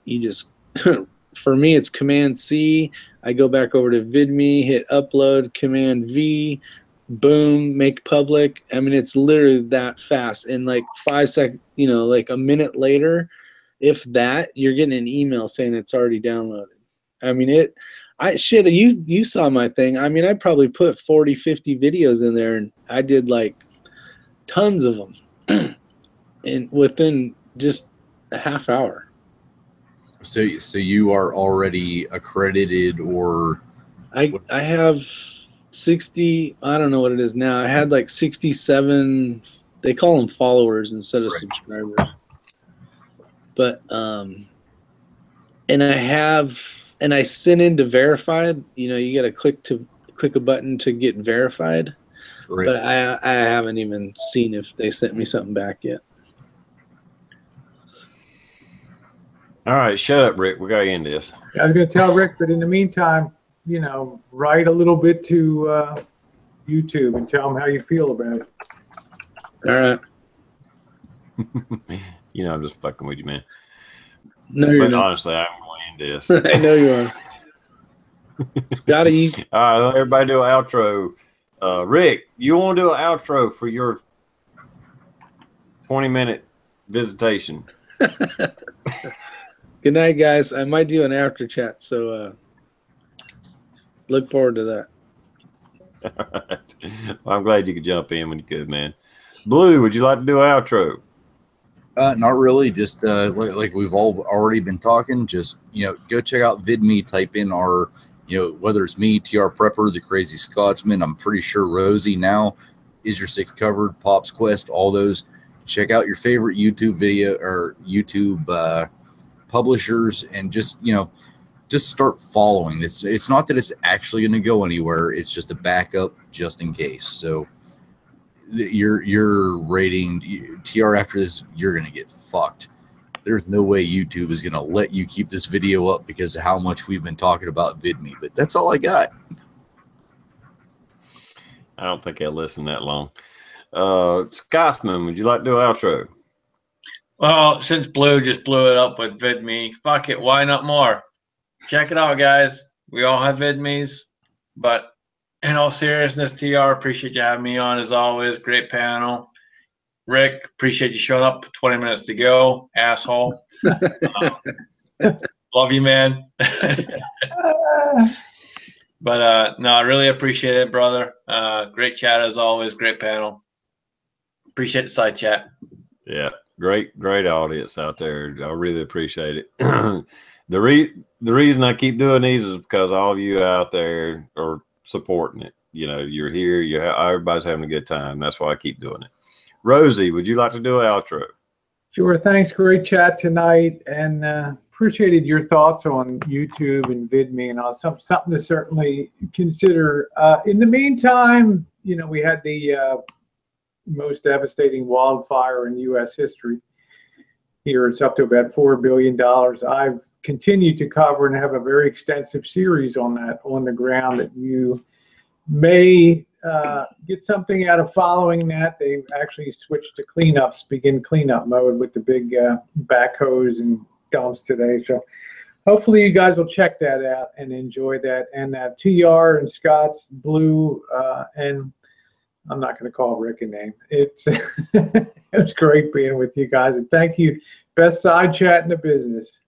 just for me it's Command C. I go back over to VidMe, hit upload, Command V, boom, make public. I mean, it's literally that fast. In like 5 seconds, you know, like a minute later, if that, you're getting an email saying it's already downloaded. I mean, you saw my thing. I mean, I probably put 40, 50 videos in there, and I did like tons of them and within just a half hour. So you are already accredited, or I have 60, I don't know what it is now. I had like 67, they call them followers instead of subscribers. But and I sent in to verify. You know, you got to click a button to get verified. Right. But I haven't even seen if they sent me something back yet. All right, shut up, Rick. We got to end this. I was going to tell Rick, but in the meantime, you know, write a little bit to YouTube and tell them how you feel about it. All right. You know, I'm just fucking with you, man. No, you're not. Honestly, I'm going to end this. I know you are. Scotty. All right, everybody do an outro. Rick, you want to do an outro for your 20-minute visitation? Good night, guys. I might do an after chat, so look forward to that. All right. Well, I'm glad you could jump in when you could, man. Blue, would you like to do an outro? Not really. Just like we've all already been talking. Just, you know, go check out VidMe. Type in our, you know, whether it's me, TRprepper, the Crazy Scotsman. I'm pretty sure Rosie now is your 6 covered, Pop's Quest, all those. Check out your favorite YouTube video or YouTube publishers, and just, you know, just start following. It's not that it's actually going to go anywhere. It's just a backup just in case. So you're rating TR after this, you're going to get fucked. There's no way YouTube is going to let you keep this video up because of how much we've been talking about VidMe. But that's all I got. I don't think I'll listen that long. Scotsman, would you like to do an outro? Well, since Blue just blew it up with VidMe, fuck it, why not more? Check it out, guys. We all have VidMes, but in all seriousness, TR, appreciate you having me on as always. Great panel. Rick, appreciate you showing up. 20 minutes to go, asshole. Love you, man. But no, I really appreciate it, brother. Great chat as always. Great panel. Appreciate the side chat. Yeah, great audience out there. I really appreciate it. The reason I keep doing these is because all of you out there are supporting it. You know, you're here. Everybody's having a good time. That's why I keep doing it. Rosie, would you like to do an outro? Sure. Thanks. Great chat tonight, and appreciated your thoughts on YouTube and VidMe and all. Something to certainly consider. In the meantime, you know, we had the most devastating wildfire in U.S. history. Here, it's up to about $4 billion. I've continued to cover and have a very extensive series on that on the ground that you may get something out of following that. They actually switched to begin cleanup mode with the big backhoes and dumps today. So hopefully you guys will check that out and enjoy that. And TR and Scott's Blue, and I'm not going to call Rick a name. It was great being with you guys. And thank you. Best side chat in the business.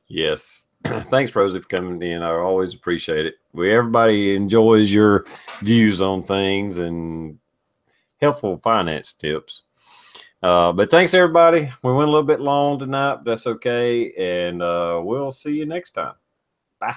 Yes. Thanks, Rosie, for coming in. I always appreciate it. Everybody enjoys your views on things and helpful finance tips. But thanks, everybody. We went a little bit long tonight, but that's okay. And we'll see you next time. Bye.